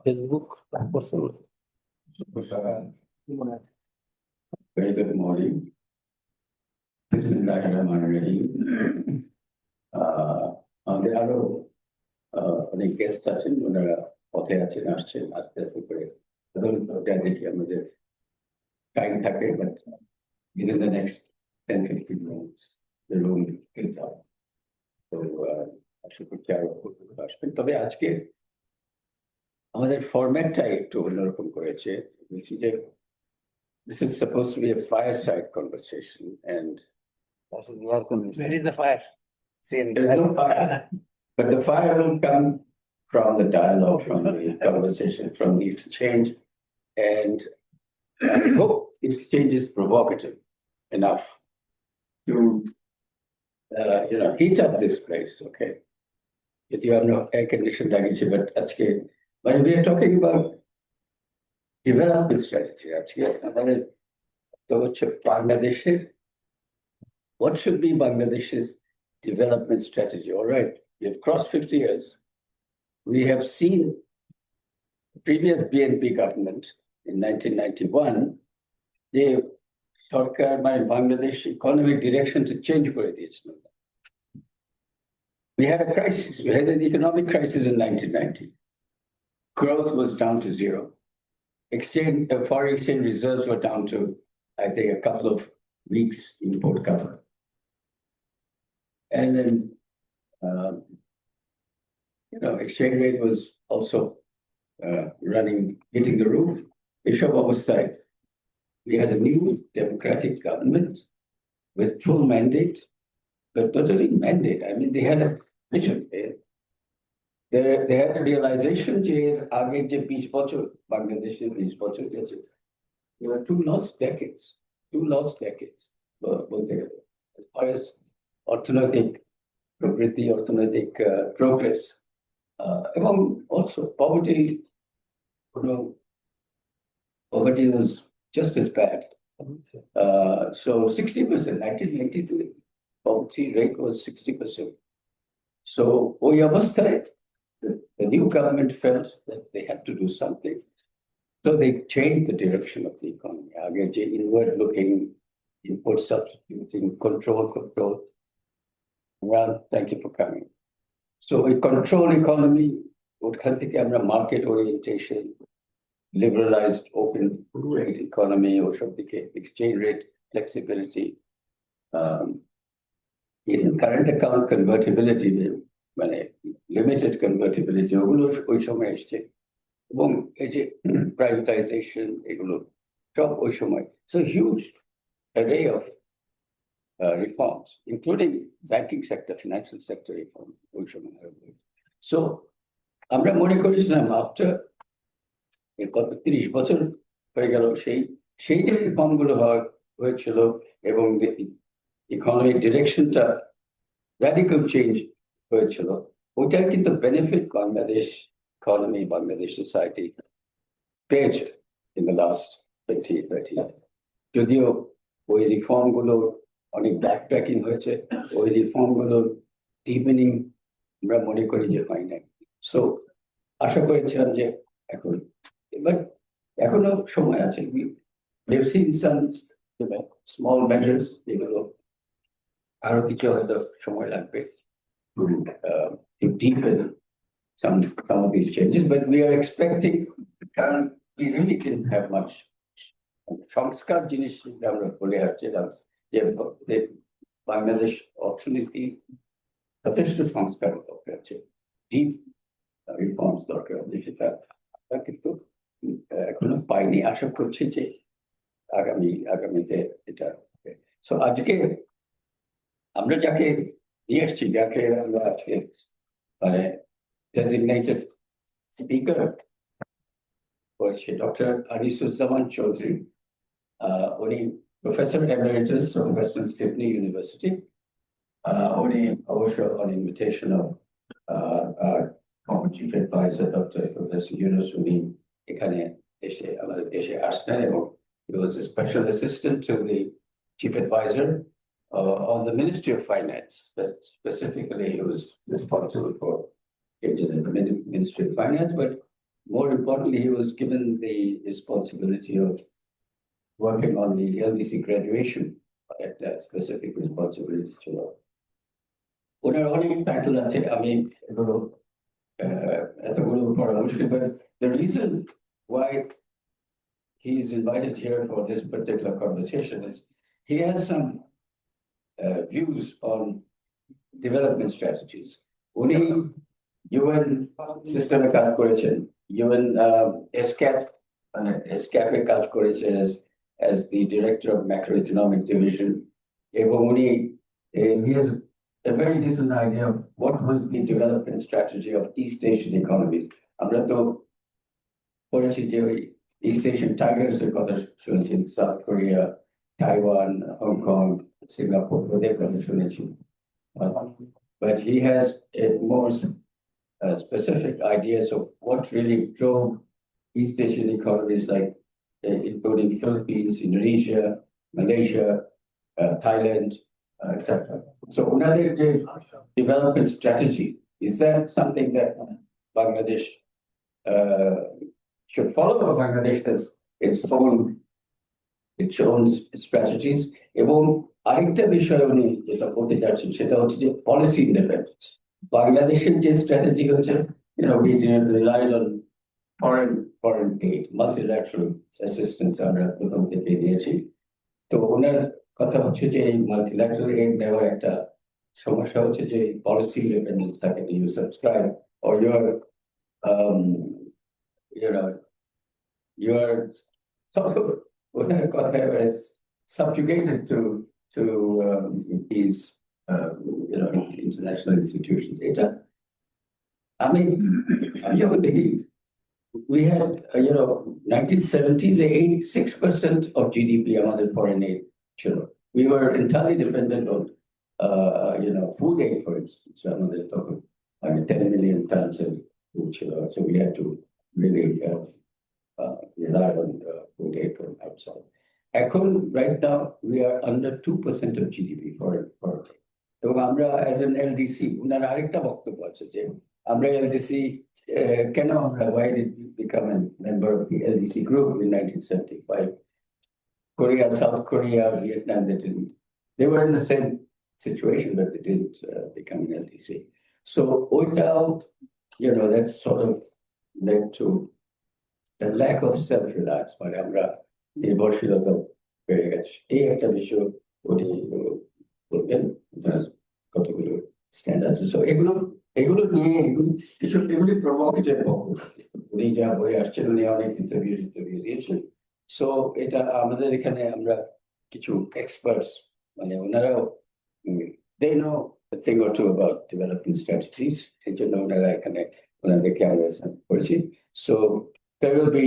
Facebook করছেন? Very good morning. Bismillahirrahmanirrahim. আমাদের আরো অনেক গেস্ট আছেন, ওনারা পথে আছেন, আসছেন, আস্তে আস্তে করে দেখি আমাদের টাইম থাকে, but within the next 10-15 minutes the room fills up. তো আশা করছি আরো আসবেন। তবে আজকে আমাদের ফরম্যাটটা একটু অন্যরকম করেছে। This is supposed to be a fireside conversation, and Where is the fire? there is no fire, but the fire will come from the dialogue, from the conversation, from the exchange, and I hope exchange is provocative enough to, heat up this place. Okay, if you have no air conditioned luggage, but when we are talking about development strategy, what should be Bangladesh's development strategy? All right, we have crossed 50 years. We have seen the previous BNP government in 1991, the Sarkar, Bangladesh economic direction to change. We had a crisis. We had an economic crisis in 1990. Growth was down to zero. Foreign exchange reserves were down to, I think, a couple of weeks import cover. And then, exchange rate was also hitting the roof. We had a new democratic government with full mandate, but not only mandate. I mean, they had a vision. They had a realization Bangladesh there were two lost decades. As far as orthonotic progress, among also poverty was just as bad. So 60%, 1993, poverty rate was 60%. So the new government felt that they had to do something. So they changed the direction of the economy. Inward looking, import substituting, control. Well, thank you for coming. So a control economy, market orientation, liberalized open rate economy, or exchange rate flexibility, even current account convertibility, limited convertibility, privatization, so huge array of reforms, including banking sector, financial sector reform. So আমরা মনে করেছিলাম after 30 বছর হয়ে গেল সেই যে reform গুলো হয়েছিল এবং ইকোনমিক ডিরেকশনটা রাডিক্যাল চেঞ্জ হয়েছিল, ওইটার কিন্তু benefit Bangladesh economy, Bangladesh society পেয়েছে in the last 20-30 years. যদিও ওই রিফর্ম গুলো অনেক ব্যাকট্র্যাকিং হয়েছে, ওই রিফর্ম গুলোর ডিপেনিং আমরা মনে করি যে হয় নাই। সো আশা করেছিলাম যে এখনো সময় আছে। We've seen some small measures, যেগুলো আরো কিছু হয়তো সময় লাগবে to deepen some of these changes, but we are expecting, we really didn't have much. সংস্কার জিনিস আমরা বলে আসছিলাম যে বাংলাদেশ অর্থনীতি যথেষ্ট সংস্কার দরকার আছে, ডিপ রিফর্মস দরকার আছে, সেটা কিন্তু এখনো পাইনি। আশা করছি যে আগামীতে এটা। সো আজকে আমরা যাকে নিয়ে আসছি, যাকে আমরা আজকে designated speaker করেছি, ডক্টর Anisuzzaman Chowdhury, উনি professor Emeritus of Western Sydney University, উনি অবশ্য on invitation of our former chief advisor Dr. Professor Yunus, উনি এখানে আমাদের দেশে আসলেন এবং he was a special assistant to the chief advisor on the Ministry of Finance. Specifically, he was responsible for changes in the Ministry of Finance, but more importantly, he was given the responsibility of working on the LDC graduation, that specific responsibility ছিল। ওনার অনেক title আছে, আমি এগুলো এতগুলো পড়া মুশকিল, but the reason why he is invited here for this particular conversation is he has some views on development strategies. উনি UN সিস্টেমে কাজ করেছেন, UN ESCAP এ কাজ করেছেন as the director of macroeconomic division, এবং উনি he has a very decent idea of what was the development strategy of East Asian economies. আমরা তো পড়েছি যে ওই East Asian tigers এর কথা শুনেছি, south Korea, Taiwan, Hong Kong, Singapore, ওদের কথা শুনেছি। But he has a more specific ideas of what really drove East Asian economies, like including Philippines, Indonesia, Malaysia, Thailand, etc. So another development strategy, is that something that Bangladesh should follow? Bangladesh has its own strategies. এবং আরেকটা বিষয় উনি যেটা বলতে যাচ্ছেন সেটা হচ্ছে যে policy independence. বাংলাদেশের যে strategy হচ্ছে, we relied on foreign aid, multilateral assistance আমরা প্রথম থেকে দিয়েছি। তো ওনার কথা হচ্ছে যে এই multilateral aid নেওয়ার একটা সমস্যা হচ্ছে যে policy independence থাকে, you subscribe or you're sort of ওনার কথা is subjugated to these international institutions. এটা আমি believe we had 1970s 86% of GDP আমাদের foreign aid ছিল. We were entirely dependent on food aid, for instance. আমাদের তখন 10 million tons of food ছিল, so we had to really rely on food aid from outside. এখন right now we are under 2% of GDP foreign aid. এবং আমরা as an LDC, উনার আরেকটা বক্তব্য আছে যে আমরা LDC কেন আমরা, why did we become a member of the LDC group in 1975? Korea, South Korea, Vietnam, they were in the same situation, but they didn't become an LDC. So ওইটাও that sort of led to the lack of self-reliance, মানে আমরা নির্ভরশীলতা বেড়ে গেছে। এই একটা বিষয় উনি বলবেন, কতগুলো স্ট্যান্ড আছে। সো এগুলো নিয়ে এগুলি প্রভোকেটিভ উনি যা বলে আসছেন, উনি অনেক ইন্টারভিউ দিয়েছেন। সো এটা আমাদের এখানে আমরা কিছু এক্সপার্টস, মানে ওনারাও they know a thing or two about development strategies, এই জন্য ওনারা এখানে ওনাদেরকে আমরা করেছি। So there will be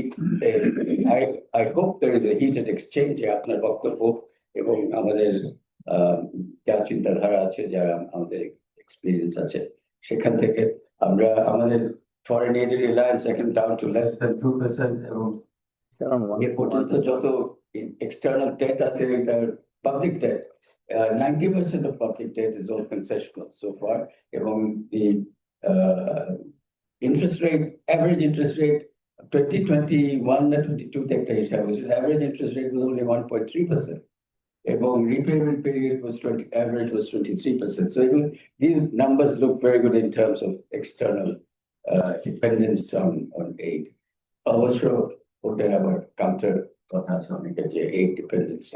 I hope there is a heated exchange আপনার বক্তব্য এবং আমাদের যা চিন্তাধারা আছে, যারা আমাদের এক্সপিরিয়েন্স আছে, সেখান থেকে আমরা আমাদের ফরেন এড রিলায়েন্স এখন ডাউন টু less than 2%, এবং এ পর্যন্ত যত এক্সটার্নাল ডেট আছে, এটার public debt, 90% of public debt is all concessional so far, এবং the interest rate, average interest rate 2021 na 22 তে একটা হিসাব হয়েছিল, average interest rate was only 1.3%, এবং repayment period was average was 23%. So these numbers look very good in terms of external dependence on aid. Also, ওদের আবার counter কথা আছে অনেকে যে aid dependence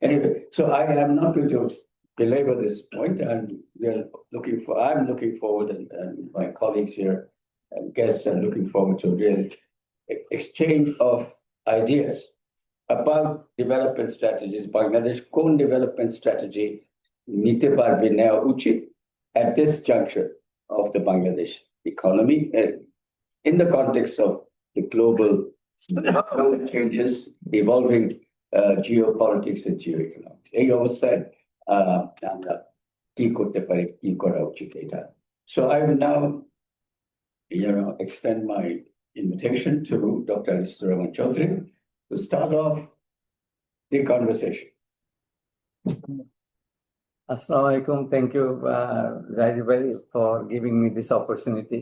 anyway, so I am not going to belabor this point, and I'm looking forward, and my colleagues here and guests are looking forward to a real exchange of ideas about development strategies. Bangladesh কোন development strategy নিতে পারবে নেওয়া উচিত at this juncture of the Bangladesh economy, in the context of the global changes, evolving geopolitics and geoeconomics. এই অবস্থায় আমরা কি করতে পারি, কি করা উচিত এটা। So I will now extend my invitation to Dr. Anisuzzaman Chowdhury to start off the conversation. Assalamu alaikum. Thank you, Raji Bhai, for giving me this opportunity.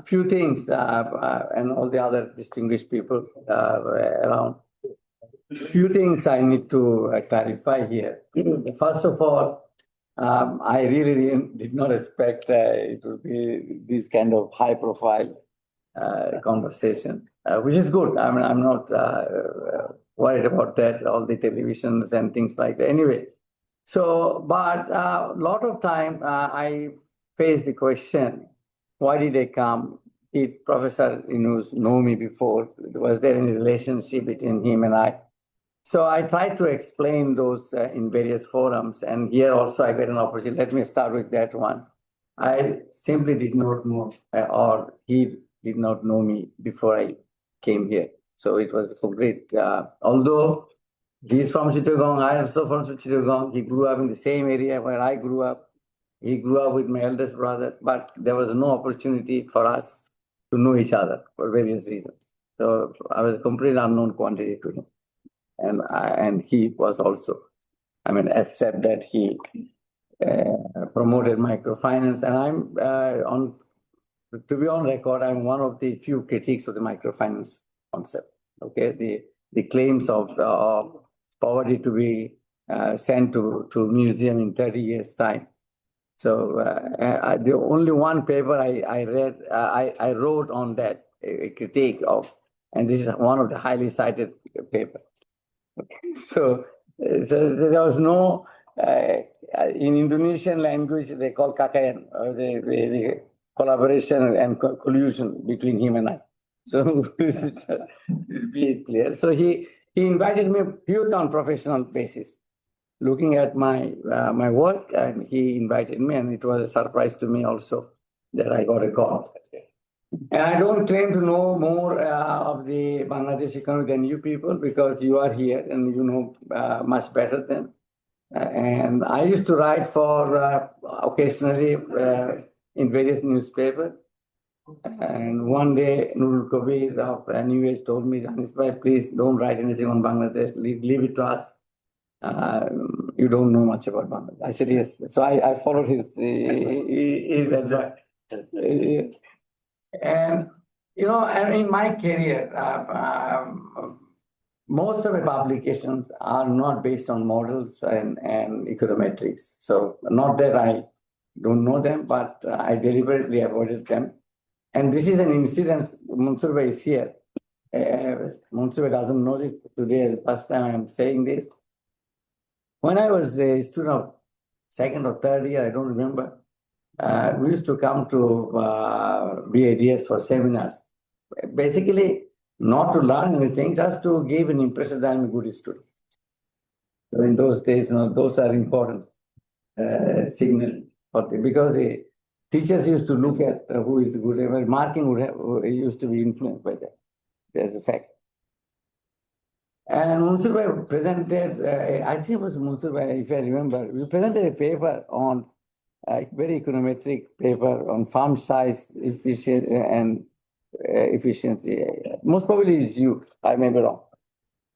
Few things and all the other distinguished people around. Few things I need to clarify here. First of all, I really did not expect it would be this kind of high-profile conversation, which is good. I mean, I'm not worried about that, all the televisions and things like that. Anyway, so, but a lot of time I face the question, why did they come? Did Professor Inus know me before? Was there any relationship between him and I? So I tried to explain those in various forums, and here also I got an opportunity. Let me start with that one. I simply did not know, or he did not know me before I came here. So it was complete. Although he's from Chittagong, I am also from Chittagong. He grew up in the same area where I grew up. He grew up with my eldest brother, but there was no opportunity for us to know each other for various reasons. So I was a complete unknown quantity to him. And he was also, I mean, except that he promoted microfinance. And I'm to be on record, I'm one of the few critiques of the microfinance concept. Okay, the claims of poverty to be sent to museum in 30 years' time. So the only one paper I read, I wrote on that, a critique of, and this is one of the highly cited papers. Okay. So there was no, in Indonesian language, they call kakayan, the collaboration and collusion between him and I. So be clear. So he invited me purely on professional basis, looking at my work, and he invited me, and it was a surprise to me also that I got a call. And I don't claim to know more of the Bangladesh economy than you people, because you are here and you know much better than. And I used to write for occasionally in various newspapers. And one day, Nurul Kabir of New Age told me, Anisbhai, please don't write anything on Bangladesh. Leave it to us. You don't know much about Bangladesh. I said, yes. So I followed his advice. And, you know, in my career, most of my publications are not based on models and econometrics. So not that I don't know them, but I deliberately avoided them. And this is an incident. Mansoor is here. Mansoor doesn't know this today. The first time I'm saying this. When I was a student of second or third year, I don't remember, we used to come to BADS for seminars. Basically, not to learn anything, just to give an impression that I'm a good student. So in those days, you know, those are important signal because the teachers used to look at who is good. Marking used to be influenced by that. There's a fact. And Mansoor presented, I think it was Mansoor, if I remember, we presented a paper on very econometric paper on farm size efficiency. Most probably it's you, I may be wrong.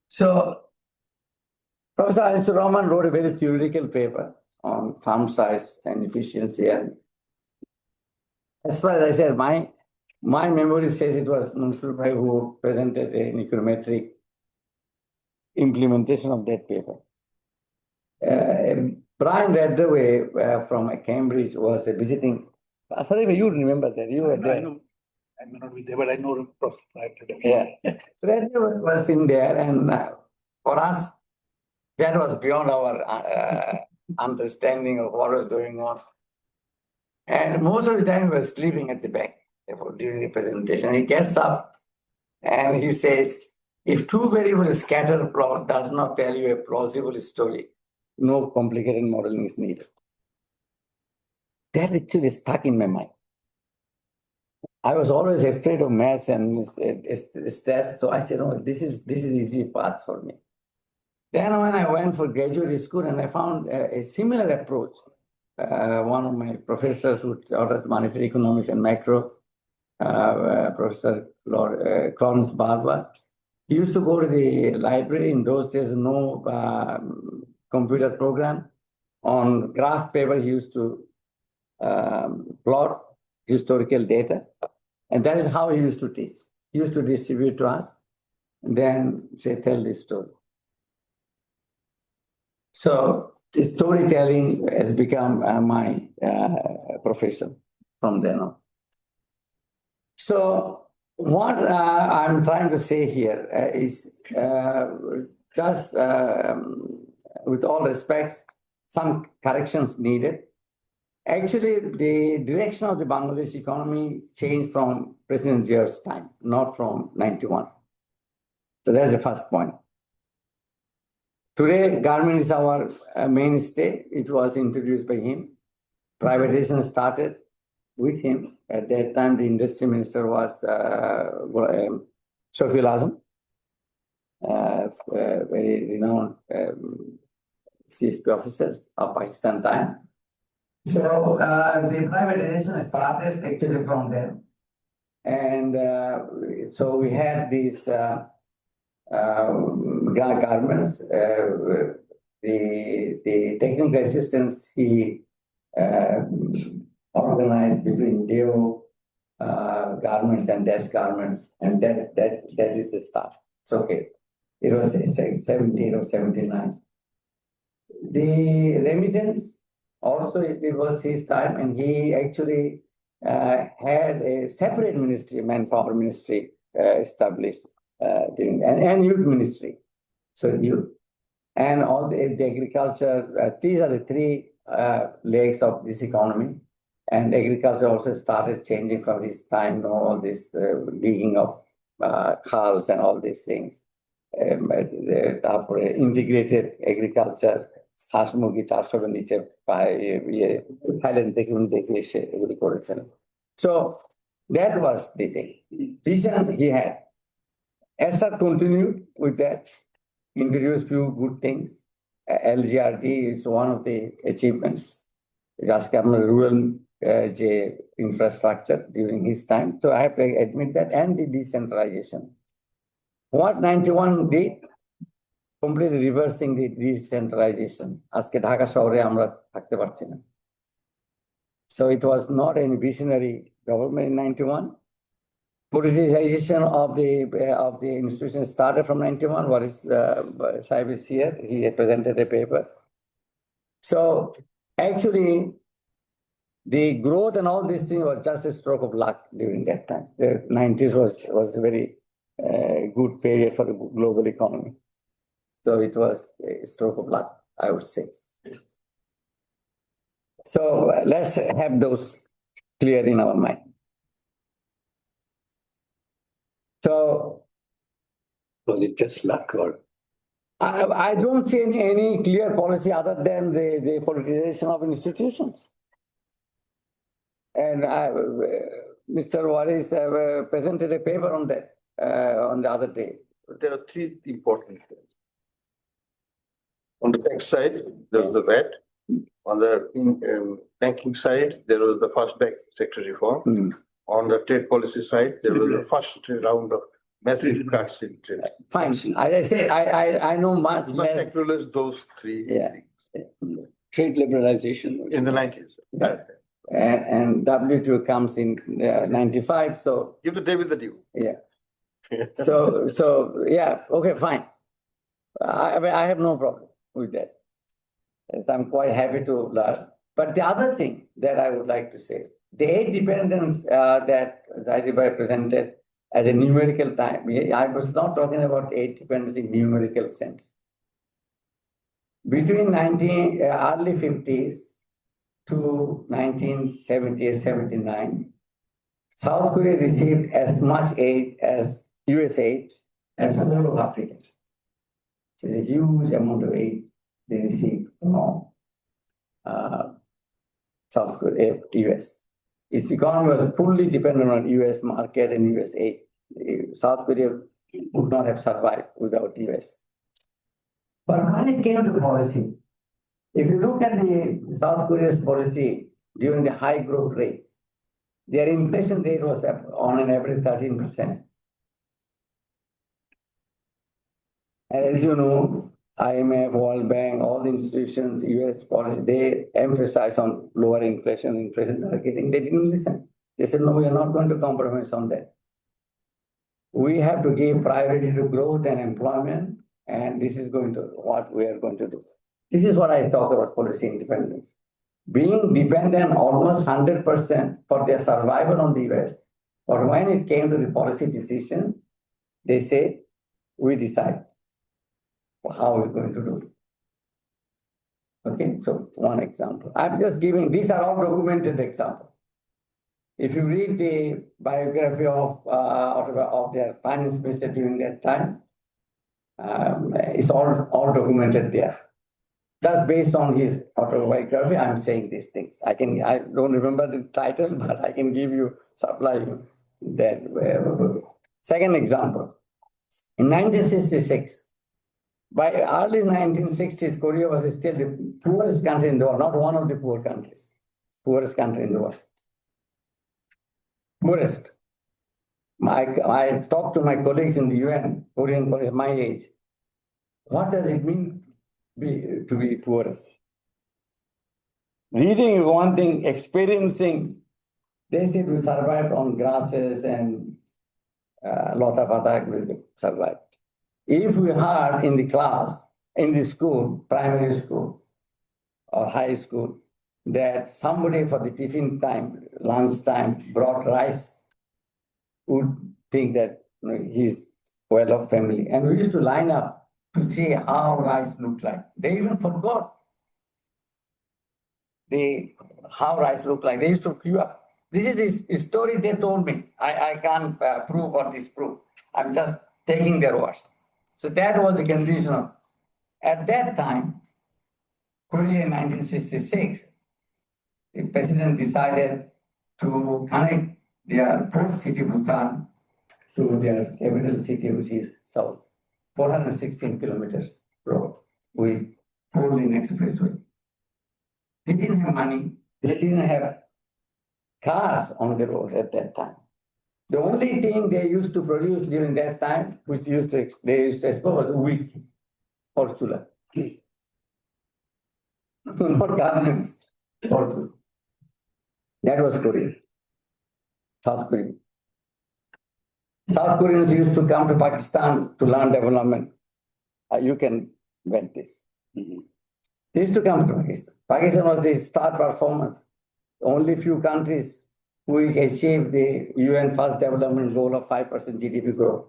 So Professor Anisuzzaman wrote a very theoretical paper on farm size and efficiency. And as far as I said, my memory says it was Mansoor Bhai who presented an econometric implementation of that paper. Brian Redaway from Cambridge was a visiting. Sorry, you remember that? You were there. I know. I may not be there, but I know Professor Redaway. Yeah. So Redaway was in there, and for us, that was beyond our understanding of what was going on. And most of the time, we were sleeping at the back during the presentation. He gets up and he says, if two variables scatter plot does not tell you a plausible story, no complicated modeling is needed. That actually stuck in my mind. I was always afraid of maths and stats, so I said, oh, this is easy path for me. Then when I went for graduate school and I found a similar approach, one of my professors who taught us monetary economics and macro, Professor Clarence Barber, he used to go to the library. In those days, no computer program. On graph paper, he used to plot historical data. And that is how he used to teach. He used to distribute to us, and then say, tell this story. So the storytelling has become my profession from then on. So what I'm trying to say here is just with all respect, some corrections needed. Actually, the direction of the Bangladesh economy changed from President Zia's time, not from 91. So that's the first point. Today, garment is our mainstay. It was introduced by him. Privatization started with him. At that time, the industry minister was Shafiul Azam, very renowned CSP officers of Pakistan time. So the privatization started actually from there. And so we had these garments, the technical assistance he organized between Deo garments and Dash garments, and that is the start. It's okay. It was 17 or 79. The remittance also it was his time, and he actually had a separate ministry, manpower ministry, established and youth ministry. So youth and all the agriculture. These are the three legs of this economy. And agriculture also started changing from his time. All this digging of cows and all these things. Integrated agriculture. হাঁস মুরগি 400 নিচে Thailand থেকে উনি দেখে এসে এগুলি করেছেন। So that was the thing. Vision he had. Assad continued with that, introduced few good things. LGRT is one of the achievements. Just rural infrastructure during his time. So I have to admit that, and the decentralization. What 91 did? Completely reversing the decentralization. আজকে ঢাকা শহরে আমরা থাকতে পারছি না. So it was not any visionary government in 91. Politicization of the institution started from 91. What is Saib is here? He presented a paper. So actually, the growth and all these things were just a stroke of luck during that time. The 90s was a very good period for the global economy. So it was a stroke of luck, I would say. So let's have those clear in our mind. So was it just luck, or I don't see any clear policy other than the politicization of institutions. And Mr. Waris presented a paper on that on the other day. There are three important things. On the tax side, there was the VAT. On the banking side, there was the first bank sector reform. On the trade policy side, there was the first round of massive cuts in trade. Fine. I said I know much less. Sectorless, those three things. Trade liberalization In the 90s. and WTO comes in 95. So Give the day with the due. yeah. So yeah. Okay. Fine. I mean, I have no problem with that. Yes, I'm quite happy to learn. But the other thing that I would like to say, the aid dependence that Rajibhai presented as a numerical time, I was not talking about aid dependence in numerical sense. Between early 50s to 1978, 79, South Korea received as much aid as US aid as the whole of Africa. It's a huge amount of aid they received from South Korea, US. Its economy was fully dependent on US market and US aid. South Korea would not have survived without US. But when it came to policy, if you look at the South Korea's policy during the high growth rate, their inflation rate was on an average 13%. And as you know, IMF, World Bank, all the institutions, US policy, they emphasize on lower inflation targeting. They didn't listen. They said, no, we are not going to compromise on that. We have to give priority to growth and employment, and this is going to what we are going to do. This is what I talk about policy independence. Being dependent almost 100% for their survival on the US, but when it came to the policy decision, they said, we decide how we're going to do it. Okay, so one example. I'm just giving, these are all documented examples. If you read the biography of their finance minister during that time, it's all documented there. Just based on his autobiography, I'm saying these things. I don't remember the title, but I can give you, supply you that. Second example, in 1966, by early 1960s, Korea was still the poorest country in the world, not one of the poor countries, poorest country in the world. Poorest. I talked to my colleagues in the UN, Korean colleagues my age. What does it mean to be poorest? Reading is one thing, experiencing, they said we survived on grasses and a lot of other activities survived. If we heard in the class, in the school, primary school or high school, that somebody for the tiffin time, lunch time, brought rice, would think that he's well-off family. And we used to line up to see how rice looked like. They even forgot how rice looked like. They used to queue up. This is the story they told me. I can't prove or disprove. I'm just taking their words. So that was the condition. At that time, Korea in 1966, the president decided to connect their port city Busan to their capital city, which is south, 416 kilometers road with 4-lane expressway. They didn't have money. They didn't have cars on the road at that time. The only thing they used to produce during that time, which they used to export, was wheat or chula. Not garments or food. That was Korea. South Korea. South Koreans used to come to Pakistan to learn development. You can bet this. They used to come to Pakistan. Pakistan was the star performer. Only few countries which achieved the UN first development goal of 5% GDP growth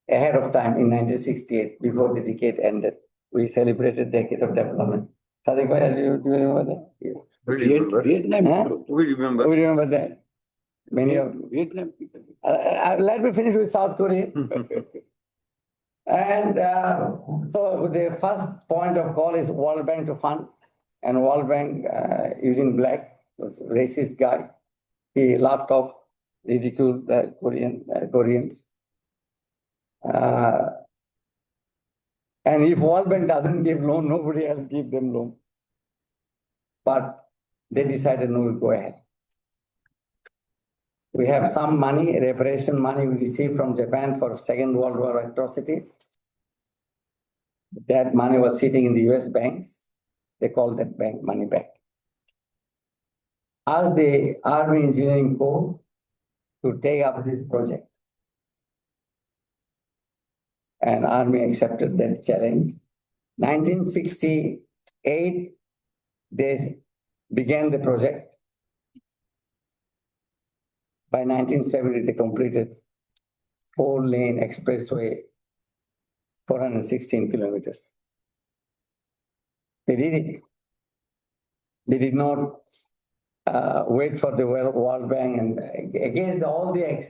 ahead of time in 1968, before the decade ended. We celebrated decade of development. Sadiq bhai, do you remember that? Yes. Vietnam. Huh? We remember. We remember that. Many of Vietnam people. let me finish with South Korea. And so the first point of call is World Bank to fund. And World Bank, Eugene Black, was a racist guy. He laughed off, ridiculed Koreans. And if World Bank doesn't give loan, nobody else give them loan. But they decided, no, we'll go ahead. We have some money, reparation money we received from Japan for Second World War atrocities. That money was sitting in the US banks. They called that bank money back. Asked the Army Engineering Corps to take up this project. And Army accepted that challenge. 1968, they began the project. By 1970, they completed 4-lane expressway, 416 kilometers. They did it. They did not wait for the World Bank, and against all the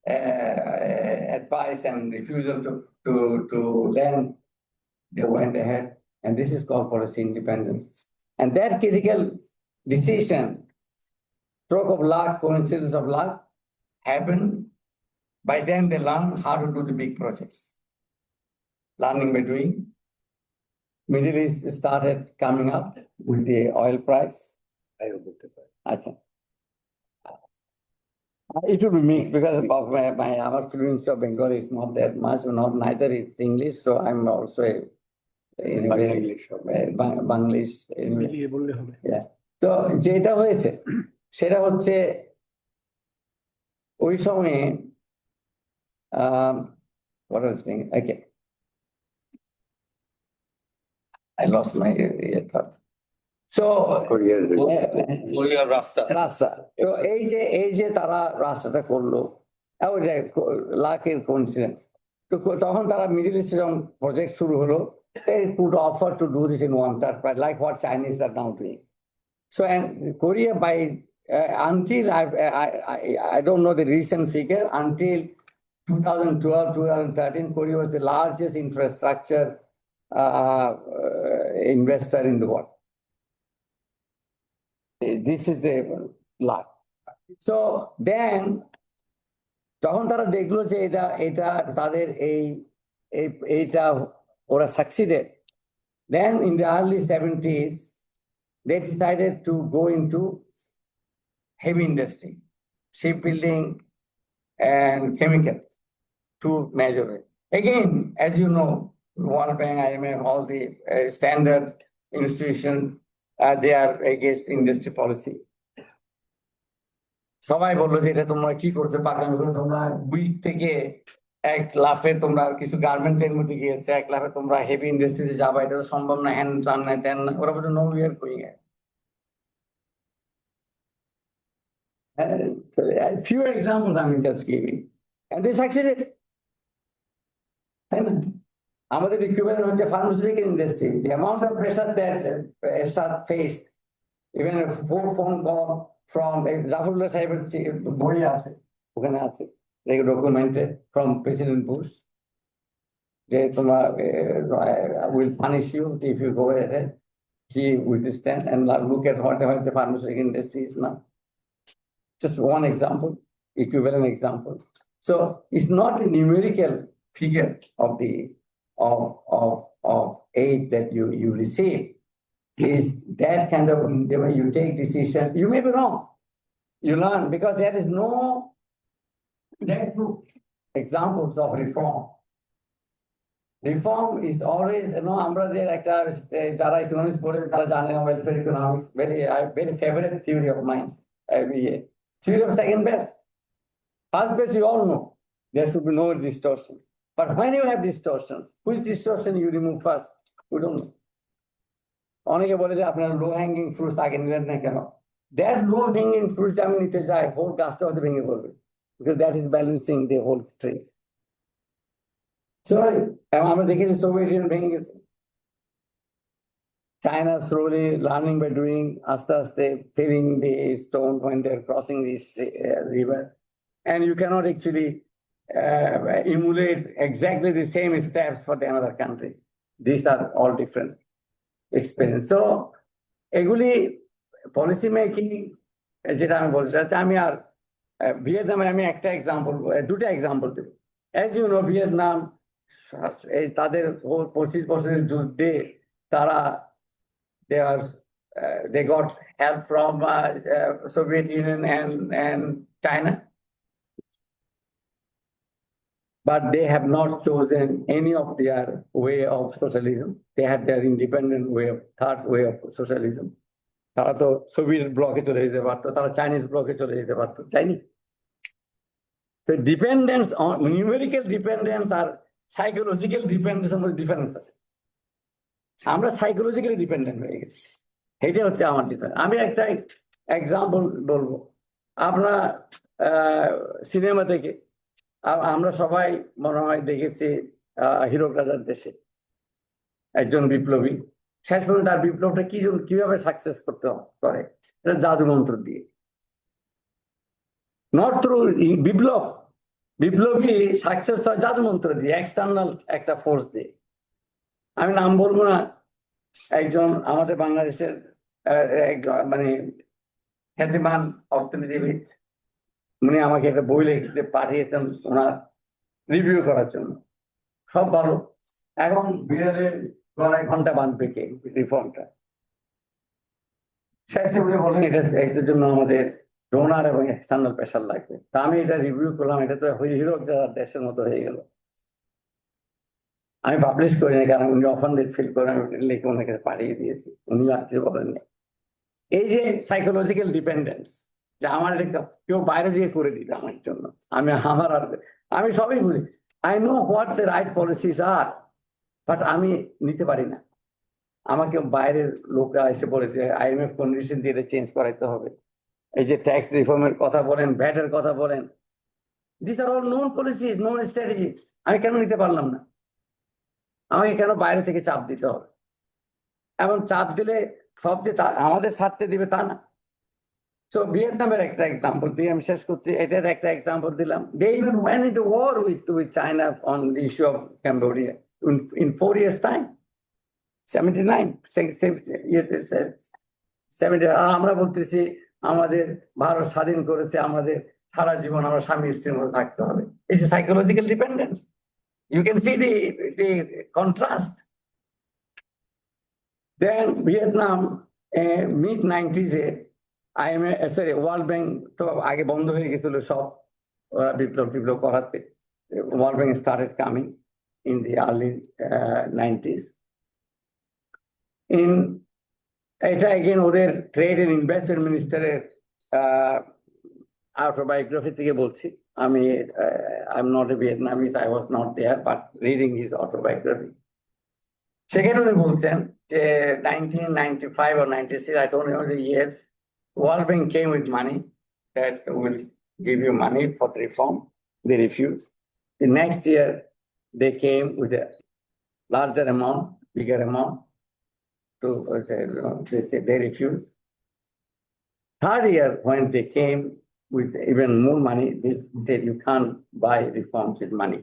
advice and refusal to lend, they went ahead. And this is called policy independence. And that critical decision, stroke of luck, coincidence of luck, happened. By then they learned how to do the big projects. Learning by doing. Middle East started coming up with the oil price. Achha. It will be mixed because of our fluency of Bengali is not that much, neither is English, so I'm also English. Yeah. তো যেটা হয়েছে সেটা হচ্ছে ওই সময়ে what was the thing? Okay. I lost my thought. So কোরিয়ার রাস্তা রাস্তা তো এই যে তারা রাস্তাটা করলো লাকের কোইন্সিডেন্স তো তখন তারা মিডল ইস্টে যখন প্রজেক্ট শুরু হলো they could offer to do this in one third price like what Chinese are now doing. So and Korea by until I don't know the recent figure until 2012 2013 Korea was the largest infrastructure investor in the world. This is the lot. So then তখন তারা দেখলো যে এটা তাদের এইটা ওরা succeeded. Then in the early 70s they decided to go into heavy industry, shipbuilding and chemical, two major. Again, as you know, World Bank, IMF, all the standard institutions, they are against industry policy. সবাই বললো যে এটা তোমরা কি করছো পাকামি করে তোমরা week থেকে এক লাফে তোমরা কিছু গার্মেন্টস এর মধ্যে গিয়েছে এক লাফে তোমরা হেভি ইন্ডাস্ট্রিতে যাবা এটা তো সম্ভব না হ্যান্ড টান না টেন না ওরা বলছে no we are going few examples I'm just giving and they succeeded. তাই না আমাদের ইকুইভ্যালেন্ট হচ্ছে pharmaceutical industry the amount of pressure that start faced even a phone call from Rahulullah সাহেবের বই আছে ওখানে আছে documented from President Bush যে তোমার will punish you if you go ahead. He withstand and look at what the pharmaceutical industry is now. Just one example, equivalent example. So it's not a numerical figure of the of aid that you receive. Is that kind of when you take decision, you may be wrong. You learn because there is no examples of reform. Reform is always, আমাদের একটা যারা economics পড়ে তারা জানেন welfare economics very favorite theory of mine every year. Theory of second best. First best you all know. There should be no distortion. But when you have distortions, which distortion you remove first? We don't know. অনেকে বলে যে আপনার লো hanging fruits আগে নিলেন না কেন that low hanging fruits আমি নিতে যাই হোল গাছটা হয়তো ভেঙে পড়বে because that is balancing the whole tree so আমরা দেখেছি সোভিয়েত ইউনিয়ন ভেঙে গেছে China slowly learning by doing আস্তে আস্তে filling the stone when they're crossing this river and you cannot actually emulate exactly the same steps for the another country. These are all different experience. So এগুলি policy making যেটা আমি বলতে চাচ্ছি আমি আর ভিয়েতনামের আমি একটা এক্সাম্পল দুটো এক্সাম্পল দেব অ্যাজ ইউ নো ভিয়েতনাম তাদের 25 বছরের যুদ্ধে তারা they got help from Soviet Union and China. But they have not chosen any of their way of socialism. They had their independent way of third way of socialism. তারা তো Soviet ব্লকে চলে যেতে পারতো তারা চাইনিজ ব্লকে চলে যেতে পারতো চাইনি তো ডিপেন্ডেন্স নিউমেরিক্যাল ডিপেন্ডেন্স আর সাইকোলজিক্যাল ডিপেন্ডেন্সের মধ্যে ডিফারেন্স আছে আমরা সাইকোলজিক্যালি ডিপেন্ডেন্ট হয়ে গেছি এটা হচ্ছে আমার ডিফারেন্স আমি একটা এক্সাম্পল বলবো আপনার সিনেমা থেকে আমরা সবাই মনে হয় দেখেছি হীরক রাজার দেশে একজন বিপ্লবী শেষ পর্যন্ত তার বিপ্লবটা কিভাবে সাকসেস করতে করে এটা জাদু মন্ত্র দিয়ে নট থ্রু বিপ্লবী সাকসেস হয় জাদু মন্ত্র দিয়ে এক্সটার্নাল একটা ফোর্স দিয়ে আমি নাম বলবো না একজন আমাদের বাংলাদেশের মানে খ্যাতিমান অর্থনীতিবিদ উনি আমাকে একটা বই লিখতে পাঠিয়েছেন ওনার রিভিউ করার জন্য সব ভালো এখন বিড়ালের গলায় ঘন্টা বাঁধবে কে রিফর্মটা শেষে উনি বলেন এটার জন্য আমাদের ডোনার এবং এক্সটার্নাল প্রেশার লাগবে তা আমি এটা রিভিউ করলাম এটা তো হিরো যারা দেশের মতো হয়ে গেল আমি পাবলিশ করিনি কারণ উনি অফেন্ডেড ফিল করে আমি লিখে ওনাকে পাঠিয়ে দিয়েছি উনি আর কিছু বলেননি এই যে সাইকোলজিক্যাল ডিপেন্ডেন্স যে আমার এটা কেউ বাইরে দিয়ে করে দিবে আমার জন্য, আমি সবই বুঝি, I know what the right policies are, but আমি নিতে পারি না। আমাকে বাইরের লোকরা এসে বলেছে IMF কন্ডিশন দিয়ে এটা চেঞ্জ করাইতে হবে। এই যে ট্যাক্স রিফর্মের কথা বলেন, ভ্যাটের কথা বলেন, this are all known policies, known strategies. আমি কেন নিতে পারলাম না? আমাকে কেন বাইরে থেকে চাপ দিতে হবে? এবং চাপ দিলে সব যে আমাদের স্বার্থে দিবে তা না। So ভিয়েতনামের একটা এক্সাম্পল দিয়ে আমি শেষ করছি, এটার একটা এক্সাম্পল দিলাম। They even went into war with China on the issue of Cambodia in 4 years time. 79, 70, আমরা বলতেছি আমাদের ভারত স্বাধীন করেছে, আমাদের সারা জীবন আমরা স্বামী স্ত্রীর মধ্যে থাকতে হবে। It's a psychological dependence. You can see the contrast. Then Vietnam, mid-90s world bank তো আগে বন্ধ হয়ে গেছিল সব, বিপ্লব করাতে। World bank started coming in the early 90s। এটা এগেন ওদের ট্রেড এন্ড ইনভেস্টমেন্ট মিনিস্টারের autobiography থেকে বলছি আমি। I am not a Vietnamese, I was not there, but reading his autobiography, সেখানে উনি বলছেন যে 1995 or 96, I don't know the year, World Bank came with money that will give you money for the reform. They refused. The next year, they came with a larger amount, bigger amount. They said they refused. Third year, when they came with even more money, they said you can't buy reforms with money.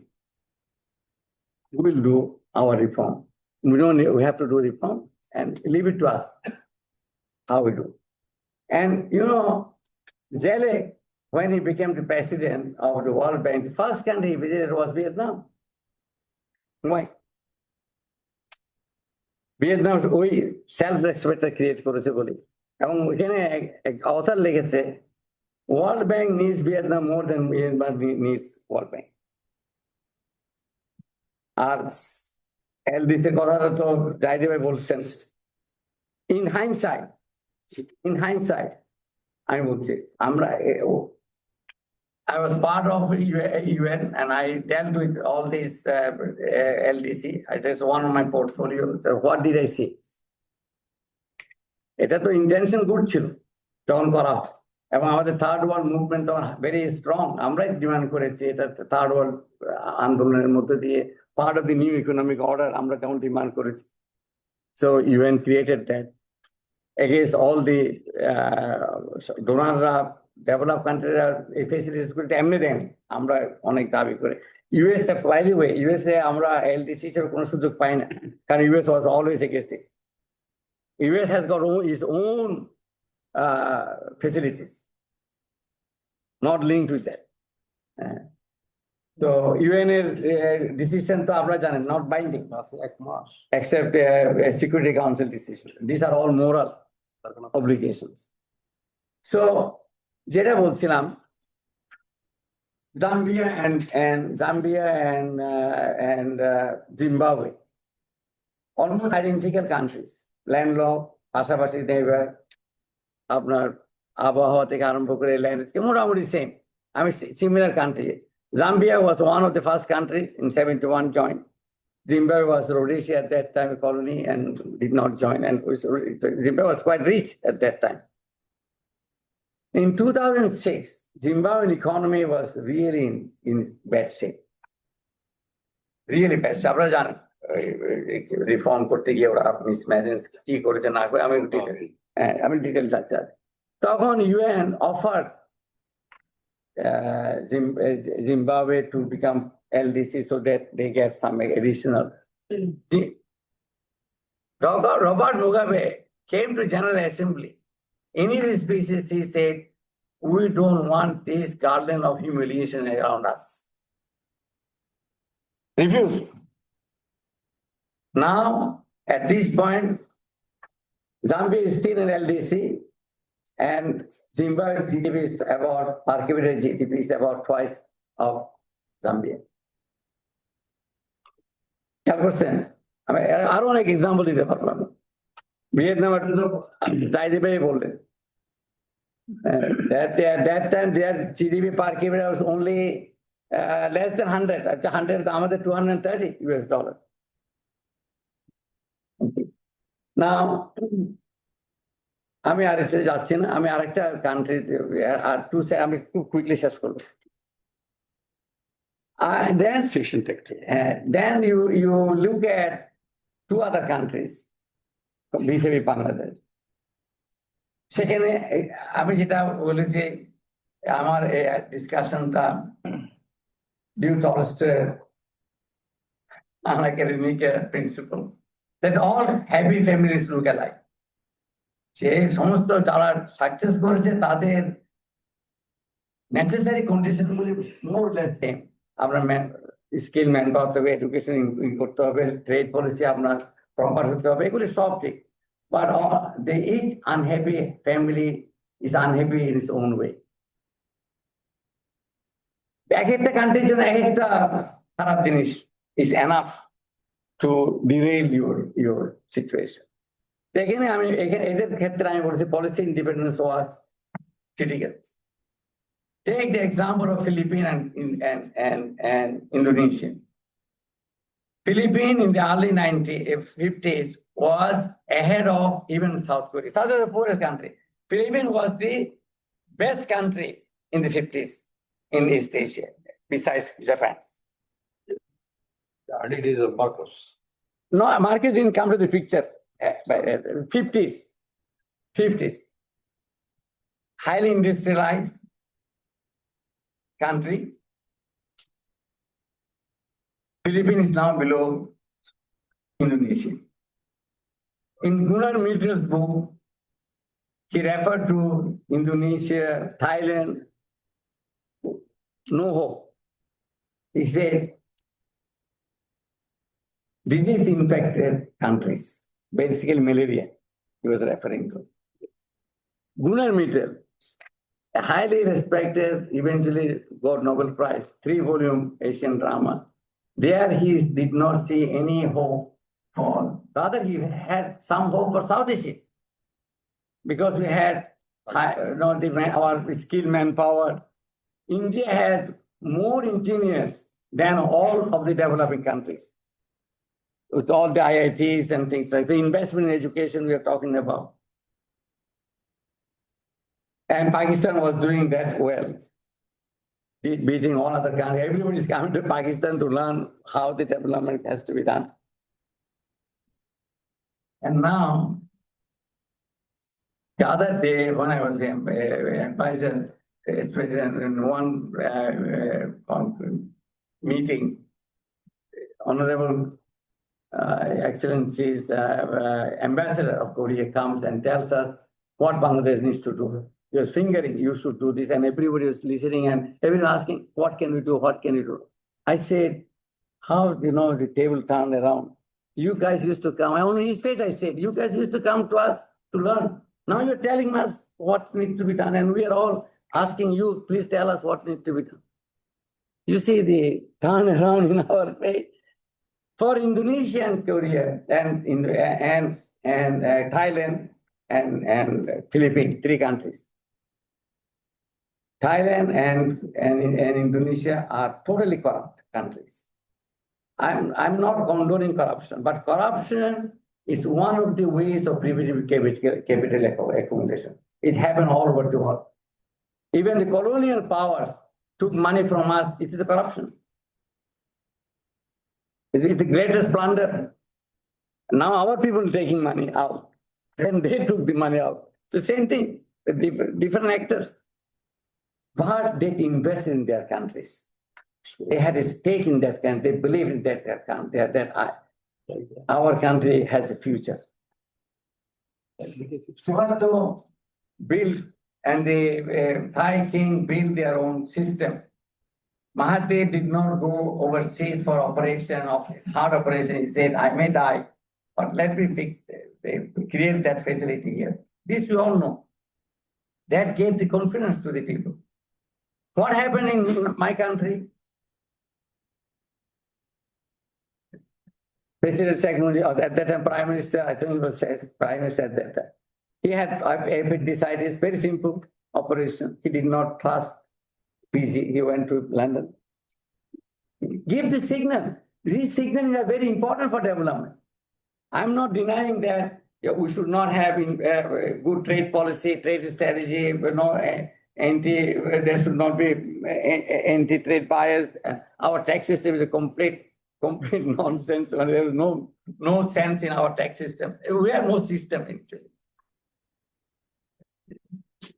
We will do our reform. We have to do reform and leave it to us how we do. And Zelle, when he became the president of the World Bank, the first country he visited was Vietnam. Why? Vietnam ওই self respect create করেছে বলে, এবং ওইখানে author লিখেছে world bank needs Vietnam মোর দেন Vietnam needs world bank. আর LDC কথাটা তো জাহিদ ভাই বলছেন, ইন হাইন্ডসাইট আমি বলছি আমরা, I was part of UN and I dealt with all these LDC. It is one of my portfolio. So what did I see? এটা তো intention good ছিল তখন করা, এবং আমাদের থার্ড ওয়ার্ল্ড মুভমেন্ট তখন ভেরি স্ট্রং। আমরাই ডিমান্ড করেছি এটা, থার্ড ওয়ার্ল্ড আন্দোলনের মধ্যে দিয়ে part of the new economic order আমরা তখন ডিমান্ড করেছি। So UN created that against all the ডোনাররা, ডেভেলপ কান্ট্রিরা এই ফেসিলিটিস গুলো এমনি দেন, আমরা অনেক দাবি করে। USA, by the way, USA আমরা LDC হিসেবে কোনো সুযোগ পাই না, কারণ US was always against it. US has got its own facilities, not linked with that. তো UN এর ডিসিশন তো আপনারা জানেন, not binding, except Security Council decision. These are all moral obligations. So যেটা বলছিলাম, Zambia and Zimbabwe, almost identical countries, landlocked, পাশাপাশি neighbour, আপনার আবহাওয়া থেকে আরম্ভ করে ল্যাঙ্গুয়েজ মোটামুটি সেম। আমি similar country. Zambia was one of the first countries in 71 joined. Zimbabwe was Rhodesia at that time, a colony, and did not join. And Zimbabwe was quite rich at that time. In 2006, Zimbabwean economy was really in bad shape. Really bad shape. আপনারা জানেন reform করতে গিয়ে ওরা মিসম্যানেজ কি করেছে না করে, আমি ডিটেল যাচ্ছি। তখন UN offered Zimbabwe to become LDC so that they get some additional. Robert Mugabe came to General Assembly. In his speeches, he said, we don't want this garland of humiliation around us. Refused. Now, at this point, Zambia is still in LDC, and Zimbabwe's GDP is about, per capita GDP is about twice of Zambia. 10%. আমি আরো অনেক example দিতে পারলাম। Vietnam Zahid ভাই বললেন That time their GDP per capita was only less than 100. At 100, আমাদের 230 US dollar. Now, আমি আরেকটা যাচ্ছি না, আমি আরেকটা কান্ট্রি আমি খুব কুইকলি শেষ করবো। Then you look at two other countries, vis-a-vis Bangladesh. সেখানে আমি যেটা বলেছি, আমার ডিসকাশনটা due টলস্টয়ের anarchic principle that all happy families look alike. যে সমস্ত যারা সাকসেস করেছে তাদের নেসেসারি কন্ডিশন গুলি মোর লেস সেম। আপনার স্কিল ম্যান পাওয়ার হবে, এডুকেশন করতে হবে, ট্রেড পলিসি আপনার প্রপার হতে হবে, এগুলি সব ঠিক। But the is unhappy family is unhappy in its own way. এক একটা কান্ট্রির জন্য এক একটা খারাপ জিনিস is enough to derail your situation. এখানে এদের ক্ষেত্রে আমি বলছি policy independence was critical. Take the example of Philippines and Indonesia. Philippines in the early 1950s was ahead of even South Korea. South Korea was the poorest country. Philippines was the best country in the 50s in East Asia, besides Japan. The early days of Marcos. No, Marcos didn't come to the picture. 50s. Highly industrialized country. Philippines is now below Indonesia. In Gunnar Mitter's book, he referred to Indonesia, Thailand, no hope. He said, disease infected countries, basically malaria, he was referring to. Gunnar Mitter, a highly respected, eventually got Nobel Prize, 3-volume Asian drama. There he did not see any hope for, rather he had some hope for South Asia. Because we had our skilled manpower. India had more engineers than all of the developing countries. With all the IITs and things like the investment in education we are talking about. And Pakistan was doing that well, beating all other countries. Everybody is coming to Pakistan to learn how the development has to be done. And now, the other day when I was advisor, in one meeting, Honorable Excellency's ambassador of Korea comes and tells us what Bangladesh needs to do. He was fingering, you should do this, and everybody was listening and everyone asking, what can we do? What can we do? I said, how, the table turned around. You guys used to come, on his face I said, you guys used to come to us to learn. Now you're telling us what needs to be done, and we are all asking you, please tell us what needs to be done. You see the turn around in our face. For Indonesia and Korea and Thailand and Philippines, 3 countries. Thailand and Indonesia are totally corrupt countries. I'm not condoning corruption, but corruption is one of the ways of preventing capital accumulation. It happened all over the world. Even the colonial powers took money from us. It is a corruption. It's the greatest plunder. Now our people are taking money out. And they took the money out. It's the same thing, different actors. But they invest in their countries. They had a stake in that country. They believe in that country, that our country has a future. Suharto built, and the Thai king built their own system. Mahathir did not go overseas for operation of his heart operation. He said, I may die, but let me fix they create that facility here. This we all know. That gave the confidence to the people. What happened in my country? President Sheikh Mujib, at that time Prime Minister, I think it was Prime Minister at that time. He had appendicitis, very simple. operation. He did not trust PG. He went to London. Give the signal. These signals are very important for development. I'm not denying that we should not have good trade policy, trade strategy, there should not be anti-trade bias. Our tax system is a complete nonsense. There is no sense in our tax system. We have no system actually.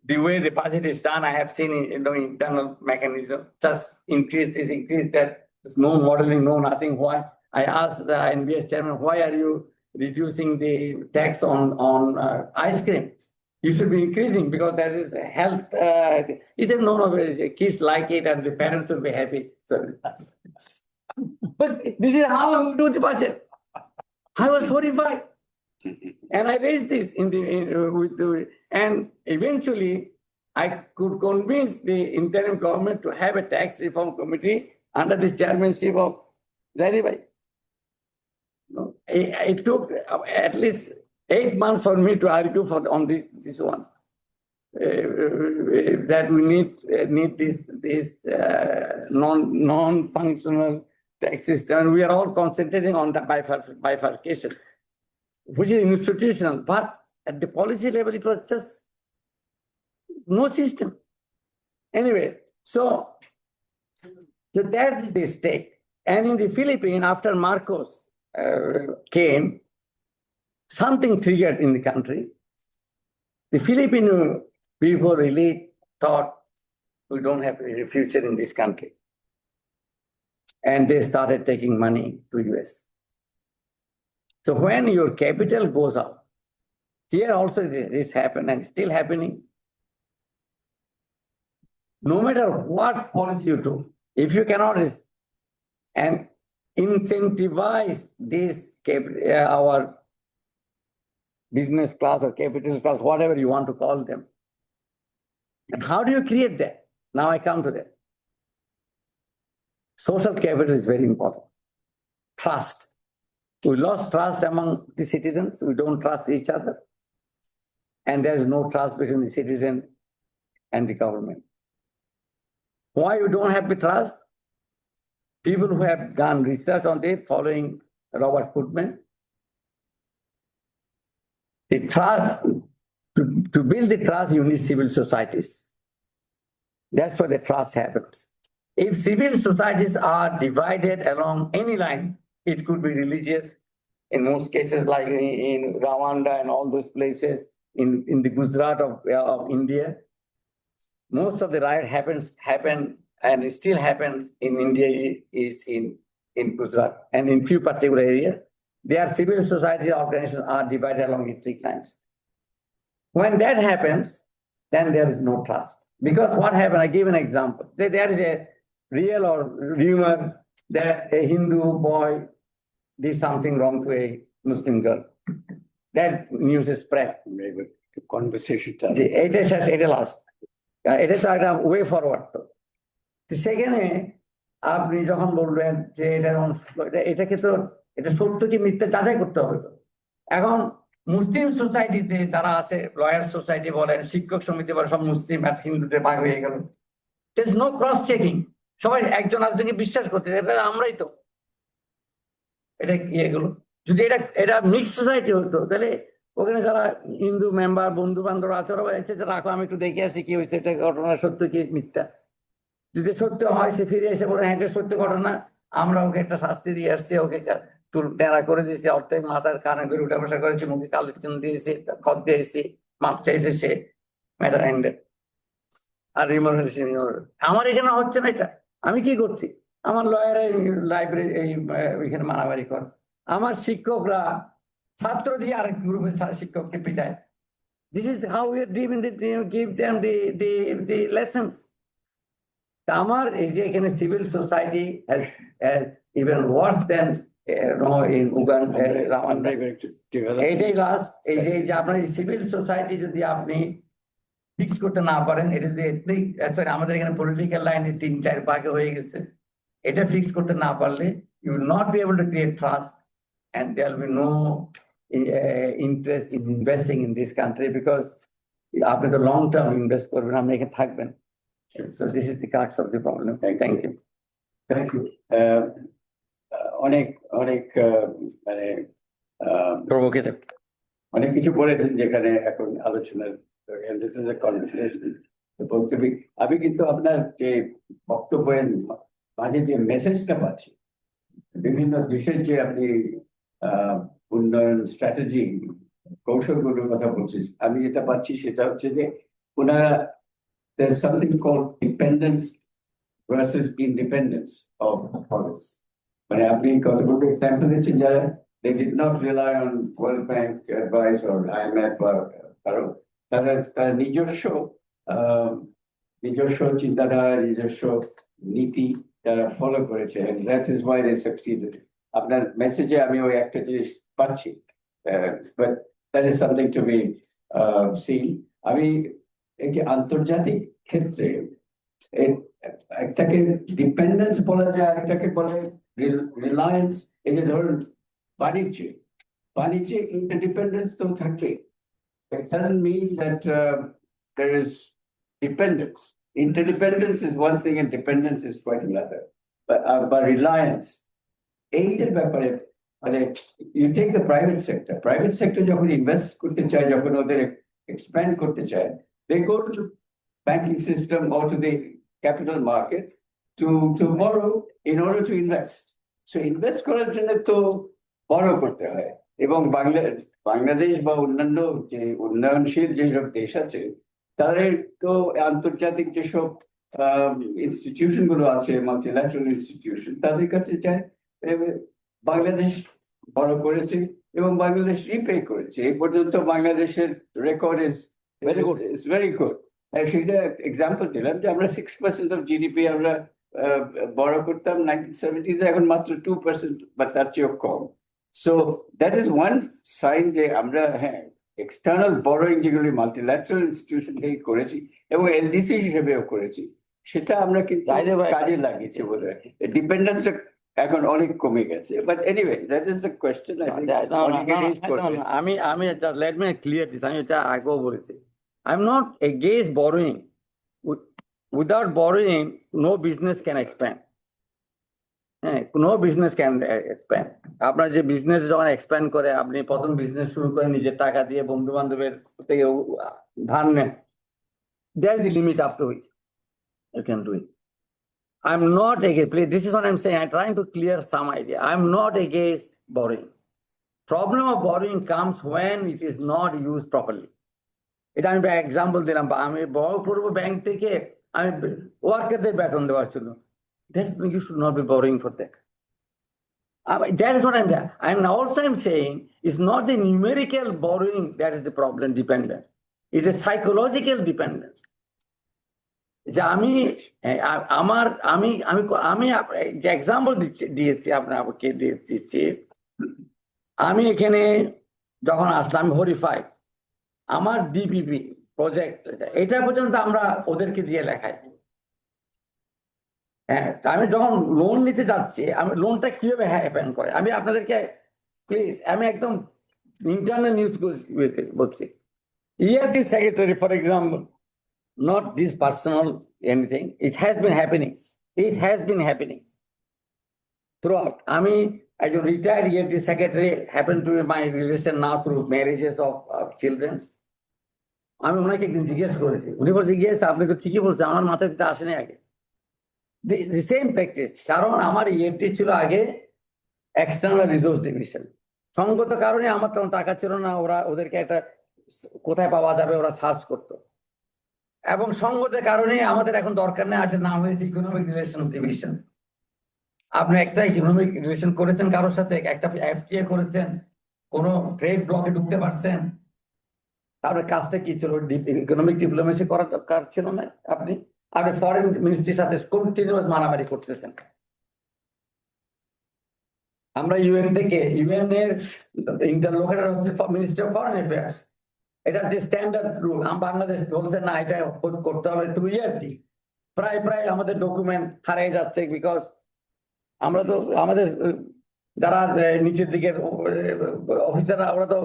The way the budget is done, I have seen internal mechanism, just increase this, increase that. There's no modeling, no nothing. Why? I asked the NBS chairman, why are you reducing the tax on ice cream? You should be increasing because that is health. He said, no, kids like it and the parents will be happy. So, but this is how we do the budget. I was horrified. And I raised this and eventually I could convince the interim government to have a tax reform committee under the chairmanship of Zaidi. It took at least 8 months for me to argue on this one. That we need this non-functional tax system. And we are all concentrating on the bifurcation, which is institutional. But at the policy level, it was just no system. Anyway, so that's the stake. And in the Philippines, after Marcos came, something triggered in the country. The Filipino people really thought we don't have a future in this country. And they started taking money to US. So when your capital goes up, here also this happened and still happening. No matter what policy you do, if you cannot and incentivize this our business class or capital class, whatever you want to call them. And how do you create that? Now I come to that. Social capital is very important. Trust. We lost trust among the citizens. We don't trust each other. And there is no trust between the citizen and the government. Why you don't have the trust? People who have done research on it, following Robert Putnam, the trust, to build the trust, you need civil societies. That's where the trust happens. If civil societies are divided along any line, it could be religious, in most cases like in Rwanda and all those places, in the Gujarat of India. Most of the riot happen and it still happens in India is in Gujarat and in few particular areas. Their civil society organizations are divided along ethnic lines. When that happens, then there is no trust. Because what happened, I give an example. Say there is a real or rumor that a Hindu boy did something wrong to a Muslim girl. That news is spread. Conversation. It last. It is a way forward. সেখানে আপনি যখন বলবেন যে এটাকে তো এটা সত্য কি মিথ্যা যাচাই করতে হবে। এখন মুসলিম সোসাইটিতে যারা আছে, লয়ার সোসাইটি বলেন, শিক্ষক সমিতি বলেন, সব মুসলিম আর হিন্দুদের ভাগ হয়ে গেল। There is no cross checking. সবাই একজন আরেকজনকে বিশ্বাস করতেছে, আমরাই তো এটা এগুলো। যদি এটা মিক্স সোসাইটি হতো তাহলে ওখানে যারা হিন্দু মেম্বার, বন্ধু বান্ধব আছে, ওরা রাখো আমি একটু দেখে আসি কি হয়েছে, এটা ঘটনা সত্য কি মিথ্যা। যদি সত্য হয় সে ফিরে এসে বলে হ্যাঁ এটা সত্য ঘটনা, আমরা ওকে একটা শাস্তি দিয়ে আসছি, ওকে চুল টেরা করে দিয়েছি, অর্ধেক মাথার কানে করে উঠা বসা করেছি, মুখে কালেকশন দিয়েছি, খত দিয়েছি, মাপ চাইছে, সে ম্যাটার এন্ডেড। আর রিমোট আমার এখানে হচ্ছে না এটা, আমি কি করছি? আমার লয়ার লাইব্রেরি এখানে মারামারি করে, আমার শিক্ষকরা ছাত্র দিয়ে আরেক গ্রুপের শিক্ষককে পিটায়। This is how we are giving give them the lessons. আমার এই যে এখানে civil society even worse than in Uganda, এইটাই লাস্ট। এই যে আপনার সিভিল সোসাইটি যদি আপনি ফিক্স করতে না পারেন, এটা যদি এথনিক সরি আমাদের এখানে পলিটিক্যাল লাইনে 3-4 ভাগে হয়ে গেছে, এটা ফিক্স করতে না পারলে you will not be able to create trust and there will be no interest in investing in this country, because আপনি তো লং টার্ম ইনভেস্ট করবেন, আপনি এখানে থাকবেন। So this is the crux of the problem. Thank you. Thank you. অনেক অনেক মানে Provocative. অনেক কিছু বলেছেন যেখানে এখন আলোচনার কনভারসেশন বলতে আমি কিন্তু আপনার যে বক্তব্যের মাঝে যে মেসেজটা পাচ্ছি বিভিন্ন দেশের যে আপনি উন্নয়ন স্ট্র্যাটেজি কৌশলগুলোর কথা বলছিস, আমি যেটা পাচ্ছি সেটা হচ্ছে যে ওনারা there's something called dependence versus independence of policy. মানে আপনি কতগুলো এক্সাম্পল দিচ্ছেন যারা they did not rely on World Bank advice or IMF বা কারো তারা নিজস্ব চিন্তাধারা নিজস্ব নীতি তারা ফলো করেছে, and that is why they succeeded. আপনার মেসেজে আমি ওই একটা জিনিস পাচ্ছি, but that is something to be seen. আমি এই যে আন্তর্জাতিক ক্ষেত্রে একটাকে ডিপেন্ডেন্স বলা যায়, একটাকে বলে রিলায়েন্স। এই যে ধরুন বাণিজ্যে ইন্টারডিপেন্ডেন্স তো থাকে। It doesn't mean that there is dependence. Interdependence is one thing and dependence is quite another. But reliance, এইটার ব্যাপারে মানে you take the private sector যখন ইনভেস্ট করতে চায়, যখন ওদের এক্সপ্যান্ড করতে চায়, they go to the banking system or to the capital market to borrow in order to invest. So invest করার জন্য তো borrow করতে হয়। এবং বাংলাদেশ বা অন্যান্য যে উন্নয়নশীল যেসব দেশ আছে তাদের তো আন্তর্জাতিক যেসব ইনস্টিটিউশন গুলো আছে, মাল্টিল্যাটারাল ইনস্টিটিউশন, তাদের কাছে যায়। বাংলাদেশ বড় করেছে এবং বাংলাদেশ রিপে করেছে। এই পর্যন্ত বাংলাদেশের রেকর্ড ইজ ভেরি গুড। সেটা এক্সাম্পল দিলাম যে আমরা 6% অফ জিডিপি আমরা বড় করতাম 1970s, এখন মাত্র 2% বা তার চেয়েও কম। So that is one sign যে আমরা এক্সটার্নাল বড়োইং যেগুলি মাল্টিল্যাটারাল ইনস্টিটিউশন থেকে করেছি এবং এলডিসি হিসেবেও করেছি, সেটা আমরা কিন্তু কাজে লাগিয়েছি বলে ডিপেন্ডেন্সটা এখন অনেক কমে গেছে। But anyway that is the question. আমি লেট মি ক্লিয়ার দিস, আমি এটা আগেও বলেছি, I am not against borrowing. Without borrowing no business can expand. No business can expand. আপনার যে বিজনেস যখন এক্সপ্যান্ড করে, আপনি প্রথম বিজনেস শুরু করে নিজের টাকা দিয়ে বন্ধু বান্ধবের থেকে ধার নেন, there is a limit up to which you can do it. I'm not against, this is what I'm saying, I'm trying to clear some idea. I'm not against borrowing. Problem of borrowing comes when it is not used properly. এটা আমি example দিলাম, আমি বড় করবো bank থেকে, আমি ওয়ার্কারদের বেতন দেওয়ার জন্য, you should not be borrowing for that. That is what I'm also saying, it's not the numerical borrowing that is the problem dependent, it's a psychological dependence. যে আমি যে এক্সাম্পল দিয়েছি আপনাকে দিচ্ছি, আমি এখানে যখন আসলাম আমি হরিফাইড, আমার ডিপিপি প্রজেক্ট এটা পর্যন্ত আমরা ওদেরকে দিয়ে লেখাই। আমি যখন লোন নিতে যাচ্ছি, আমি লোনটা কিভাবে হ্যাপেন করে, আমি আপনাদেরকে প্লিজ আমি একদম ইন্টারনাল নিউজ বলছি। ERD secretary, for example, not this personal anything, it has been happening throughout. আমি as a retired ERD secretary, happen to be my relation now through marriages of children. আমি ওনাকে একদিন জিজ্ঞেস করেছি, উনি বলছে গিয়েস আপনি তো ঠিকই বলছেন, আমার মাথায় যেটা আসেনি আগে the same practice, কারণ আমার ERD ছিল আগে এক্সটার্নাল রিসোর্স ডিভিশন। সঙ্গত কারণে আমার তখন টাকা ছিল না, ওদেরকে একটা কোথায় পাওয়া যাবে ওরা সার্চ করতো, এবং সঙ্গতের কারণে আমাদের এখন দরকার নেই, একটা নাম হয়েছে ইকোনমিক রিলেশনস ডিভিশন। আপনি একটা ইকোনমিক রিলেশন করেছেন কারোর সাথে, একটা FTA করেছেন, কোন ট্রেড ব্লকে ঢুকতে পারছেন, তারপরে কাজটা কি ছিল, ইকোনমিক ডিপ্লোমেসি করার দরকার ছিল না। আপনি ফরেন মিনিস্ট্রির সাথে কন্টিনিউয়াস মারামারি করতেছেন। আমরা UN থেকে, UN এর ইন্টারলোকেটর হচ্ছে মিনিস্ট্রি অফ ফরেন অ্যাফেয়ার্স, এটা যে স্ট্যান্ডার্ড রুল। বাংলাদেশ বলছে না এটা করতে হবে থ্রু ERD। প্রায় আমাদের ডকুমেন্ট হারিয়ে যাচ্ছে, বিকজ আমরা তো আমাদের যারা নিচের দিকের অফিসাররা ওরা তো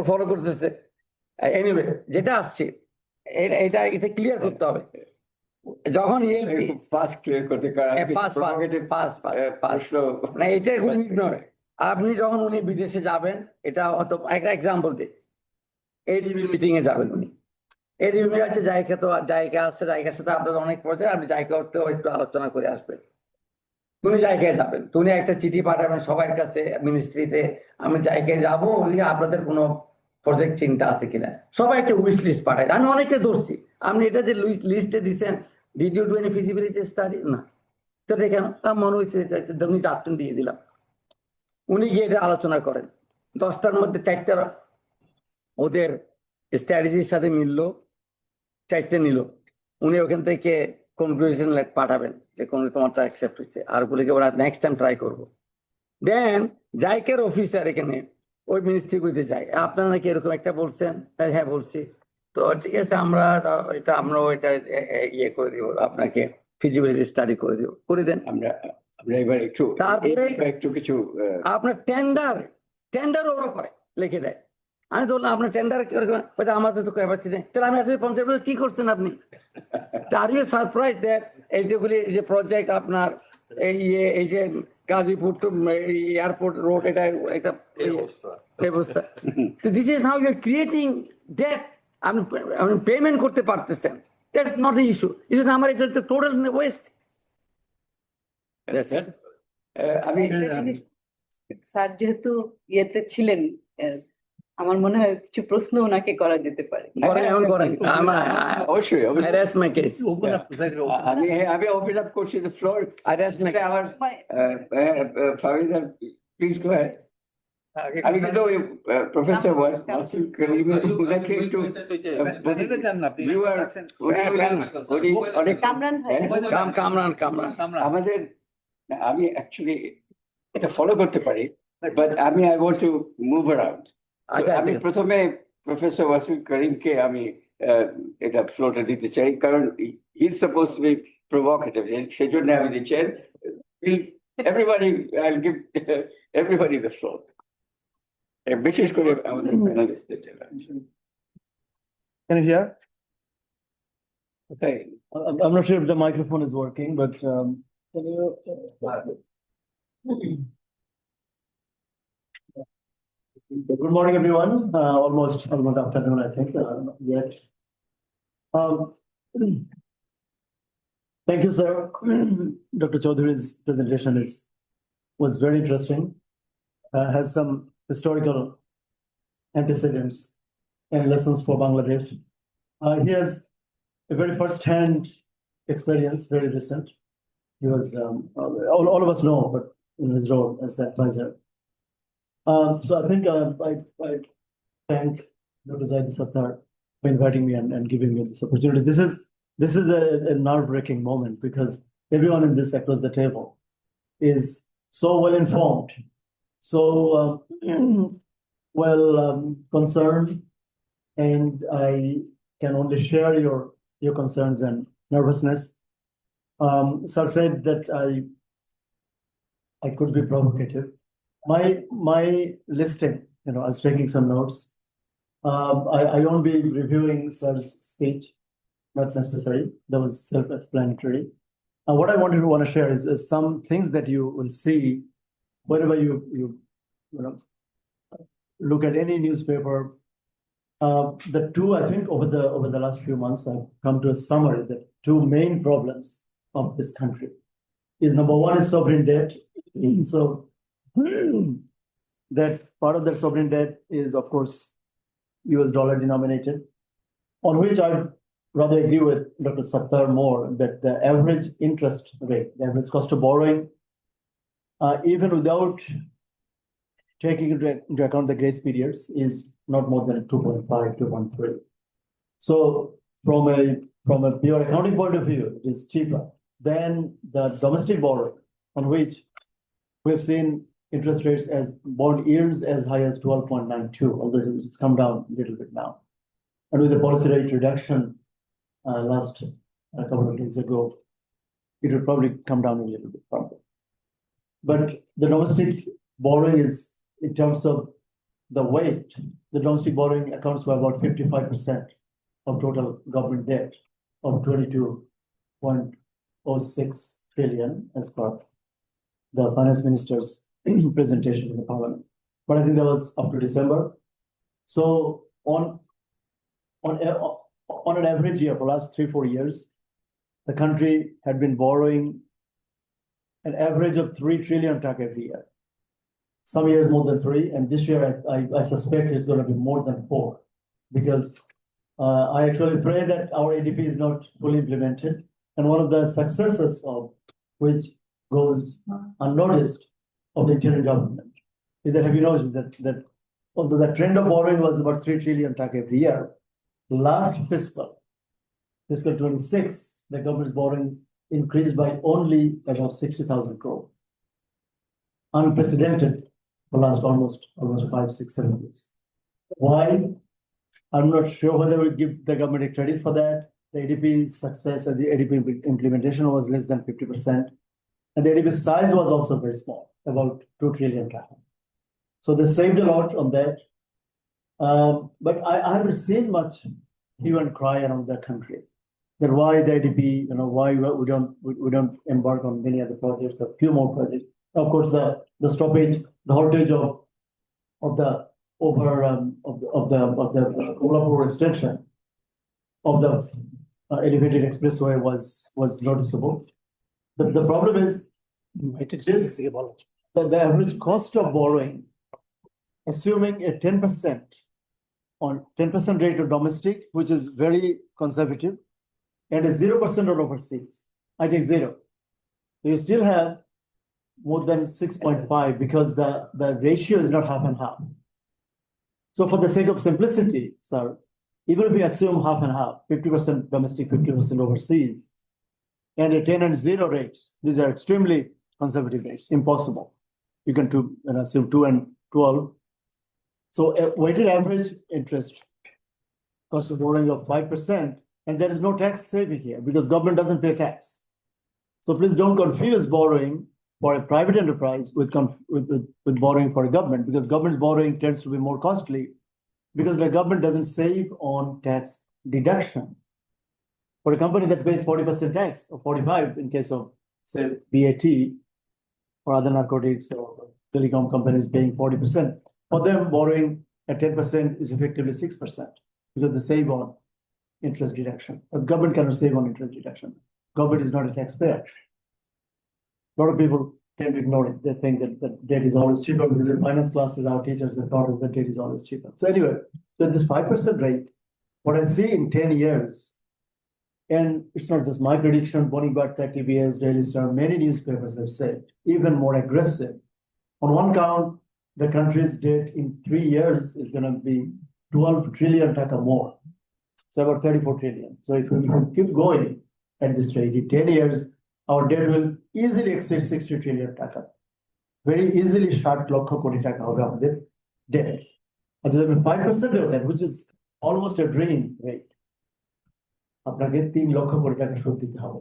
ফলো করতেছে, এনিওয়ে যেটা আসছে এটা এটা ক্লিয়ার করতে হবে যখন ফার্স্ট ক্লিয়ার করতে কারণ প্রশ্ন না এটা এগুলো নয় আপনি যখন উনি বিদেশে যাবেন এটা হয়তো একটা এক্সাম্পল দিই এডিবি মিটিং এ যাবেন উনি এডিবি হচ্ছে জায়গা তো জায়গা আসছে জায়গার সাথে আপনাদের অনেক পর্যায়ে আপনি জায়গা করতেও একটু আলোচনা করে আসবেন তুমি জায়গায় যাবেন তুমি একটা চিঠি পাঠাবেন সবার কাছে মিনিস্ট্রিতে আমি জায়গায় যাবো ওদিকে আপনাদের কোনো প্রজেক্ট চিন্তা আছে কিনা সবাই একটা উইশ লিস্ট পাঠায় আমি অনেকটা ধরছি আপনি এটা যে লিস্টে দিচ্ছেন did you do any feasibility study না তো দেখে আমার মনে হয়েছে উনি চারটেন দিয়ে দিলাম উনি গিয়ে এটা আলোচনা করেন 10টার মধ্যে 4টা ওদের স্ট্র্যাটেজির সাথে মিললো 4টে নিল উনি ওখান থেকে কনক্লুশন পাঠাবেন যে কোন তোমারটা অ্যাকসেপ্ট হচ্ছে আর গুলিকে ওরা নেক্সট টাইম ট্রাই করবো দেন জাইকের অফিসার এখানে ওই মিনিস্ট্রিগুলিতে যায় আপনারা নাকি এরকম একটা বলছেন হ্যাঁ বলছি তো ঠিক আছে আমরাও এটা ইয়ে করে দিব আপনাকে ফিজিবিলিটি স্টাডি করে দিব করে দেন আমরা এবার একটু তারপরে একটু কিছু আপনার টেন্ডার ওরা করে লিখে দেয় আমি তো বললাম আপনার টেন্ডার কি করবেন আমাদের তো ক্যাপাসিটি নেই তাহলে আমি এত পঞ্চায়েত কি করছেন আপনি আর ইউ সারপ্রাইজ দ্যাট এই যেগুলি যে প্রজেক্ট আপনার এই যে গাজীপুর টু এয়ারপোর্ট রোড এটা একটা ব্যবস্থা this is how you are creating that আপনি পেমেন্ট করতে পারতেছেন that's not a issue issue আমার এটা টোটাল ওয়েস্ট আমি স্যার যেহেতু ইয়েতে ছিলেন আমার মনে হয় কিছু প্রশ্ন ওনাকে করা যেতে পারে অবশ্যই Open up, precisely open up. আমি ওপেন আপ করছি দ্য ফ্লোর আমার প্লিজ গো হেড আমি কিন্তু ওই প্রফেসর ওয়াসিম করিমের ওনাকে একটু কামরান ভাই আমাদের আমি অ্যাকচুয়ালি এটা ফলো করতে পারি but I want to move around আমি প্রথমে প্রফেসর ওয়াসিম করিমকে আমি এটা ফ্লোরটা দিতে চাই কারণ he is suppose to be provocative সেই জন্য আমি দিচ্ছি everybody I will give everybody the floor বিশেষ করে আমাদের প্যানেলিস্টদের জন্য Can you hear? Okay. I'm not sure if the microphone is working, but can you? Good morning, everyone. Almost afternoon, I think. Not yet. Thank you, sir. Dr. Chowdhury's presentation was very interesting. Has some historical antecedents and lessons for Bangladesh. He has a very first-hand experience, very recent. He was, all of us know, but in his role as the advisor. So I think I thank Dr. Zaid Sattar for inviting me and giving me this opportunity. This is a nerve-wracking moment because everyone in this across the table is so well informed, so concerned, and I can only share your concerns and nervousness. Sir said that I could be provocative. My listing, I was taking some notes. I won't be reviewing Sir's speech, not necessary. That was self-explanatory. What I want to share is some things that you will see whenever you look at any newspaper. The two, I think, over the last few months, I've come to a summary that two main problems of this country is number one is sovereign debt. So that part of that sovereign debt is, of course, US dollar denominated, on which I rather agree with Dr. Sattar more that the average interest rate, the average cost of borrowing, even without taking into account the grace periods, is not more than 2.5, 2.3. So from a pure accounting point of view, it is cheaper than the domestic borrowing, on which we have seen interest rates as bond yields as high as 12.92, although it's come down a little bit now. And with the policy rate reduction last couple of days ago, it will probably come down a little bit further. But the domestic borrowing is, in terms of the weight, the domestic borrowing accounts for about 55% of total government debt of 22.06 trillion as per the finance minister's presentation in the parliament. But I think that was up to December. So on an average year for the last 3-4 years, the country had been borrowing an average of 3 trillion taka every year. Some years more than 3, and this year I suspect it's going to be more than 4, because I actually pray that our ADP is not fully implemented. And one of the successes of which goes unnoticed of the interim government is that, have you noticed that although the trend of borrowing was about 3 trillion taka every year, last fiscal 26, the government's borrowing increased by only about 60,000 crore. Unprecedented for last almost 5, 6, 7 years. Why? I'm not sure whether we give the government a credit for that. The ADP success and the ADP implementation was less than 50%. And the ADP size was also very small, about 2 trillion. So they saved a lot on that. But I haven't seen much hue and cry around the country. That why the ADP, why we don't embark on many other projects, a few more projects. Of course, the stoppage, the haltage of the Kolhapur extension of the elevated expressway was noticeable. The problem is this: the average cost of borrowing, assuming a 10% rate of domestic, which is very conservative, and a 0% on overseas. I take 0. You still have more than 6.5 because the ratio is not half and half. So for the sake of simplicity, sir, even if we assume half and half, 50% domestic, 50% overseas, and a 10 and 0 rates, these are extremely conservative rates, impossible. You can assume 2 and 12. So a weighted average interest cost of borrowing of 5%, and there is no tax saving here because government doesn't pay tax. So please don't confuse borrowing for a private enterprise with borrowing for a government, because government's borrowing tends to be more costly because the government doesn't save on tax deduction. For a company that pays 40% tax or 45% in case of, say, BAT or other narcotics or telecom companies paying 40%, for them borrowing at 10% is effectively 6% because they save on interest deduction. But government cannot save on interest deduction. Government is not a taxpayer. A lot of people tend to ignore it. They think that debt is always cheaper because in finance classes, our teachers have taught us that debt is always cheaper. So anyway, with this 5% rate, what I see in 10 years, and it's not just my prediction, Bonibart, TBS, Daily Star, many newspapers have said, even more aggressive. On one count, the country's debt in 3 years is going to be 12 trillion taka more. So about 34 trillion. So if we keep going at this rate, in 10 years, our debt will easily exceed 60 trillion taka. Very easily 60 lakh koti taka hobe amader debt. And 5% of that, which is almost a dream rate. আপনাকে 3 লক্ষ কোটি টাকা সুদ দিতে হবে।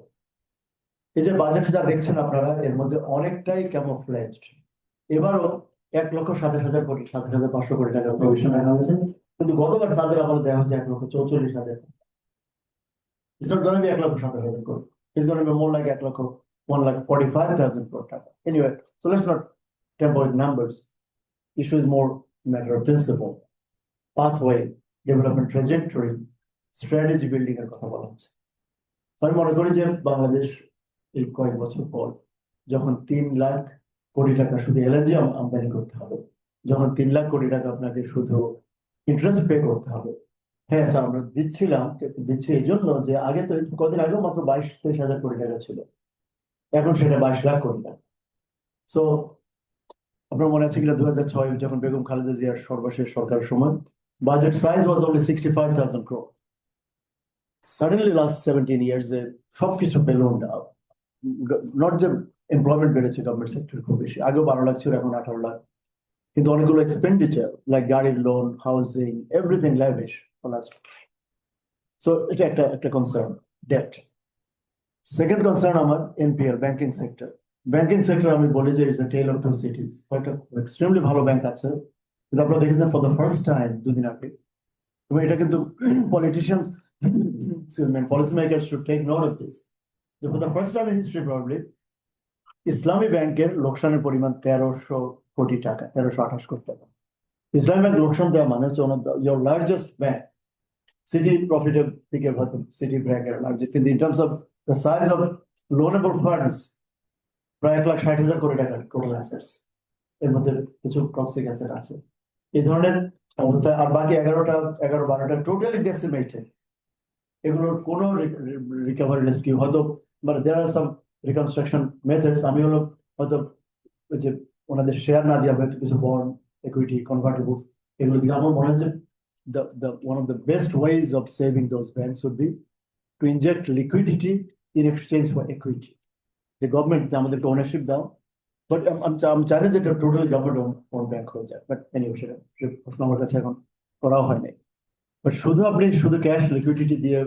এই যে budget যা দেখছেন আপনারা, এর মধ্যে অনেকটাই ক্যামোফ্লেজড। এবারও 1,60,000 কোটি, 7,500 কোটি টাকা প্রভিশন রাখা হয়েছে, কিন্তু গতবার সাদের আমাদের দেওয়া হচ্ছে 1,44,000। It's not going to be 1,60,000 কোটি. It's going to be more like 1,45,000 crore taka. Anyway, so let's not temper with numbers. Issue is more a matter of principle, pathway, development trajectory, strategy building এর কথা বলা হচ্ছে। আমি মনে করি যে বাংলাদেশ এই কয়েক বছর পর যখন 3 লাখ কোটি টাকা শুধু এলএনজি আমদানি করতে হবে, যখন 3 লাখ কোটি টাকা আপনাকে শুধু ইন্টারেস্ট পে করতে হবে। হ্যাঁ স্যার, আমরা দিচ্ছি এই জন্য যে আগে তো কদিন আগেও মাত্র 22-23 হাজার কোটি টাকা ছিল, এখন সেটা 22 লাখ কোটি টাকা। সো আপনার মনে আছে কিনা 2006 যখন বেগম খালেদা জিয়ার সর্বশেষ সরকারের সময় বাজেট সাইজ ওয়াজ only 65,000 crore. Suddenly last 17 years সবকিছু ballooned up. Not যে এমপ্লয়মেন্ট বেড়েছে গভর্নমেন্ট সেক্টর খুব বেশি, আগেও 12 লাখ ছিল, এখন 18 লাখ, কিন্তু অনেকগুলো এক্সপেন্ডিচার লাইক গাড়ির loan, housing, everything lavish for last. So এটা একটা কনসার্ন, ডেট। সেকেন্ড কনসার্ন আমার NPL, banking sector. Banking sector আমি বলি যে it's a tale of two cities. একটা এক্সট্রিমলি ভালো ব্যাংক আছে, কিন্তু আপনারা দেখেছেন ফর দ্য ফার্স্ট টাইম দুদিন আগে, এবং এটা কিন্তু politicians policy maker should take note of this, for the first time in history probably Islami ব্যাংকের লোকসানের পরিমাণ 1300 কোটি টাকা, 1328 কোটি টাকা। ইসলামী ব্যাংক লোকসান দেওয়া মানে হচ্ছে your largest bank, city প্রফিটের দিকে হয়তো সিটি ব্যাংকের লার্জেস্ট, কিন্তু in terms of the size of loanable funds প্রায় 1,60,000 কোটি টাকা টোটাল অ্যাসেটস, এর মধ্যে কিছু টক্সিক অ্যাসেট আছে এই ধরনের অবস্থায়। আর বাকি 11-12টা টোটালি ডেসিমেটেড, এগুলোর কোনো রিকভারি রেস্কিউ হয়তো, মানে দেয়ার আর সাম রিকনস্ট্রাকশন মেথডস। আমি হলো হয়তো ওই যে ওনাদের শেয়ার না দিয়ে হয়তো কিছু বন্ড, equity, convertibles, এগুলো দিয়ে আমার মনে হয় যে one of the best ways of saving those banks would be to inject liquidity in exchange for equity. The government আমাদেরকে ownership দাও, but আমি চাই না যে এটা টোটাল গভর্নমেন্ট ওন ব্যাংক হয়ে যায়, বাট এনিওয়ে সেটা প্রশ্ন আমার কাছে এখন করাও হয়নি। বাট শুধু ক্যাশ লিকুইডিটি দিয়ে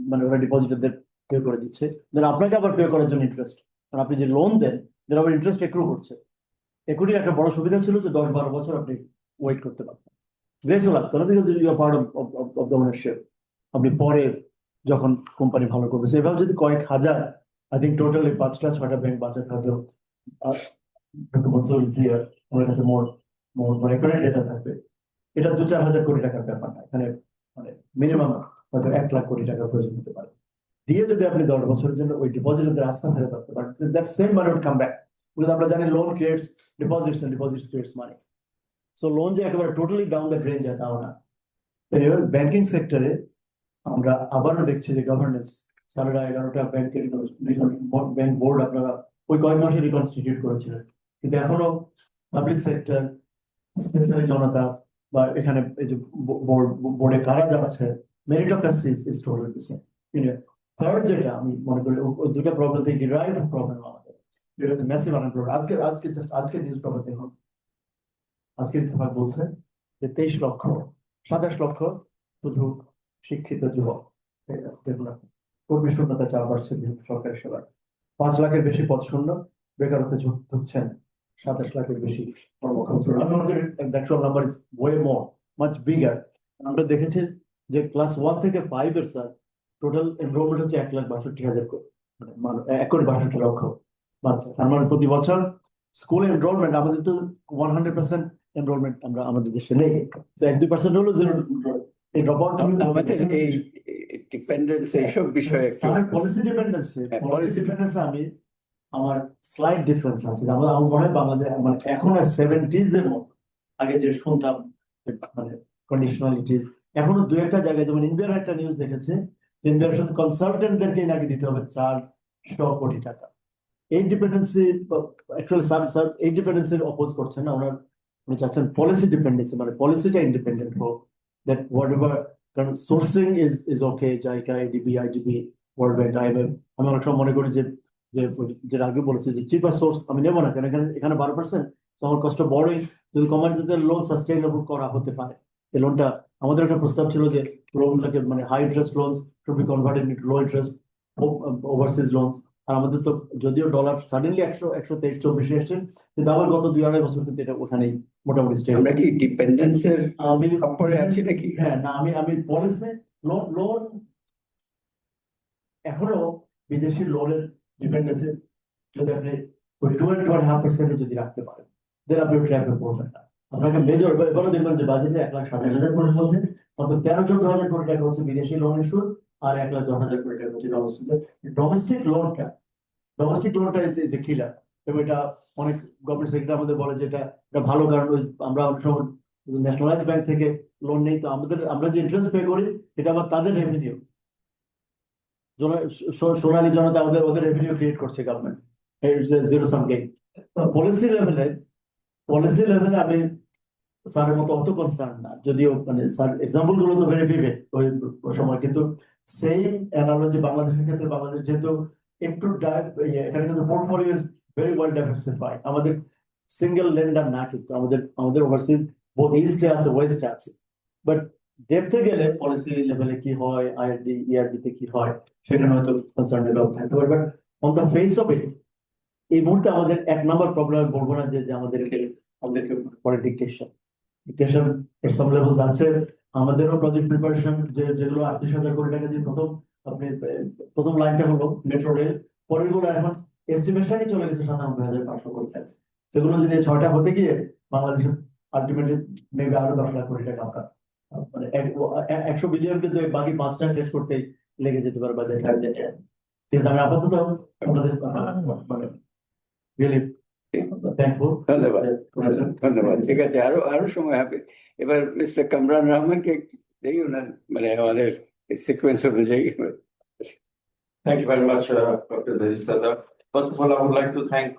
মানে ওরা ডিপোজিটরদের পে করে দিচ্ছে, দেন আপনাকে আবার পে করার জন্য ইন্টারেস্ট, কারণ আপনি যে লোন দেন দেন আবার ইন্টারেস্ট এক্রু করছে। একুইটির একটা বড় সুবিধা ছিল যে 10-12 বছর আপনি ওয়েট করতে পারতেন, গ্রেসও লাগতো না, because you are part of the ownership. আপনি পরে যখন কোম্পানি ভালো করবে সেভাবে যদি কয়েক হাজার, আই থিঙ্ক টোটালি 5-6টা ব্যাংক বাঁচাতে হয়তো আমার কাছে মোর রেকর্ডেড ডেটা থাকবে, এটা 2-4 হাজার কোটি টাকার ব্যাপার না, এখানে মানে মিনিমাম হয়তো 1 লাখ কোটি টাকা প্রয়োজন হতে পারে। দিয়ে যদি আপনি 10 বছরের জন্য ওই ডিপোজিটরদের আস্থা ফেরত রাখতে পারেন, that same money will come back, because আমরা জানি loan creates deposits and deposits creates money. So loan যে একেবারে টোটালি ডাউন দ্য ড্রেন যায় তাও না। ব্যাংকিং সেক্টরে আমরা আবারও দেখছি যে গভর্নেন্স, 11.5টা ব্যাংকের ব্যাংক বোর্ড আপনারা ওই কয়েক মাসে রিকনস্টিটিউট করেছিলেন, কিন্তু এখনো পাবলিক সেক্টর জনতা বা এখানে এই যে বোর্ডে কারা যাচ্ছে, meritocracy is totally the same. Third যেটা আমি মনে করি ওই দুটো প্রবলেম থেকে ডিরাইভ প্রবলেম আমাদের, যেটা হচ্ছে ম্যাসিভ আনএমপ্লয়েড। আজকে নিউজ পেপার দেখুন, আজকে ইত্তেফাক বলছে যে 27 লক্ষ শুধু শিক্ষিত যুবক, দেখুন কর্মী শূন্যতা চাপ বাড়ছে সরকারি সেবায়, 5 লাখের বেশি পদ শূন্য, বেকারত্বে ঢুকছেন 27 লাখের বেশি কর্মক্ষেত্র। আমি মনে করি actual number is way more much bigger. আমরা দেখেছি যে ক্লাস 1 থেকে 5 এর স্যার টোটাল এনরোলমেন্ট হচ্ছে 1,62,000 মানে 1,62,00,000 বাচ্চা। তার মানে প্রতি বছর স্কুল এনরোলমেন্ট আমাদের তো 100% এনরোলমেন্ট আমরা আমাদের দেশে নেই, 1-2% হলো জিরো। এই ড্রপআউট আমাদের এই ডিপেন্ডেন্স এইসব বিষয়ে পলিসি ডিপেন্ডেন্স আমি আমার স্লাইড ডিফারেন্স আছে। আমার মনে হয় বাংলাদেশ মানে এখন 70s এর মতো আগে যে শুনতাম মানে কন্ডিশনালিটিস, এখনো 2-1টা জায়গায়, যেমন ইন্ডিয়ার একটা নিউজ দেখেছে, ইন্ডিয়ার শুধু কনসালটেন্টদেরকে নাকি দিতে হবে 400 কোটি টাকা। এই ডিপেন্ডেন্সি অ্যাকচুয়ালি স্যার এই ডিপেন্ডেন্সির অপোজ করছেন না, উনি চাচ্ছেন পলিসি ডিপেন্ডেন্সি, মানে পলিসিটা ইন্ডিপেন্ডেন্ট হোক, দ্যাট হোয়াট এভার, কারণ sourcing is okay, JICA, ADB, IDB, world bank, IMF. আমি অনেক সময় মনে করি যে আগে বলেছে যে চিপার সোর্স আমি নেবো না, কারণ এখানে 12% আমার কষ্ট বড়ই, যদি কমার্শিয়াল লোন সাস্টেইনেবল করা হতে পারে। এই লোনটা আমাদের একটা প্রস্তাব ছিল যে লোনটাকে মানে high interest loans to be converted into low interest overseas loans. আর আমাদের তো যদিও ডলার সাডেনলি 123-124 এসছে, কিন্তু আবার গত 2-2.5 বছর কিন্তু এটা ওখানেই মোটামুটি স্টেবল। আমরা কি ডিপেন্ডেন্সের খপ্পরে আছি নাকি? হ্যাঁ, না আমি পলিসি লোন এখনো বিদেশি লোনের ডিপেন্ডেন্সি যদি আপনি 2.5% যদি রাখতে পারেন, দেন আপনি ট্র্যাপে পড়বেন না। আপনাকে মেজর এবারও দেখবেন যে বাজেটে 1,60,000 কোটির মধ্যে অন্তত 13-14 হাজার কোটি টাকা হচ্ছে বিদেশি লোনের সুদ, আর 1,10,000 কোটি টাকা হচ্ছে ডোমেস্টিক লোনটা ইজ এ কিলার। এবং এটা অনেক গভর্নমেন্ট সেক্টর আমাদের বলে যে এটা ভালো, কারণ আমরা অনেক সময় ন্যাশনালাইজ ব্যাংক থেকে লোন নেই, তো আমরা যে ইন্টারেস্ট পে করি এটা আবার তাদের রেভিনিউ, সোনালী জনতা ওদের রেভিনিউ ক্রিয়েট করছে government, zero sum gain. Policy লেভেলে আমি স্যারের মতো অত কনসার্ন না, যদিও মানে স্যার এক্সাম্পল গুলো তো ভেরি ভিভিড ওই সময়, কিন্তু সেম অ্যানালজি বাংলাদেশের ক্ষেত্রে, বাংলাদেশ যেহেতু একটু এখানে কিন্তু portfolio is very well diversified, আমাদের সিঙ্গেল লেন্ডার না, কিন্তু আমাদের ওভারসিজ বোথ ইস্টে আছে ওয়েস্টে আছে, বাট ডেপথে গেলে পলিসি লেভেলে কি হয়, ইআরডি তে কি হয় সেখানে হয়তো কনসার্ন থাকতে পারে। But on the face of it এই মুহূর্তে আমাদের 1 নম্বর প্রবলেম বলবো না যে আমাদের পরে ডিকটেশন এর সাম লেভেলস আছে আমাদেরও প্রজেক্ট প্রিপারেশন যেগুলো 38,000 কোটি টাকা দিয়ে আপনি প্রথম লাইনটা হলো মেট্রো রেল পরের গুলো এখন এস্টিমেশনই চলে গেছে 97,500 কোটি টাকা সেগুলো যদি 6টা হতে গিয়ে বাংলাদেশের আলটিমেটলি মেবি আরো 10 লাখ কোটি টাকা আমরা মানে 100 বিলিয়ন কিন্তু বাকি 5টা শেষ করতেই লেগে যেতে পারে বাজেট ঠিক আছে আমি আপাতত আপনাদের মানে রিয়েলি থ্যাঙ্কফুল ধন্যবাদ ধন্যবাদ ঠিক আছে আরো সময় হবে এবার মিস্টার কামরান রহমানকে দেখি ওনার মানে আমাদের সিকোয়েন্স অনুযায়ী Thank you very much, Dr. Zaid Sattar. First of all, I would like to thank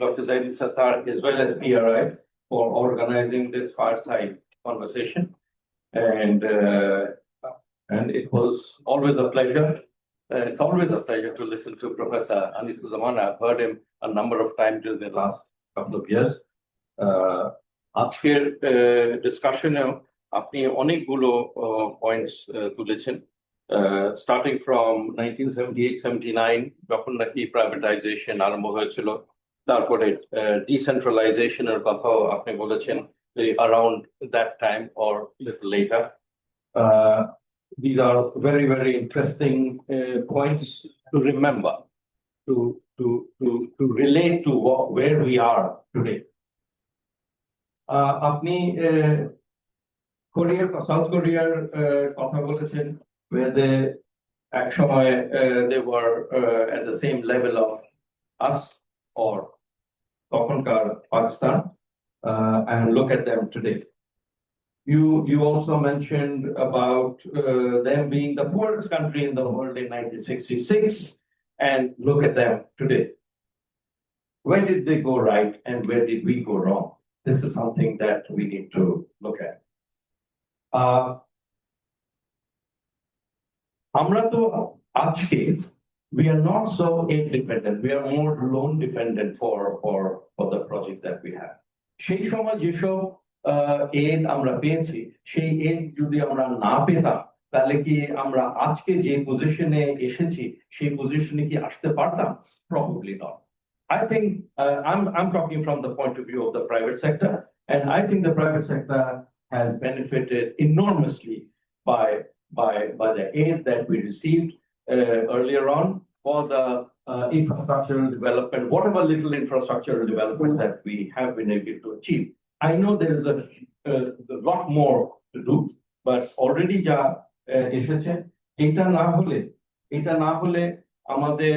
Dr. Zaid Sattar as well as PRI for organizing this fireside conversation. And it was always a pleasure. It's always a pleasure to listen to Professor Anisuzzaman. I've heard him a number of times during the last couple of years. আজকের ডিসকাশনেও আপনি অনেকগুলো points তুলেছেন starting from 1978-79 যখন নাকি privatisation আরম্ভ হয়েছিল তারপরে ডিসেন্ট্রালাইজেশনের কথাও আপনি বলেছেন around that time or little later. These are very, very interesting points to remember, to relate to where we are today. আপনি South Koreaর কথা বলেছেন where এক সময় they were at the same level of us or তখনকার Pakistan, and look at them today. You also mentioned about them being the poorest country in the world in 1966, and look at them today. Where did they go right and where did we go wrong? This is something that we need to look at. আমরা তো আজকে we are not so aid dependent, we are more loan dependent for the projects that we have. সেই সময় যেসব add আমরা পেয়েছি সেই add যদি আমরা না পেতাম তাহলে কি আমরা আজকে যে পজিশনে এসেছি সেই পজিশনে কি আসতে পারতাম? Probably not. I think I'm talking from the point of view of the private sector, and I think the private sector has benefited enormously by the aid that we received earlier on for the infrastructural development, whatever little infrastructural development that we have been able to achieve. I know there is a lot more to do, but already যা এসেছে এটা না হলে আমাদের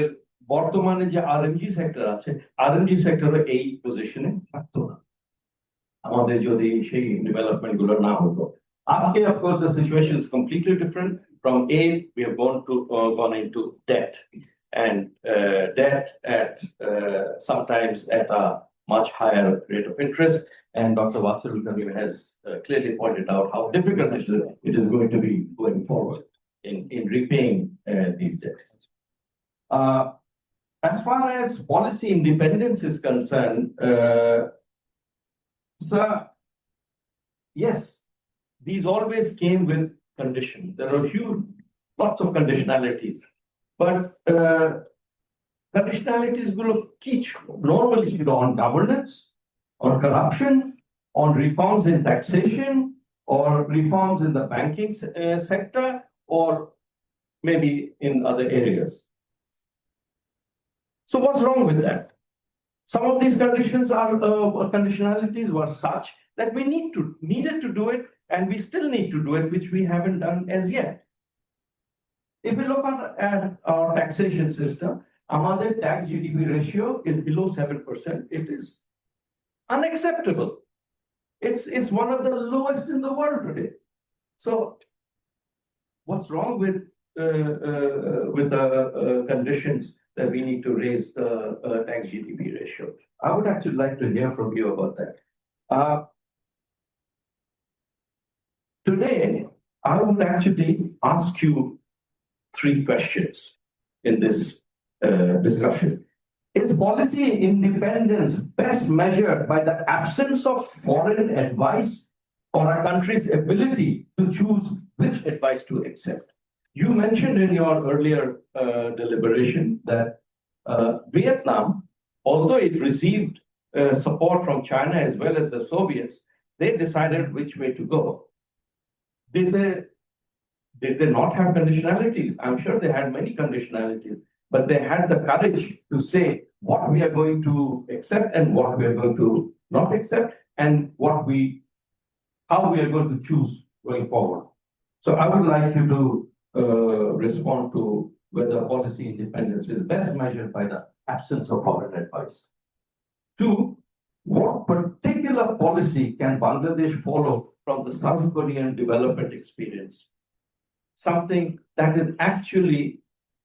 বর্তমানে যে RMG sector আছে RMG সেক্টরে এই পজিশনে থাকতো না আমাদের যদি সেই ডেভেলপমেন্ট গুলো না হতো আজকে of course the situation is completely different. From aid we have gone into debt, and debt at sometimes at a much higher rate of interest, and Dr. Vasu has clearly pointed out how difficult it is going to be going forward in repaying these debts. As far as policy independence is concerned, sir, yes, these always came with conditions. There are lots of conditionalities, but conditionalities will teach normally on governance, on corruption, on reforms in taxation, or reforms in the banking sector, or maybe in other areas. So what's wrong with that? Some of these conditionalities were such that we needed to do it, and we still need to do it, which we haven't done as yet. If we look at our taxation system, our tax GDP ratio is below 7%. It is unacceptable. It's one of the lowest in the world today. So what's wrong with the conditions that we need to raise the tax GDP ratio? I would actually like to hear from you about that. Today, I would actually ask you 3 questions in this discussion. Is policy independence best measured by the absence of foreign advice or a country's ability to choose which advice to accept? You mentioned in your earlier deliberation that Vietnam, although it received support from China as well as the Soviets, they decided which way to go. Did they not have conditionalities? I'm sure they had many conditionalities, but they had the courage to say what we are going to accept and what we are going to not accept, and how we are going to choose going forward. So I would like you to respond to whether policy independence is best measured by the absence of foreign advice. Two, what particular policy can Bangladesh follow from the South Korean development experience? Something that is actually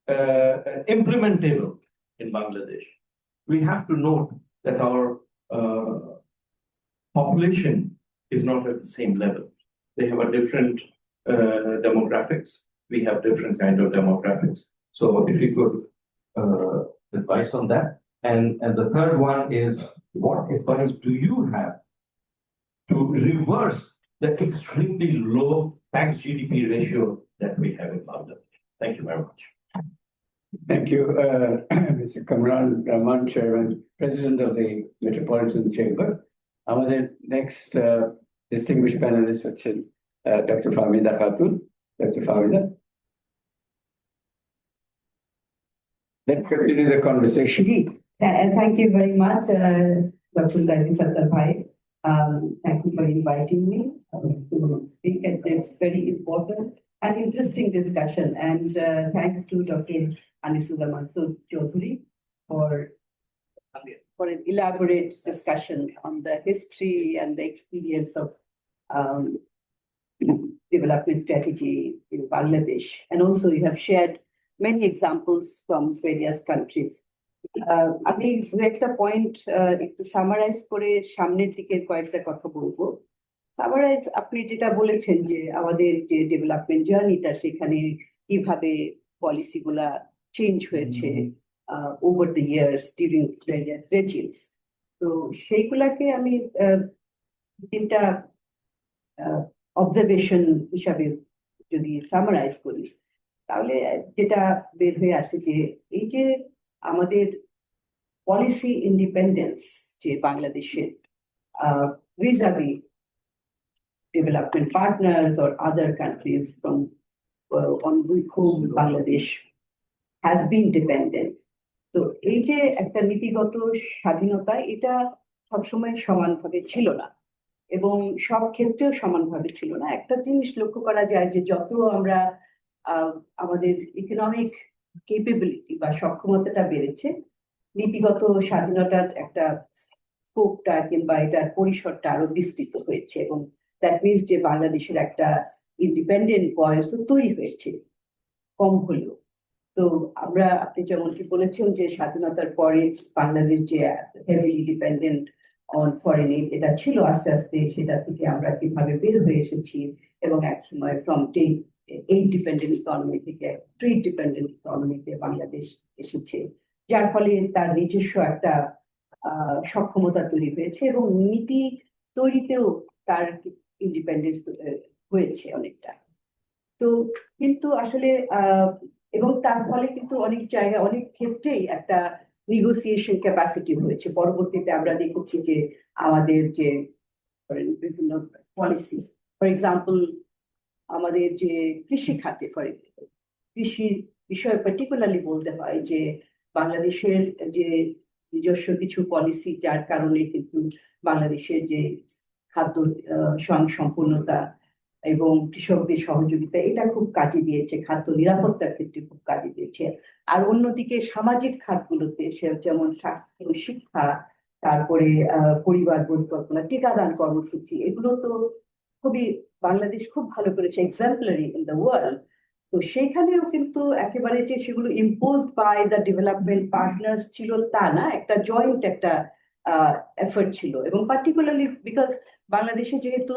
implementable in Bangladesh. We have to note that our population is not at the same level. They have a different demographics. We have different kind of demographics. So if you could advise on that. And the third one is, what advice do you have to reverse the extremely low tax GDP ratio that we have in Bangladesh? Thank you very much. Thank you, Mr. Kamran Rahman, Chairman, President of the Metropolitan Chamber. Our next distinguished panelist hচ্ছেন Dr. Fahmida Khatun. Dr. Fahmida. Let's continue the conversation. Thank you very much, Dr. Sattar Bhai. Thank you for inviting me to speak. It's very important and interesting discussion. And thanks to Dr. Anisuzzaman Chowdhury for an elaborate discussion on the history and the experience of development strategy in Bangladesh. And also you have shared many examples from various countries. আমি একটা point একটু summarise করে সামনের দিকে কয়েকটা কথা বলবো। Summarise আপনি যেটা বলেছেন যে আমাদের যে ডেভেলপমেন্ট জার্নিটা সেখানে কিভাবে পলিসিগুলা চেঞ্জ হয়েছে over the years during various রেজিমস। তো সেইগুলাকে আমি তিনটা অবজারভেশন হিসাবে যদি সামারাইজ করি, তাহলে যেটা বের হয়ে আসে যে এই যে আমাদের পলিসি ইন্ডিপেন্ডেন্স যে বাংলাদেশের vis-a-vis development partners or other countries from on whom Bangladesh has been dependent. তো এই যে একটা নীতিগত স্বাধীনতা, এটা সবসময় সমানভাবে ছিল না এবং সব ক্ষেত্রেও সমানভাবে ছিল না। একটা জিনিস লক্ষ্য করা যায় যে যত আমরা আমাদের ইকোনমিক কেপেবিলিটি বা সক্ষমতাটা বেড়েছে, নীতিগত স্বাধীনতার একটা স্কোপটা কিংবা এটার পরিসরটা আরো বিস্তৃত হয়েছে এবং দ্যাট মিনস যে বাংলাদেশের একটা ইন্ডিপেন্ডেন্ট বয়সও তৈরি হয়েছে কম হলেও। তো আমরা আপনি যেমনটি বলেছেন যে স্বাধীনতার পরে বাংলাদেশ যে heavily dependent on foreign aid এটা ছিল, আস্তে আস্তে সেটা থেকে আমরা কিভাবে বের হয়ে এসেছি এবং একসময় ফ্রম এইড ডিপেন্ডেন্ট ইকোনমি থেকে ট্রেড ডিপেন্ডেন্ট ইকোনমিতে বাংলাদেশ এসেছে, যার ফলে তার নিজস্ব একটা সক্ষমতা তৈরি হয়েছে এবং নীতি তৈরিতেও তার ইন্ডিপেন্ডেন্স হয়েছে অনেকটা। তো কিন্তু আসলে এবং তার ফলে কিন্তু অনেক জায়গায় অনেক ক্ষেত্রেই একটা নেগোসিয়েশন ক্যাপাসিটি হয়েছে। পরবর্তীতে আমরা দেখেছি যে আমাদের যে বিভিন্ন পলিসি, ফর এক্সাম্পল আমাদের যে কৃষি খাতে, কৃষি বিষয়ে পার্টিকুলারলি বলতে হয় যে বাংলাদেশের যে নিজস্ব কিছু পলিসি, যার কারণে কিন্তু বাংলাদেশের যে খাদ্য স্বয়ংসম্পূর্ণতা এবং কৃষকদের সহযোগিতা এটা খুব কাজে দিয়েছে, খাদ্য নিরাপত্তার ক্ষেত্রে খুব কাজে দিয়েছে। আর অন্যদিকে সামাজিক খাতগুলোতে যেমন স্বাস্থ্য, শিক্ষা, তারপরে পরিবার পরিকল্পনা, টিকাদান কর্মসূচি, এগুলো তো খুবই বাংলাদেশ খুব ভালো করেছে, এক্সাম্পলারি ইন দ্য ওয়ার্ল্ড। তো সেইখানেও কিন্তু একেবারে যে সেগুলো imposed by the development partners ছিল তা না, একটা জয়েন্ট একটা এফর্ট ছিল। এবং পার্টিকুলারলি বিকজ বাংলাদেশে যেহেতু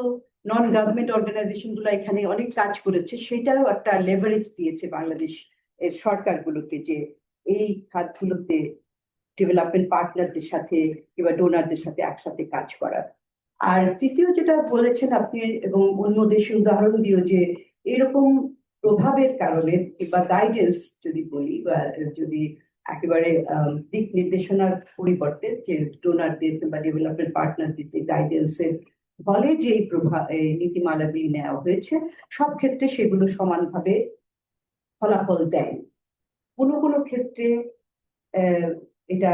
নন গভর্নমেন্ট অর্গানাইজেশন গুলো এখানে অনেক কাজ করেছে, সেটারও একটা লেভারেজ দিয়েছে বাংলাদেশ এর সরকারগুলোকে যে এই খাতগুলোতে ডেভেলপমেন্ট পার্টনারদের সাথে কিংবা ডোনারদের সাথে একসাথে কাজ করার। আর তৃতীয় যেটা বলেছেন আপনি এবং অন্য দেশের উদাহরণ দিও যে এরকম প্রভাবের কারণে কিংবা গাইডেন্স যদি বলি বা যদি একেবারে দিক নির্দেশনার পরিবর্তে যে ডোনারদের কিংবা ডেভেলপমেন্ট পার্টনারদের যে গাইডেন্সের ফলে যে এই নীতিমালাগুলি নেওয়া হয়েছে সব ক্ষেত্রে সেগুলো সমানভাবে ফলাফল দেয়। কোনো কোনো ক্ষেত্রে এটা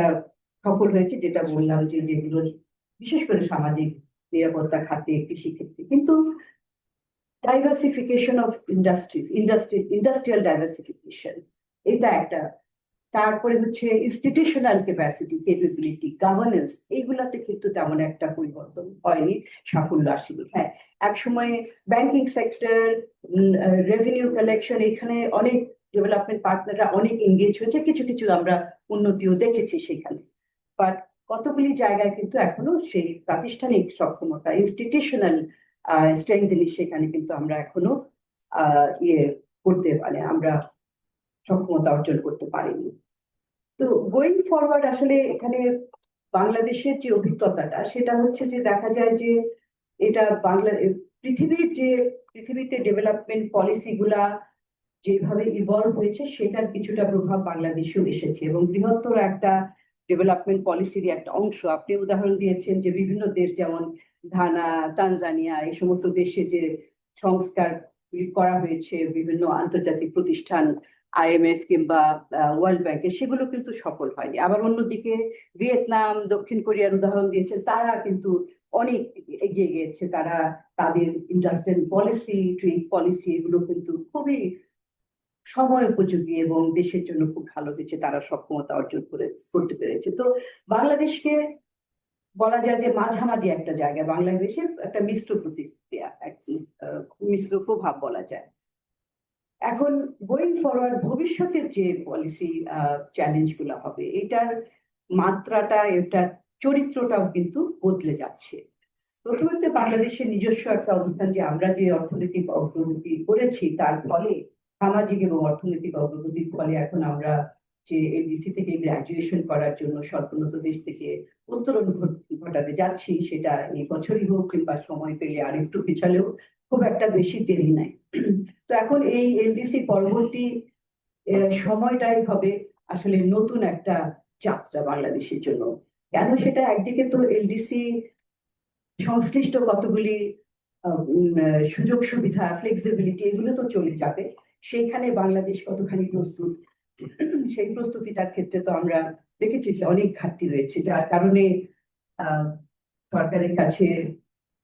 সফল হয়েছে, যেটা বললাম যে যেগুলো বিশেষ করে সামাজিক নিরাপত্তা খাতে, কৃষি ক্ষেত্রে। কিন্তু ডাইভার্সিফিকেশন অফ ইন্ডাস্ট্রিয়াল ডাইভার্সিফিকেশন এটা একটা, তারপরে হচ্ছে ইনস্টিটিউশনাল ক্যাপাসিটি, ক্যাপাবিলিটি, গভর্নেন্স, এইগুলাতে কিন্তু তেমন একটা পরিবর্তন হয়নি, সাফল্য আসেনি। হ্যাঁ, এক সময় ব্যাংকিং সেক্টর, রেভিনিউ কালেকশন, এখানে অনেক ডেভেলপমেন্ট পার্টনাররা অনেক এঙ্গেজ হয়েছে, কিছু কিছু আমরা উন্নতিও দেখেছি সেখানে। বাট কতগুলি জায়গায় কিন্তু এখনো সেই প্রাতিষ্ঠানিক সক্ষমতা, ইনস্টিটিউশনাল স্ট্রেংথেনিং, সেখানে কিন্তু আমরা এখনো আমরা সক্ষমতা অর্জন করতে পারিনি। তো গোয়িং ফরওয়ার্ড আসলে এখানে বাংলাদেশের যে অভিজ্ঞতাটা সেটা হচ্ছে যে দেখা যায় যে এটা পৃথিবীতে ডেভেলপমেন্ট পলিসি গুলা যেভাবে ইভলভ হয়েছে সেটার কিছুটা প্রভাব বাংলাদেশেও এসেছে, এবং বৃহত্তর একটা ডেভেলপমেন্ট পলিসির একটা অংশ। আপনি উদাহরণ দিয়েছেন যে বিভিন্ন দেশ যেমন ঘানা, তানজানিয়া, এই সমস্ত দেশে যে সংস্কার করা হয়েছে বিভিন্ন আন্তর্জাতিক প্রতিষ্ঠান, IMF কিংবা ওয়ার্ল্ড ব্যাংকের, সেগুলো কিন্তু সফল হয়নি। আবার অন্যদিকে ভিয়েতনাম, দক্ষিণ কোরিয়ার উদাহরণ দিয়েছেন, তারা কিন্তু অনেক এগিয়ে গিয়েছে। তারা তাদের ইন্ডাস্ট্রিয়াল পলিসি, ট্রেড পলিসি, এগুলো কিন্তু খুবই সময় উপযোগী এবং দেশের জন্য খুব ভালো হয়েছে, তারা সক্ষমতা অর্জন করতে পেরেছে। তো বাংলাদেশকে বলা যায় যে মাঝামাঝি একটা জায়গা, বাংলাদেশের একটা মিশ্র প্রতিক্রিয়া, মিশ্র প্রভাব বলা যায়। এখন গোয়িং ফরওয়ার্ড ভবিষ্যতের যে পলিসি চ্যালেঞ্জ গুলো হবে, এটার মাত্রাটা, এটার চরিত্রটাও কিন্তু বদলে যাচ্ছে। প্রথমত বাংলাদেশের নিজস্ব একটা অবস্থান, যে আমরা যে অর্থনৈতিক অগ্রগতি করেছি তার ফলে, সামাজিক এবং অর্থনৈতিক অগ্রগতির ফলে এখন আমরা যে এলডিসি থেকে গ্রাজুয়েশন করার জন্য স্বল্পোন্নত দেশ থেকে উত্তরণ ঘটাতে যাচ্ছি, সেটা এই বছরই হোক কিংবা সময় পেলে আর একটু পিছালেও খুব একটা বেশি দেরি নাই। তো এখন এই এলডিসি পরবর্তী সময়টাই হবে আসলে নতুন একটা যাত্রা বাংলাদেশের জন্য। কেন সেটা? একদিকে তো এলডিসি সংশ্লিষ্ট কতগুলি সুযোগ সুবিধা, ফ্লেক্সিবিলিটি, এগুলো তো চলে যাবে। সেইখানে বাংলাদেশ কতখানি প্রস্তুত, সেই প্রস্তুতিটার ক্ষেত্রে তো আমরা দেখেছি যে অনেক ঘাটতি রয়েছে, যার কারণে সরকারের কাছে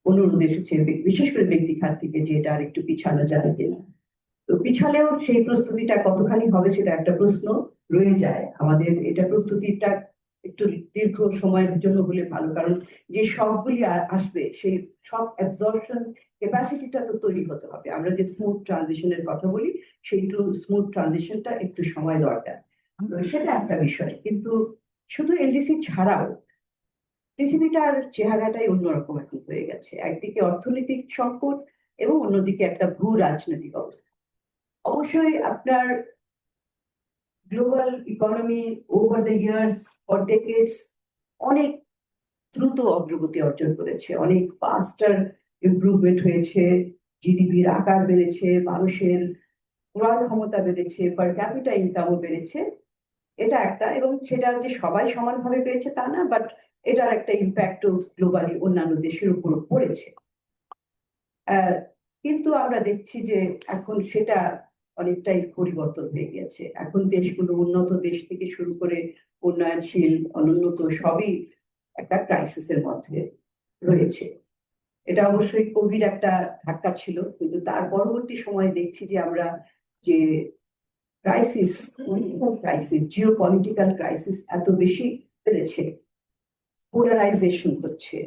অনুরোধ এসেছে, বিশেষ করে ব্যক্তি খাত থেকে, যে এটা আর একটু পিছানো যাবে কিনা। তো পিছালেও সেই প্রস্তুতিটা কতখানি হবে সেটা একটা প্রশ্ন রয়ে যায় আমাদের। এটা প্রস্তুতিটা একটু দীর্ঘ সময়ের জন্য হলে ভালো, কারণ যে সবগুলি আসবে সেই সব অ্যাবজর্পশন ক্যাপাসিটিটা তো তৈরি হতে হবে। আমরা যে স্মুথ ট্রানজিশনের কথা বলি, সেই স্মুথ ট্রানজিশনটা একটু সময় দরকার, সেটা একটা বিষয়। কিন্তু শুধু এলডিসি ছাড়াও পৃথিবীটার চেহারাটাই অন্যরকম এখন হয়ে গেছে। একদিকে অর্থনৈতিক সংকট এবং অন্যদিকে একটা ভূ রাজনৈতিক অবস্থা। অবশ্যই আপনার global economy over the years or decades অনেক দ্রুত অগ্রগতি অর্জন করেছে, অনেক ফাস্টার ইমপ্রুভমেন্ট হয়েছে, জিডিপির আকার বেড়েছে, মানুষের ক্রয় ক্ষমতা বেড়েছে, পার ক্যাপিটা ইনকামও বেড়েছে। এটা একটা, এবং সেটা যে সবাই সমানভাবে পেয়েছে তা না, বাট এটার একটা ইম্প্যাক্টও গ্লোবালি অন্যান্য দেশের উপর পড়েছে। কিন্তু আমরা দেখছি যে এখন সেটা অনেকটাই পরিবর্তন হয়ে গেছে। এখন দেশগুলো, উন্নত দেশ থেকে শুরু করে উন্নয়নশীল, অনুন্নত, সবই একটা ক্রাইসিসের মধ্যে রয়েছে। এটা অবশ্যই কোভিড একটা ধাক্কা ছিল, কিন্তু তার পরবর্তী সময়ে দেখছি যে আমরা যে ক্রাইসিস, জিও পলিটিক্যাল ক্রাইসিস এত বেশি বেড়েছে, পোলারাইজেশন হচ্ছে,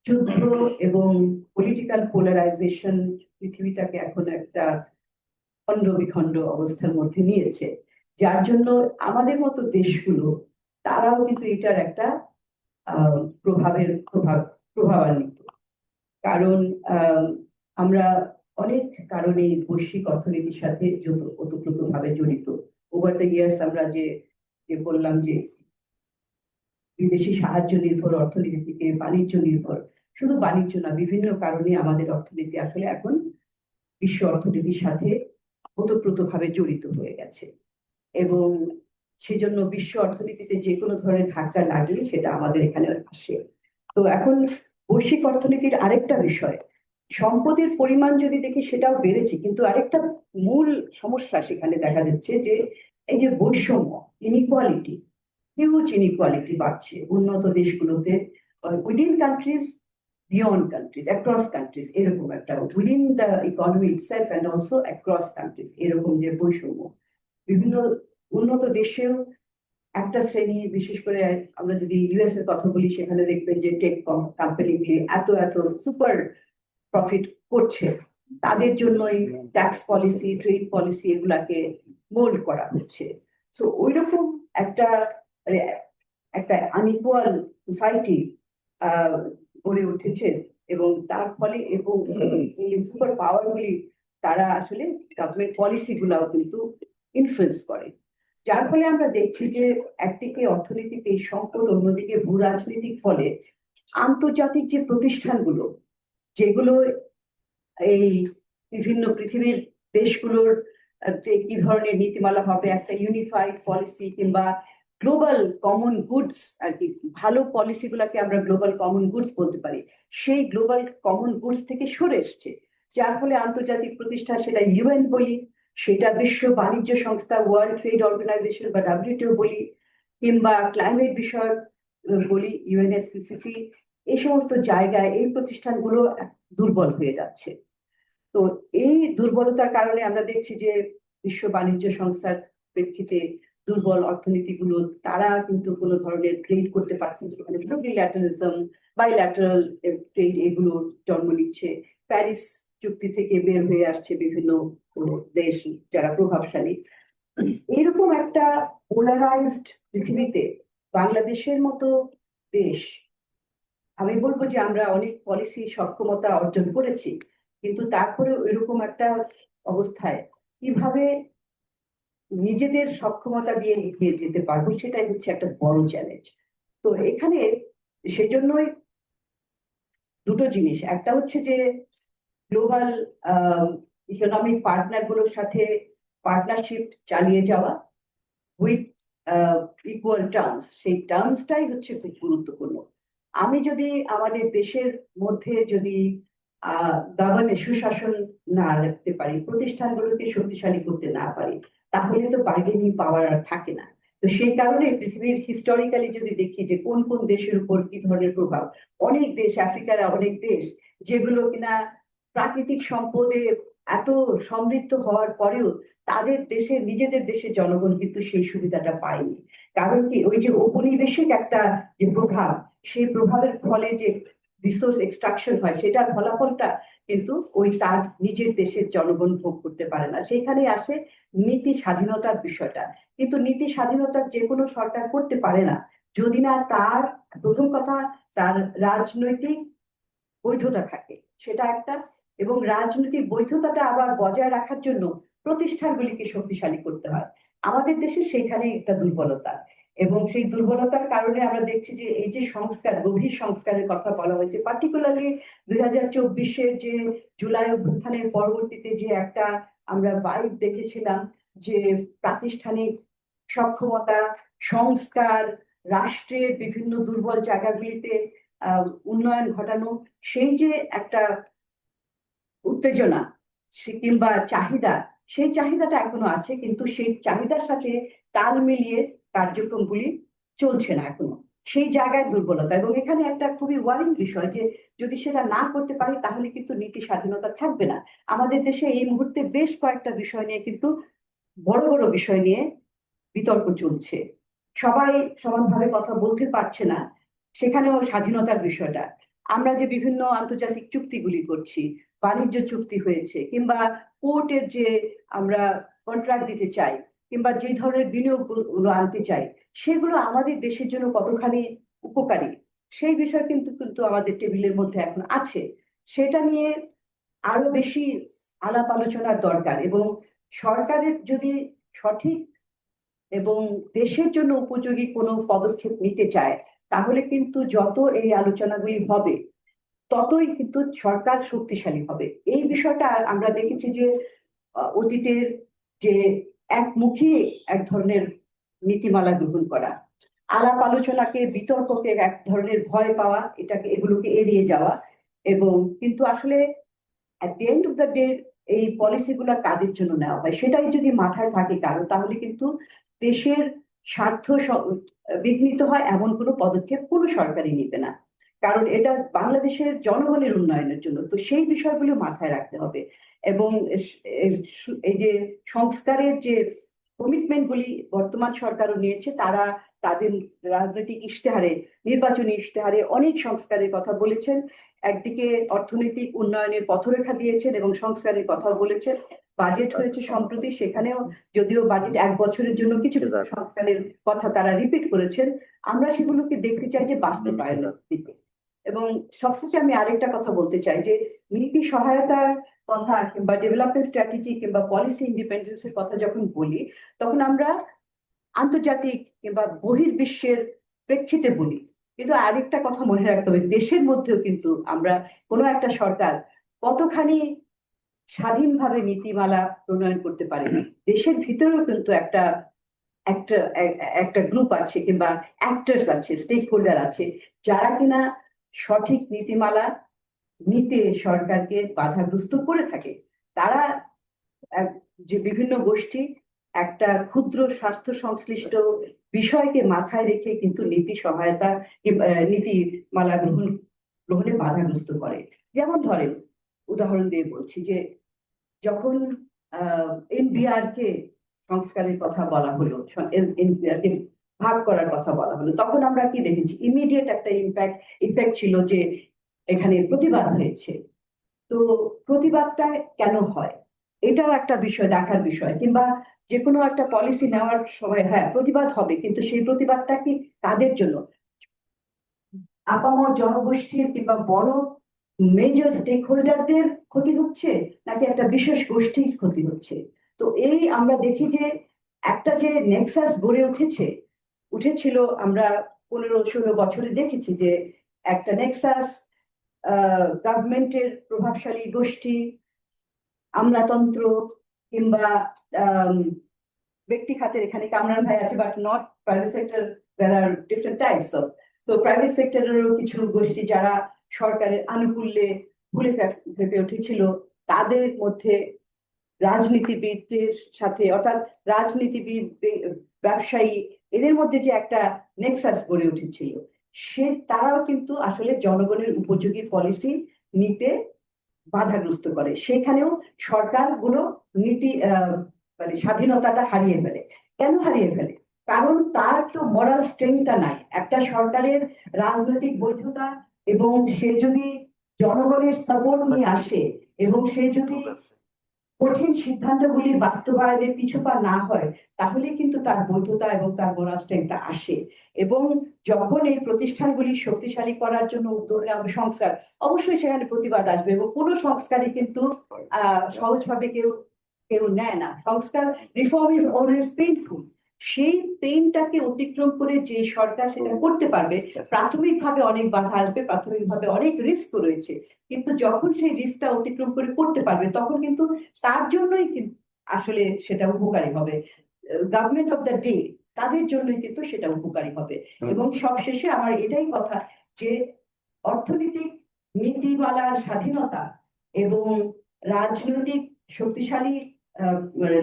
যুদ্ধ এবং পলিটিক্যাল পোলারাইজেশন পৃথিবীটাকে এখন একটা খণ্ড বিখণ্ড অবস্থার মধ্যে নিয়েছে, যার জন্য আমাদের মতো দেশগুলো তারাও কিন্তু এটার একটা প্রভাবান্বিত। কারণ আমরা অনেক কারণে বৈশ্বিক অর্থনীতির সাথে ওতপ্রোতভাবে জড়িত। ওভার দ্য ইয়ার্স আমরা যে বললাম যে বিদেশি সাহায্য নির্ভর অর্থনীতি থেকে বাণিজ্য নির্ভর, শুধু বাণিজ্য না, বিভিন্ন কারণে আমাদের অর্থনীতি আসলে এখন বিশ্ব অর্থনীতির সাথে ওতপ্রোতভাবে জড়িত হয়ে গেছে। এবং সেজন্য বিশ্ব অর্থনীতিতে যে কোনো ধরনের ধাক্কা লাগলে সেটা আমাদের এখানে আসে। তো এখন বৈশ্বিক অর্থনীতির আরেকটা বিষয়, সম্পদের পরিমাণ যদি দেখি সেটাও বেড়েছে, কিন্তু আরেকটা মূল সমস্যা সেখানে দেখা যাচ্ছে যে এই যে বৈষম্য, ইনইকুয়ালিটি, হিউজ ইনইকুয়ালিটি বাড়ছে উন্নত দেশগুলোতে, within countries, beyond countries, across countries, এরকম একটা within the economy itself and also across countries এরকম যে বৈষম্য। বিভিন্ন উন্নত দেশেও একটা শ্রেণী, বিশেষ করে আমরা যদি ইউএস এর কথা বলি, সেখানে দেখবেন যে টেক কোম্পানিগুলি এত এত সুপার প্রফিট করছে, তাদের জন্যই ট্যাক্স পলিসি, ট্রেড পলিসি এগুলাকে মোল্ড করা হচ্ছে। তো ওইরকম একটা একটা আনইকুয়াল সোসাইটি গড়ে উঠেছে, এবং তার ফলে এবং এই সুপার পাওয়ার গুলি তারা আসলে গভর্নমেন্ট পলিসি গুলাও কিন্তু ইনফ্লুয়েন্স করে, যার ফলে আমরা দেখছি যে একদিকে অর্থনৈতিক এই সংকট, অন্যদিকে ভূ রাজনৈতিক ফলে আন্তর্জাতিক যে প্রতিষ্ঠানগুলো, যেগুলো এই বিভিন্ন পৃথিবীর দেশগুলোর কি ধরনের নীতিমালা হবে, একটা ইউনিফাইড পলিসি কিংবা গ্লোবাল কমন গুডস আর কি, ভালো পলিসি গুলাকে আমরা গ্লোবাল কমন গুডস বলতে পারি, সেই গ্লোবাল কমন গুডস থেকে সরে এসছে, যার ফলে আন্তর্জাতিক প্রতিষ্ঠান, সেটা ইউএন বলি, সেটা বিশ্ব বাণিজ্য সংস্থা, ওয়ার্ল্ড ট্রেড অর্গানাইজেশন বা ডাব্লিউটিও বলি, কিংবা ক্লাইমেট বিষয়ক বলি ইউএনএফসিসিসি, এই সমস্ত জায়গায় এই প্রতিষ্ঠানগুলো দুর্বল হয়ে যাচ্ছে। তো এই দুর্বলতার কারণে আমরা দেখছি যে বিশ্ব বাণিজ্য সংস্থার প্রেক্ষিতে দুর্বল অর্থনীতিগুলো তারা কিন্তু কোনো ধরনের ট্রেড করতে পারছে না, মানে প্লুরিল্যাটারালিজম, বাইল্যাটারাল ট্রেড এগুলো জন্ম নিচ্ছে। প্যারিস চুক্তি থেকে বের হয়ে আসছে বিভিন্ন দেশ যারা প্রভাবশালী। এরকম একটা পোলারাইজড পৃথিবীতে বাংলাদেশের মতো দেশ, আমি বলবো যে আমরা অনেক পলিসি সক্ষমতা অর্জন করেছি, কিন্তু তারপরে এরকম একটা অবস্থায় কিভাবে নিজেদের সক্ষমতা দিয়ে এগিয়ে যেতে পারবো, সেটাই হচ্ছে একটা বড় চ্যালেঞ্জ। তো এখানে সেজন্যই দুটো জিনিস, একটা হচ্ছে যে গ্লোবাল ইকোনমিক পার্টনার গুলোর সাথে পার্টনারশিপ চালিয়ে যাওয়া উইথ ইকুয়াল টার্মস, সেই টার্মসটাই হচ্ছে খুব গুরুত্বপূর্ণ। আমি যদি আমাদের দেশের মধ্যে যদি গভর্নেন্স, সুশাসন না রাখতে পারি, প্রতিষ্ঠানগুলোকে শক্তিশালী করতে না পারি, তাহলে তো বার্গেনিং পাওয়ার আর থাকে না। তো সেই কারণে পৃথিবীর হিস্টোরিক্যালি যদি দেখি যে কোন কোন দেশের উপর কি ধরনের প্রভাব, অনেক দেশ, আফ্রিকার অনেক দেশ যেগুলো কিনা প্রাকৃতিক সম্পদে এত সমৃদ্ধ হওয়ার পরেও তাদের দেশের, নিজেদের দেশের জনগণ কিন্তু সেই সুবিধাটা পায়নি। কারণ কি, ওই যে ঔপনিবেশিক একটা যে প্রভাব, সেই প্রভাবের ফলে যে রিসোর্স এক্সট্রাকশন হয়, সেটার ফলাফলটা কিন্তু ওই তার নিজের দেশের জনগণ ভোগ করতে পারে না। সেখানে আসে নীতি স্বাধীনতার বিষয়টা, কিন্তু নীতি স্বাধীনতা যে কোনো সরকার করতে পারে না যদি না তার, প্রথম কথা, তার রাজনৈতিক বৈধতা থাকে, সেটা একটা। এবং রাজনৈতিক বৈধতাটা আবার বজায় রাখার জন্য প্রতিষ্ঠানগুলিকে শক্তিশালী করতে হয়। আমাদের দেশে সেইখানে একটা দুর্বলতা, এবং সেই দুর্বলতার কারণে আমরা দেখছি যে এই যে সংস্কার, গভীর সংস্কারের কথা বলা হয়েছে, পার্টিকুলারলি 2024-এর যে জুলাই অভ্যুত্থানের পরবর্তীতে যে একটা আমরা ভাইব দেখেছিলাম, যে প্রাতিষ্ঠানিক সক্ষমতা, সংস্কার, রাষ্ট্রের বিভিন্ন দুর্বল জায়গাগুলিতে উন্নয়ন ঘটানো, সেই যে একটা উত্তেজনা সে কিংবা চাহিদা, সেই চাহিদাটা এখনো আছে, কিন্তু সেই চাহিদার সাথে তাল মিলিয়ে কার্যক্রমগুলি চলছে না এখনো, সেই জায়গায় দুর্বলতা। এবং এখানে একটা খুবই ওয়ারিং বিষয় যে যদি সেটা না করতে পারি তাহলে কিন্তু নীতি স্বাধীনতা থাকবে না। আমাদের দেশে এই মুহূর্তে বেশ কয়েকটা বিষয় নিয়ে কিন্তু, বড় বড় বিষয় নিয়ে বিতর্ক চলছে, সবাই সমানভাবে কথা বলতে পারছে না, সেখানেও স্বাধীনতার বিষয়টা। আমরা যে বিভিন্ন আন্তর্জাতিক চুক্তিগুলি করছি, বাণিজ্য চুক্তি হয়েছে, কিংবা পোর্টের যে আমরা কন্ট্রাক্ট দিতে চাই, কিংবা যে ধরনের বিনিয়োগগুলো আনতে চাই, সেগুলো আমাদের দেশের জন্য কতখানি উপকারী, সেই বিষয় কিন্তু কিন্তু আমাদের টেবিলের মধ্যে এখন আছে। সেটা নিয়ে আরো বেশি আলাপ আলোচনার দরকার, এবং সরকারের যদি সঠিক এবং দেশের জন্য উপযোগী কোনো পদক্ষেপ নিতে চায়, তাহলে কিন্তু যত এই আলোচনাগুলি হবে ততই কিন্তু সরকার শক্তিশালী হবে। এই বিষয়টা আমরা দেখেছি যে অতীতের যে একমুখী এক ধরনের নীতিমালা গ্রহণ করা, আলাপ আলোচনাকে, বিতর্ককে এক ধরনের ভয় পাওয়া, এগুলোকে এড়িয়ে যাওয়া। এবং কিন্তু আসলে at the end of the day এই পলিসিগুলো কাদের জন্য নেওয়া হয় সেটাই যদি মাথায় থাকে কারো, তাহলে কিন্তু দেশের স্বার্থ বিঘ্নিত হয় এমন কোনো পদক্ষেপ কোনো সরকারই নিবে না, কারণ এটা বাংলাদেশের জনগণের উন্নয়নের জন্য। তো সেই বিষয়গুলো মাথায় রাখতে হবে। এবং এই যে সংস্কারের যে কমিটমেন্ট গুলি বর্তমান সরকারও নিয়েছে, তারা তাদের রাজনৈতিক ইশতেহারে, নির্বাচনী ইশতেহারে অনেক সংস্কারের কথা বলেছেন। একদিকে অর্থনৈতিক উন্নয়নের পথরেখা দিয়েছেন এবং সংস্কারের কথাও বলেছেন। বাজেট হয়েছে সম্প্রতি, সেখানেও যদিও বাজেট 1 বছরের জন্য কিছু কিছু সংস্কারের কথা তারা রিপিট করেছেন, আমরা সেগুলোকে দেখতে চাই যে বাস্তবায়নের দিকে। এবং সবশেষে আমি আরেকটা কথা বলতে চাই যে নীতি সহায়তার কথা কিংবা ডেভেলপমেন্ট স্ট্র্যাটেজি কিংবা পলিসি ইন্ডিপেন্ডেন্সের কথা যখন বলি, তখন আমরা আন্তর্জাতিক কিংবা বহির্বিশ্বের প্রেক্ষিতে বলি, কিন্তু আরেকটা কথা মনে রাখতে হবে, দেশের মধ্যেও কিন্তু আমরা কোনো একটা সরকার কতখানি স্বাধীনভাবে নীতিমালা প্রণয়ন করতে পারে। দেশের ভিতরেও কিন্তু একটা একটা একটা গ্রুপ আছে কিংবা অ্যাক্টরস আছে, স্টেক হোল্ডার আছে, যারা কিনা সঠিক নীতিমালা নিতে সরকারকে বাধাগ্রস্ত করে থাকে। তারা যে বিভিন্ন গোষ্ঠী একটা ক্ষুদ্র স্বার্থ সংশ্লিষ্ট বিষয়কে মাথায় রেখে কিন্তু নীতি সহায়তা নীতিমালা গ্রহণে বাধাগ্রস্ত করে। যেমন ধরেন, উদাহরণ দিয়ে বলছি যে যখন এনবিআর কে সংস্কারের কথা বলা হলো, এনবিআর কে ভাগ করার কথা বলা হলো, তখন আমরা কি দেখেছি, ইমিডিয়েট একটা ইফেক্ট ছিল যে এখানে প্রতিবাদ হয়েছে। তো প্রতিবাদটা কেন হয়, এটাও একটা বিষয়, দেখার বিষয়। কিংবা যে কোনো একটা পলিসি নেওয়ার সময় হ্যাঁ প্রতিবাদ হবে, কিন্তু সেই প্রতিবাদটা কি তাদের জন্য, আপামর জনগোষ্ঠীর কিংবা বড় মেজর স্টেক হোল্ডারদের ক্ষতি হচ্ছে, নাকি একটা বিশেষ গোষ্ঠীর ক্ষতি হচ্ছে? তো এই আমরা দেখি যে একটা যে নেক্সাস গড়ে উঠেছিল, আমরা 15-16 বছরে দেখেছি যে একটা নেক্সাস গভর্নমেন্টের প্রভাবশালী গোষ্ঠী, আমলাতন্ত্র কিংবা ব্যক্তি খাতের, এখানে কামরান ভাই আছে, but not private sector, there are different types of. তো প্রাইভেট সেক্টরেরও কিছু গোষ্ঠী যারা সরকারের আনুকূল্যে ভুলে ভেবে উঠেছিল, তাদের মধ্যে রাজনীতিবিদদের সাথে, অর্থাৎ রাজনীতিবিদ, ব্যবসায়ী, এদের মধ্যে যে একটা নেক্সাস গড়ে উঠেছিল, তারাও কিন্তু আসলে জনগণের উপযোগী পলিসি নিতে বাধাগ্রস্ত করে। সেখানেও সরকারগুলো নীতি মানে স্বাধীনতাটা হারিয়ে ফেলে। কেন হারিয়ে ফেলে? কারণ তার তো মরাল স্ট্রেংথটা নাই। একটা সরকারের রাজনৈতিক বৈধতা, এবং সে যদি জনগণের সাপোর্ট নিয়ে আসে এবং সে যদি কঠিন সিদ্ধান্তগুলি বাস্তবায়নে পিছুপা না হয়, তাহলে কিন্তু তার বৈধতা এবং তার মোরাল স্ট্রেংথটা আসে। এবং যখন এই প্রতিষ্ঠানগুলি শক্তিশালী করার জন্য উদ্যোগ নেওয়া সংস্কার, অবশ্যই সেখানে প্রতিবাদ আসবে, এবং কোনো সংস্কারই কিন্তু সহজভাবে কেউ নেয় না। সংস্কার, রিফর্ম ইজ অলওয়েজ পেইনফুল। সেই পেইনটাকে অতিক্রম করে যে সরকার সেটা করতে পারবে, প্রাথমিকভাবে অনেক বাধা আসবে, প্রাথমিকভাবে অনেক রিস্ক রয়েছে, কিন্তু যখন সেই রিস্কটা অতিক্রম করে করতে পারবে, তখন কিন্তু তার জন্যই আসলে সেটা উপকারী হবে। গভর্নমেন্ট অফ দ্য ডে, তাদের জন্যই কিন্তু সেটা উপকারী হবে। এবং সবশেষে আমার এটাই কথা যে অর্থনৈতিক নীতিমালার স্বাধীনতা এবং রাজনৈতিক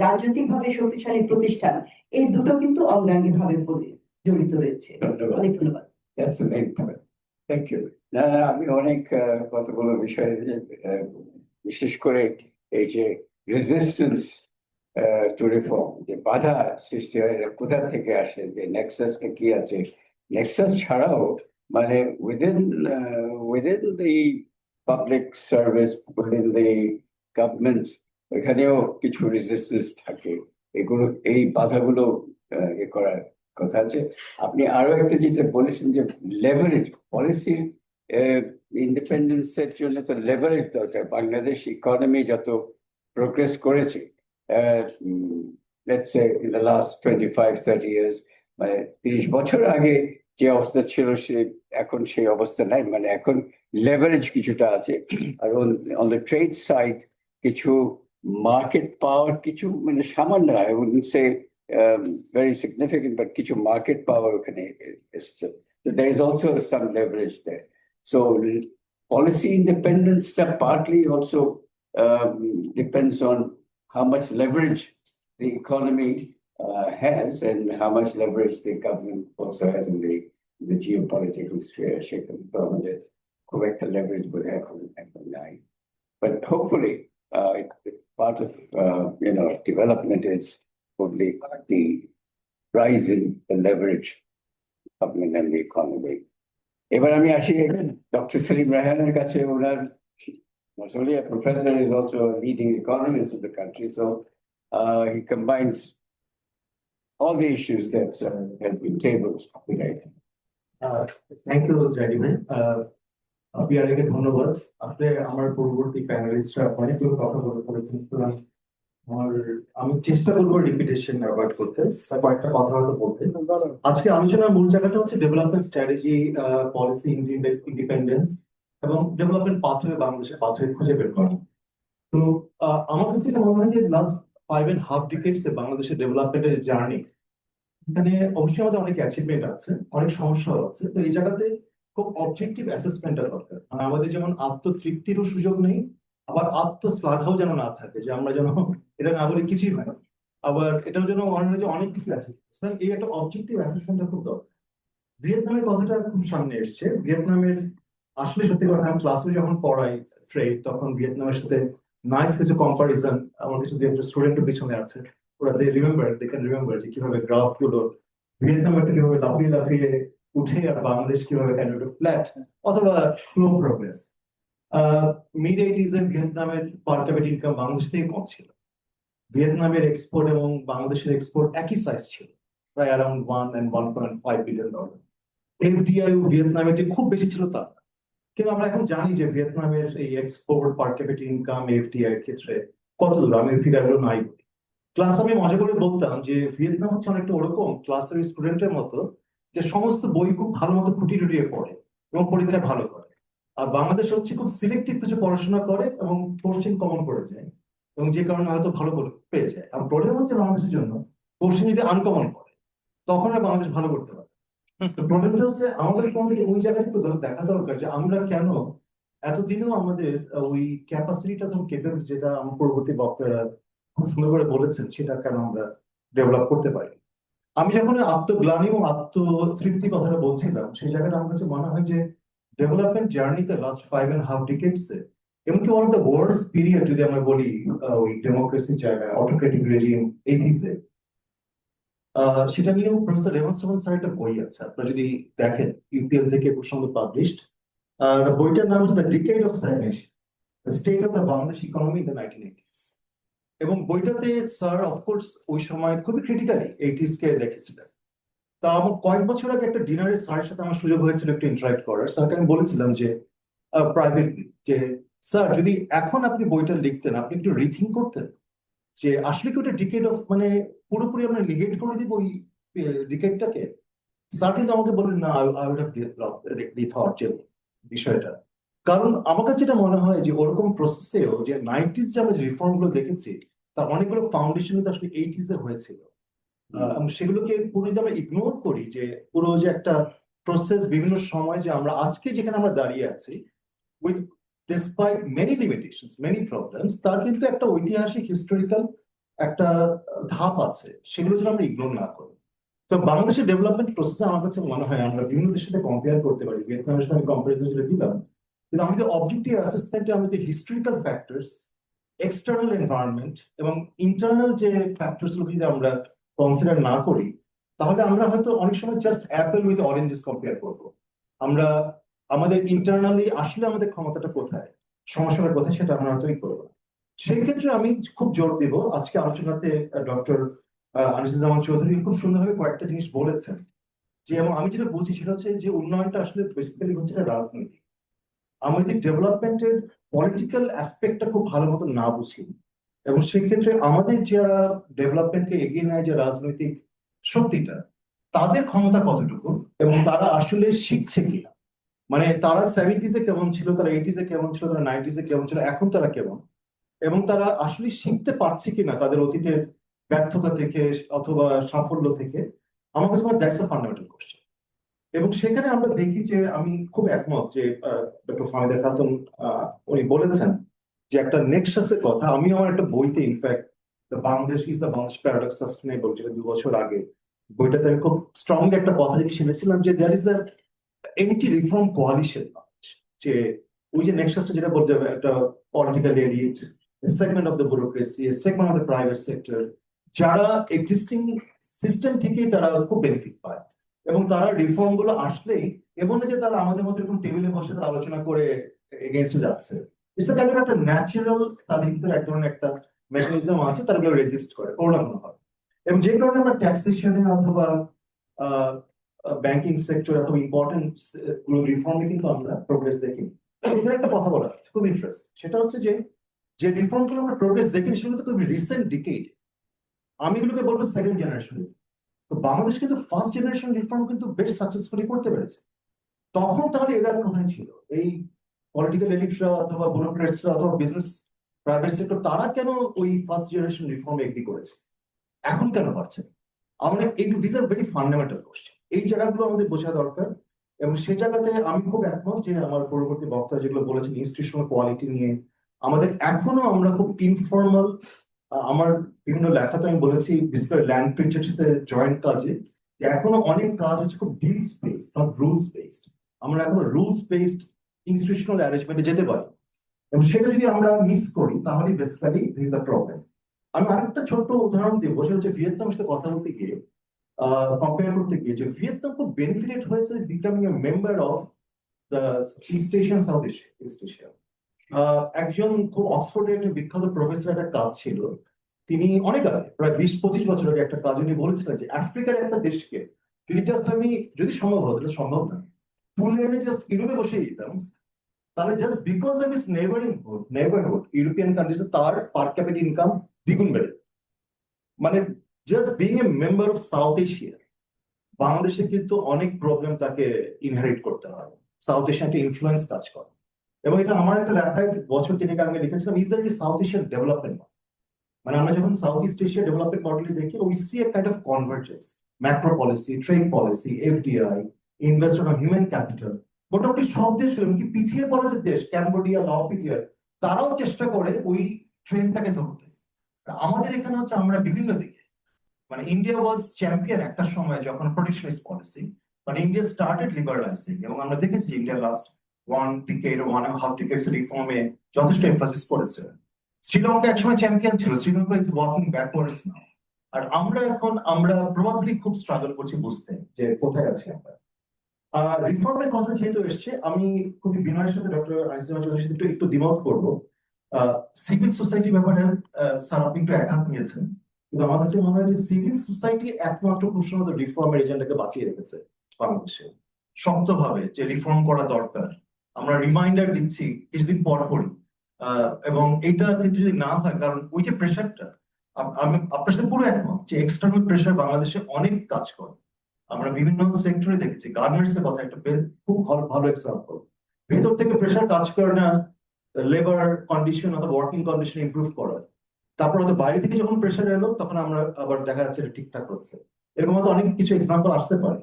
রাজনৈতিকভাবে শক্তিশালী প্রতিষ্ঠান, এই দুটো কিন্তু অঙ্গাঙ্গিভাবে জড়িত রয়েছে। অনেক ধন্যবাদ। Thank you. না, আমি অনেক কতগুলো বিষয়ে বিশেষ করে এই যে রেজিস্ট্যান্স টু রিফর্ম, যে বাধা সৃষ্টি হয়, কোথা থেকে আসে, যে নেক্সাসটা কি আছে, নেক্সাস ছাড়াও মানে within the public service, within the government, এখানেও কিছু রেজিস্ট্যান্স থাকে। এগুলো, এই বাধাগুলো এ করার কথা আছে। আপনি আরো একটা যেটা বলেছেন যে লেভারেজ পলিসি ইন্ডিপেন্ডেন্সের জন্য তো লেভারেজ দরকার। বাংলাদেশ ইকোনমি যত প্রোগ্রেস করেছে, let's say in the last 25-30 years, মানে 30 বছর আগে যে অবস্থা ছিল সে এখন সেই অবস্থা নাই। মানে এখন লেভারেজ কিছুটা আছে। আর অন দ্য ট্রেড সাইড কিছু মার্কেট পাওয়ার কিছু মানে সামান্য, I wouldn't say very significant, but কিছু market power ওখানে এসছে। So there is also some leverage there. So policy independence partly also depends on how much leverage the economy has and how much leverage the government also has in the geopolitical sphere. So খুব একটা leverage would have on that. But hopefully, part of development is probably the rise in the leverage of government and the economy. এবার আমি আসি Dr. Salim Rayhan's কাছে, ওনার not only a professor, is also a leading economist of the country. So he combines all the issues that have been tabled today. Thank you, Jaideep. পিয়ারকে ধন্যবাদ। আসলে আমার পূর্ববর্তী প্যানেলিস্টরা অনেকগুলো কথা বলেছেন, সুতরাং আমি চেষ্টা করবো রিপিটেশন অ্যাভয়েড করতে, কয়েকটা কথা হয়তো বলতে। আজকে আলোচনার মূল জায়গাটা হচ্ছে ডেভেলপমেন্ট স্ট্র্যাটেজি, পলিসি ইন্ডিপেন্ডেন্স এবং ডেভেলপমেন্ট পাথওয়ে, বাংলাদেশের পাথওয়ে খুঁজে বের করা। তো আমার কাছে মনে হয় যে লাস্ট 5.5 decades বাংলাদেশের ডেভেলপমেন্টের জার্নি, এখানে অবশ্যই আমাদের অনেক অ্যাচিভমেন্ট আছে, অনেক সমস্যাও আছে। তো এই জায়গাতে খুব অবজেক্টিভ অ্যাসেসমেন্টটা দরকার। মানে আমাদের যেমন আত্মতৃপ্তিরও সুযোগ নেই, আবার আত্মশ্লাঘাও যেন না থাকে, যে আমরা যেন এটা না বলে কিছুই হয় না, আবার এটাও যেন মনে হয় যে অনেক কিছু আছে। এই একটা অবজেক্টিভ অ্যাসেসমেন্টটা খুব দরকার। ভিয়েতনামের কথাটা খুব সামনে এসছে। ভিয়েতনামের আসলে সত্যি কথা, আমি ক্লাসে যখন পড়াই ট্রেড, তখন ভিয়েতনামের সাথে নাইস কিছু কম্পারিজন, আমার কিছু স্টুডেন্টের পিছনে আছে, ওরা দে ক্যান রিমেম্বার যে কিভাবে গ্রাফ গুলো ভিয়েতনামেরটা কিভাবে লাফিয়ে লাফিয়ে উঠে, আর বাংলাদেশ কিভাবে ফ্ল্যাট অথবা স্লো প্রোগ্রেস। মিড 80s ভিয়েতনামের পার ক্যাপিটা ইনকাম বাংলাদেশ থেকে কম ছিল। ভিয়েতনামের এক্সপোর্ট এবং বাংলাদেশের এক্সপোর্ট একই সাইজ ছিল, প্রায় অ্যারাউন্ড $1 and $1.5 billion। এফডিআই ভিয়েতনামের যে খুব বেশি ছিল তা, কিন্তু আমরা এখন জানি যে ভিয়েতনামের এই এক্সপোর্ট পার ক্যাপিটা ইনকাম এফডিআই এর ক্ষেত্রে কত দূর, আমি ফিগারগুলো নাই বলি। ক্লাস আমি মজা করে বলতাম যে ভিয়েতনাম হচ্ছে অনেকটা ওরকম ক্লাসের স্টুডেন্টের মতো, যে সমস্ত বই খুব ভালো মতো খুঁটিয়ে টুটিয়ে পড়ে এবং পরীক্ষায় ভালো করে। আর বাংলাদেশ হচ্ছে খুব সিলেক্টিভ কিছু পড়াশোনা করে এবং কোশ্চেন কমন করে যায়, এবং যে কারণে হয়তো ভালো পেয়ে যায়। আর প্রবলেম হচ্ছে বাংলাদেশের জন্য কোশ্চেন যদি আনকমন করে, তখন আর বাংলাদেশ ভালো করতে পারে। তো প্রবলেমটা হচ্ছে আমাদের ওই জায়গায় একটু দেখা দরকার যে আমরা কেন এতদিনও আমাদের ওই ক্যাপাসিটিটা, তো কেপেবল, যেটা আমার পরবর্তী বক্তারা খুব সুন্দর করে বলেছেন, সেটা কেন আমরা ডেভেলপ করতে পারি। আমি যখন আত্মগ্লানি এবং আত্মতৃপ্তি কথাটা বলছিলাম, সেই জায়গাটা আমার কাছে মনে হয় যে ডেভেলপমেন্ট জার্নিতে লাস্ট 5.5 decades এমনকি one of the worst period যদি আমরা বলি ওই ডেমোক্রেসির জায়গায়, অটোক্রেটিক রেজিম 80s, সেটা নিয়েও প্রফেসর এমানসুজামান স্যার একটা বই আছে, আপনারা যদি দেখেন, ইউপিএল থেকে খুব সুন্দর পাবলিশড। বইটার নাম হচ্ছে the decade of stagnation, the state of the Bangladesh economy in the 1980s। এবং বইটাতে স্যার অফকোর্স ওই সময় খুবই ক্রিটিক্যালি 80s কে দেখেছিলেন। তা আমার কয়েক বছর আগে একটা ডিনারে স্যারের সাথে আমার সুযোগ হয়েছিল একটু ইন্টারাক্ট করার। স্যারকে আমি বলেছিলাম যে প্রাইভেটলি, যে স্যার যদি এখন আপনি বইটা লিখতেন, আপনি একটু রিথিঙ্ক করতেন যে আসলে কি ওটা ডিকেড অফ, মানে পুরোপুরি আমরা নেগেট করে দিব ওই ডিকেডটাকে। স্যার কিন্তু আমাকে বললেন না, আই উড হ্যাভ রিথট যে বিষয়টা। কারণ আমার কাছে যেটা মনে হয় যে ওরকম প্রসেসেও যে 90s যে আমরা যে রিফর্ম গুলো দেখেছি, তার অনেকগুলো ফাউন্ডেশন কিন্তু আসলে 80s হয়েছিল। সেগুলোকে পুরো যদি আমরা ইগনোর করি, যে পুরো যে একটা প্রসেস বিভিন্ন সময়, যে আমরা আজকে যেখানে আমরা দাঁড়িয়ে আছি, with despite many limitations, many problems, তার কিন্তু একটা ঐতিহাসিক হিস্টোরিক্যাল একটা ধাপ আছে, সেগুলো যদি আমরা ইগনোর না করি। তো বাংলাদেশের ডেভেলপমেন্ট প্রসেসে আমার কাছে মনে হয় আমরা বিভিন্ন দেশের সাথে কম্পেয়ার করতে পারি। ভিয়েতনামের সাথে আমি কম্পারিজন যেটা দিলাম, কিন্তু আমি যে অবজেক্টিভ অ্যাসেসমেন্টে আমি যে হিস্টোরিক্যাল ফ্যাক্টরস, এক্সটার্নাল এনভায়রনমেন্ট এবং ইন্টারনাল যে ফ্যাক্টরস গুলো যদি আমরা কনসিডার না করি, তাহলে আমরা হয়তো অনেক সময় just Apple with oranges compare করবো। আমরা আমাদের ইন্টারনালি আসলে আমাদের ক্ষমতাটা কোথায়, সমস্যাটা কোথায়, সেটা আমরা হয়তোই করবো। সেই ক্ষেত্রে আমি খুব জোর দিব আজকে আলোচনাতে ডক্টর আনিসুজ্জামান চৌধুরী খুব সুন্দরভাবে কয়েকটা জিনিস বলেছেন। যে এবং আমি যেটা বুঝি সেটা হচ্ছে যে উন্নয়নটা আসলে বেসিক্যালি হচ্ছে রাজনীতি। আমরা যদি ডেভেলপমেন্টের পলিটিক্যাল অ্যাসপেক্টটা খুব ভালো মতো না বুঝি, এবং সেক্ষেত্রে আমাদের যারা ডেভেলপমেন্টকে এগিয়ে নেয় যে রাজনৈতিক শক্তিটা, তাদের ক্ষমতা কতটুকু এবং তারা আসলে শিখছে কিনা, মানে তারা 70s কেমন ছিল, তারা 80s কেমন ছিল, তারা 90s কেমন ছিল, এখন তারা কেমন, এবং তারা আসলে শিখতে পারছে কিনা তাদের অতীতের ব্যর্থতা থেকে অথবা সাফল্য থেকে, আমার কাছে মনে হয় দ্যাটস আ ফান্ডামেন্টাল কোশ্চেন। এবং সেখানে আমরা দেখি যে আমি খুব একমত যে ডক্টর ফাহিদা খাতুন উনি বলেছেন যে একটা নেক্সাসের কথা। আমি আমার একটা বইতে in fact Bangladesh is the Bangladesh paradox sustainable, যেটা 2 বছর আগে, বইটাতে আমি খুব স্ট্রংলি একটা কথা লিখেছিলাম যে there is a anti reform coalition, যে ওই যে নেক্সাসটা যেটা বলতে হবে, একটা political elite, segment of the bureaucracy, segment of the private sector, যারা এক্সিস্টিং সিস্টেম থেকেই তারা খুব বেনিফিট পায়, এবং তারা রিফর্ম গুলো আসলেই এবং যে তারা আমাদের মধ্যে এরকম টেবিলে বসে তারা আলোচনা করে এগেনস্টে যাচ্ছে। ইটস কাইন্ড অফ একটা ন্যাচারাল, তাদের ভিতরে এক ধরনের একটা মেকানিজম আছে, তারা এগুলো রেজিস্ট করে কোনো না হয়। এবং যে কারণে আমরা ট্যাক্সেশনে অথবা ব্যাংকিং সেক্টর অথবা ইম্পর্টেন্ট রিফর্মে কিন্তু আমরা প্রোগ্রেস দেখি। এখানে একটা কথা বলা খুব ইন্টারেস্ট, সেটা হচ্ছে যে রিফর্ম গুলো আমরা প্রোগ্রেস দেখি সেগুলো তো খুব রিসেন্ট ডিকেড। আমি এগুলোকে বলবো সেকেন্ড জেনারেশন। তো বাংলাদেশ কিন্তু ফার্স্ট জেনারেশন রিফর্ম কিন্তু বেশ সাকসেসফুলি করতে পেরেছে। তখন তাহলে এরা কোথায় ছিল? এই পলিটিক্যাল এলিটরা অথবা ব্যুরোক্রেটসরা অথবা বিজনেস প্রাইভেট সেক্টর, তারা কেন ওই ফার্স্ট জেনারেশন রিফর্ম এগ্রি করেছে, এখন কেন পারছে? আমরা এই this are very fundamental question, এই জায়গাগুলো আমাদের বোঝা দরকার। এবং সেই জায়গাতে আমি খুব একমত যে আমার পরবর্তী বক্তা যেগুলো বলেছেন ইনস্টিটিউশনাল কোয়ালিটি নিয়ে, আমাদের এখনো আমরা খুব ইনফর্মাল। আমার বিভিন্ন লেখাতে আমি বলেছি, বিশেষ করে ল্যান্ড প্রিন্টের সাথে জয়েন্ট কাজে, এখনো অনেক কাজ হচ্ছে খুব deals based, not rules based. আমরা এখনো রুলস বেসড ইনস্টিটিউশনাল অ্যারেঞ্জমেন্টে যেতে পারি, এবং সেটা যদি আমরা মিস করি তাহলে বেসিক্যালি দিস দ্য প্রবলেম। আমি আরেকটা ছোট্ট উদাহরণ দিব, সেটা হচ্ছে ভিয়েতনামের সাথে কথা বলতে গিয়ে কম্পেয়ার করতে গিয়ে, যে ভিয়েতনাম খুব বেনিফিটেড হয়েছে becoming a member of the east Asian south Asia east Asia. একজন খুব অক্সফোর্ডের একটা বিখ্যাত প্রফেসর একটা কাজ ছিল, তিনি অনেক আগে প্রায় 20-25 বছর আগে একটা কাজ উনি বলেছিলেন যে আফ্রিকার একটা দেশকে যদি জাস্ট আমি, যদি সম্ভব হতো, এটা সম্ভব না, তুলে এনে জাস্ট ইউরোপে বসিয়ে দিতাম, তাহলে just because of is neighbourhood European countries তার পার ক্যাপিটা ইনকাম দ্বিগুণ বেড়ে। মানে just being a member of south Asia, বাংলাদেশে কিন্তু অনেক প্রবলেম তাকে ইনহেরিট করতে হয়, সাউথ এশিয়ান একটা ইনফ্লুয়েন্স কাজ করে। এবং এটা আমার একটা লেখায় বছর 3 আগে লিখেছিলাম, is that South Asian development. মানে আমরা যখন South East Asia development model দেখি, we see a kind of convergence, macro policy, trade policy, FDI, investment of human capital. মোটামুটি সব দেশগুলো, এমনকি পিছিয়ে পড়া যে দেশ ক্যাম্বোডিয়া, লাওপিডিয়া, তারাও চেষ্টা করে ওই ট্রেন্ডটাকে ধরতে। আমাদের এখানে হচ্ছে আমরা বিভিন্ন দিকে, মানে ইন্ডিয়া ওয়াজ চ্যাম্পিয়ন একটা সময় যখন protectionist policy, but India started liberalising, এবং আমরা দেখেছি যে ইন্ডিয়া লাস্ট 1.5 ডিকেডস রিফর্মে যথেষ্ট এমফাসিস করেছে। শ্রীলঙ্কা একসময় চ্যাম্পিয়ন ছিল, শ্রীলঙ্কা ইজ ওয়াকিং ব্যাকওয়ার্ডস নাও। আর আমরা প্রবাবলি খুব স্ট্রাগল করছি বুঝতে যে কোথায় আছি আমরা। রিফর্মের কথা যেহেতু এসছে, আমি খুবই বিনয়ের সাথে ডক্টর আনিসুজ্জামান চৌধুরীর সাথে একটু দ্বিমত করবো। সিভিল সোসাইটি ব্যাপারে স্যার আপনি একটু একান্ত নিয়েছেন, কিন্তু আমার কাছে মনে হয় যে সিভিল সোসাইটি একমাত্র খুব সম্ভবত রিফর্মের এজেন্ডাকে বাঁচিয়ে রেখেছে বাংলাদেশে শক্তভাবে, যে রিফর্ম করা দরকার। আমরা রিমাইন্ডার দিচ্ছি কিছুদিন পর পরই, এবং এটা কিন্তু যদি না হয়, কারণ ওই যে প্রেশারটা, আমি আপনার সাথে পুরো একমত যে এক্সটার্নাল প্রেশার বাংলাদেশে অনেক কাজ করে। আমরা বিভিন্ন সেক্টরে দেখেছি, গার্মেন্টস এর কথা একটা খুব ভালো এক্সাম্পল। ভেতর থেকে প্রেশার কাজ করে না লেবার কন্ডিশন অথবা ওয়ার্কিং কন্ডিশন ইমপ্রুভ করার, তারপর হয়তো বাইরে থেকে যখন প্রেশার এলো তখন আমরা আবার দেখা যাচ্ছে ঠিকঠাক হচ্ছে। এরকম হয়তো অনেক কিছু এক্সাম্পল আসতে পারে,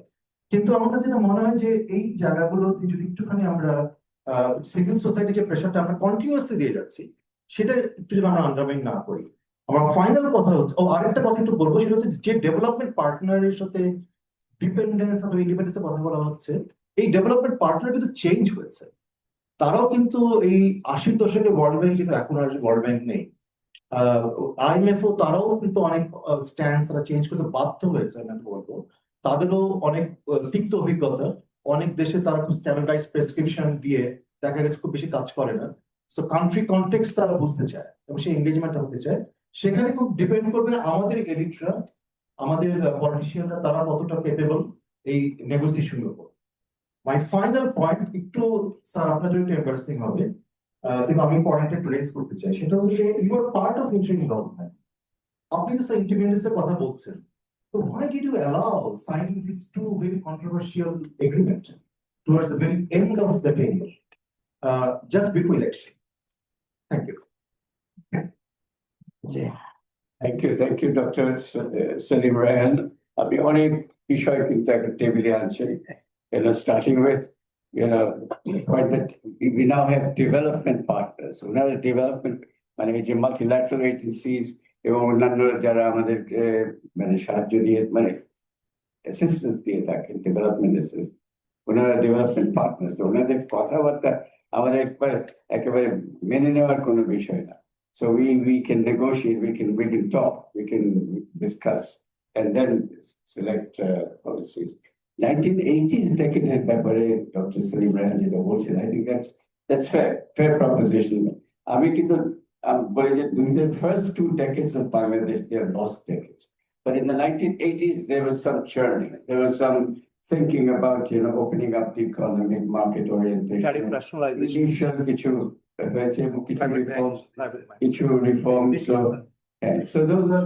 কিন্তু আমার কাছে মনে হয় যে এই জায়গাগুলোতে যদি একটুখানি আমরা সিভিল সোসাইটি যে প্রেশারটা আমরা কন্টিনিউয়াসলি দিয়ে যাচ্ছি, সেটা একটু যদি আমরা আন্ডারমাইন না করি। আমার ফাইনাল কথা হচ্ছে, আরেকটা কথা একটু বলবো, সেটা হচ্ছে যে ডেভেলপমেন্ট পার্টনারের সাথে ডিপেন্ডেন্স অথবা ইন্ডিপেন্ডেন্সের কথা বলা হচ্ছে, এই ডেভেলপমেন্ট পার্টনার কিন্তু চেঞ্জ হয়েছে। তারাও কিন্তু এই 80-র দশকে ওয়ার্ল্ড ব্যাংক কিন্তু এখন আর ওয়ার্ল্ড ব্যাংক নেই। আইএমএফ ও তারাও কিন্তু অনেক স্ট্যান্স তারা চেঞ্জ করতে বাধ্য হয়েছে। আমি বলবো তাদেরও অনেক তিক্ত অভিজ্ঞতা, অনেক দেশে তারা খুব স্ট্যান্ডার্ডাইজ প্রেসক্রিপশন দিয়ে দেখা গেছে খুব বেশি কাজ করে না। সো কান্ট্রি কনটেক্সট তারা বুঝতে চায় এবং সেই এঙ্গেজমেন্টটা হতে চায়। সেখানে খুব ডিপেন্ড করবে আমাদের এলিটরা, আমাদের পলিটিশিয়ানরা, তারা কতটা কেপেবল এই নেগোসিয়েশন উপর। মাই ফাইনাল পয়েন্ট একটু স্যার আপনার জন্য এম্বারেসিং হবে, কিন্তু আমি পয়েন্টটা একটু রেজ করতে চাই, সেটা হচ্ছে you are part of interim government. আপনি তো স্যার ইন্ডিপেন্ডেন্সের কথা বলছেন, তো why did you allow signing these two very controversial agreements towards the very end of the tenure, just before election? Thank you. Yeah. Thank you, Dr. Salim Ryan. আপনি অনেক বিষয় কিন্তু একটা টেবিলে আনছেন। Starting with, point that we now have development partners. ওনারা development মানে এই যে multilateral agencies এবং অন্যান্য যারা আমাদের মানে সাহায্য দিয়ে মানে অ্যাসিস্ট্যান্স দিয়ে থাকেন ডেভেলপমেন্ট অ্যাসিস্ট, ওনারা ডেভেলপমেন্ট পার্টনার্স, ওনাদের কথাবার্তা আমাদের একেবারে মেনে নেওয়ার কোনো বিষয় না। So we can negotiate, we can talk, we can discuss and then select policies. 1980s decade ব্যাপারে Dr. Salim Ryan যেটা বলছেন, I think that's fair proposition. আমি কিন্তু বলি যে the first 2 decades of Bangladesh, they are lost decades. But in the 1980s, there was some churning. There was some thinking about, opening up the economic market orientation. Tariff rationalization. Initial কিছু reforms. So those are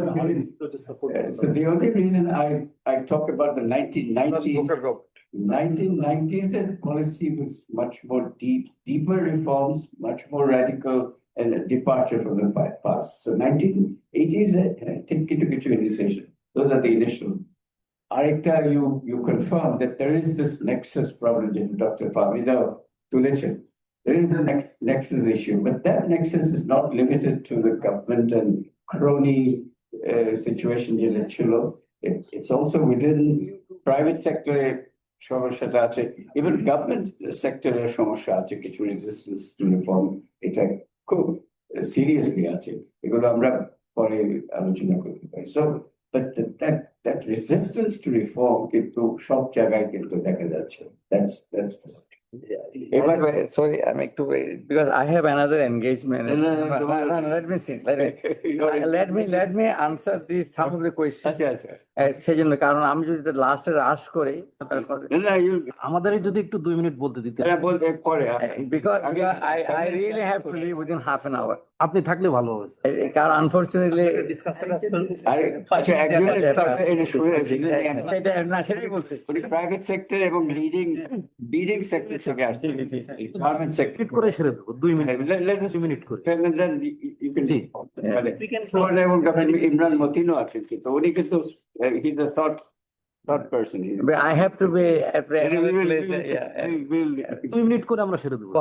so the only reason I talk about the 1990s. 1990s, the policy was much more deeper reforms, much more radical, and a departure from the past. So 1980s, take into decision. Those are the initial. Arekta, you confirm that there is this nexus problem that Dr. Fahmida tulechen. There is a nexus issue, but that nexus is not limited to the government and crony situation in Chilo. It's also within private sector. Even government sector কিছু resistance to reform, এটা খুব seriously আছে, এগুলো আমরা পরে আলোচনা করতে পারি। So but that resistance to reform কিন্তু সব জায়গায় কিন্তু দেখা যাচ্ছে। That's the Sorry, I'm because I have another engagement. No, Let me see. Let me answer some of the questions. সেই জন্য কারণ আমি যদি লাস্টে রাশ করি আমাদের যদি একটু 2 মিনিট বলতে দিতে, because I really have to leave within half an hour. আপনি থাকলে ভালো হবে। কারণ unfortunately সেটাই বলছি প্রাইভেট সেক্টর এবং লিডিং সেক্টর থেকে আসছে, গভর্নমেন্ট সেক্টর করে সেরে দেবো 2 মিনিট, 2 মিনিট করে। এবং ইমরান মতিনও আছেন, কিন্তু উনি কিন্তু he's a thought person. But I have to be at 2 minute করে আমরা সেরে দেবো।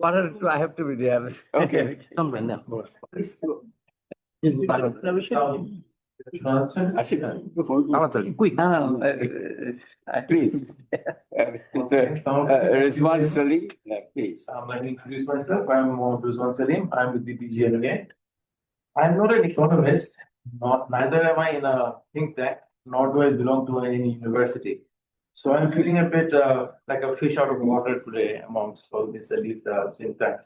quarter to I have to be there. Okay. Quick. No. Please. Response, Salim. Please. Let me introduce myself. I'm Anisuzzaman Salim. I'm with the BGLA. I'm not an economist. Neither am I in a think tank, nor do I belong to any university. So I'm feeling a bit like a fish out of water today amongst all these elite think tanks.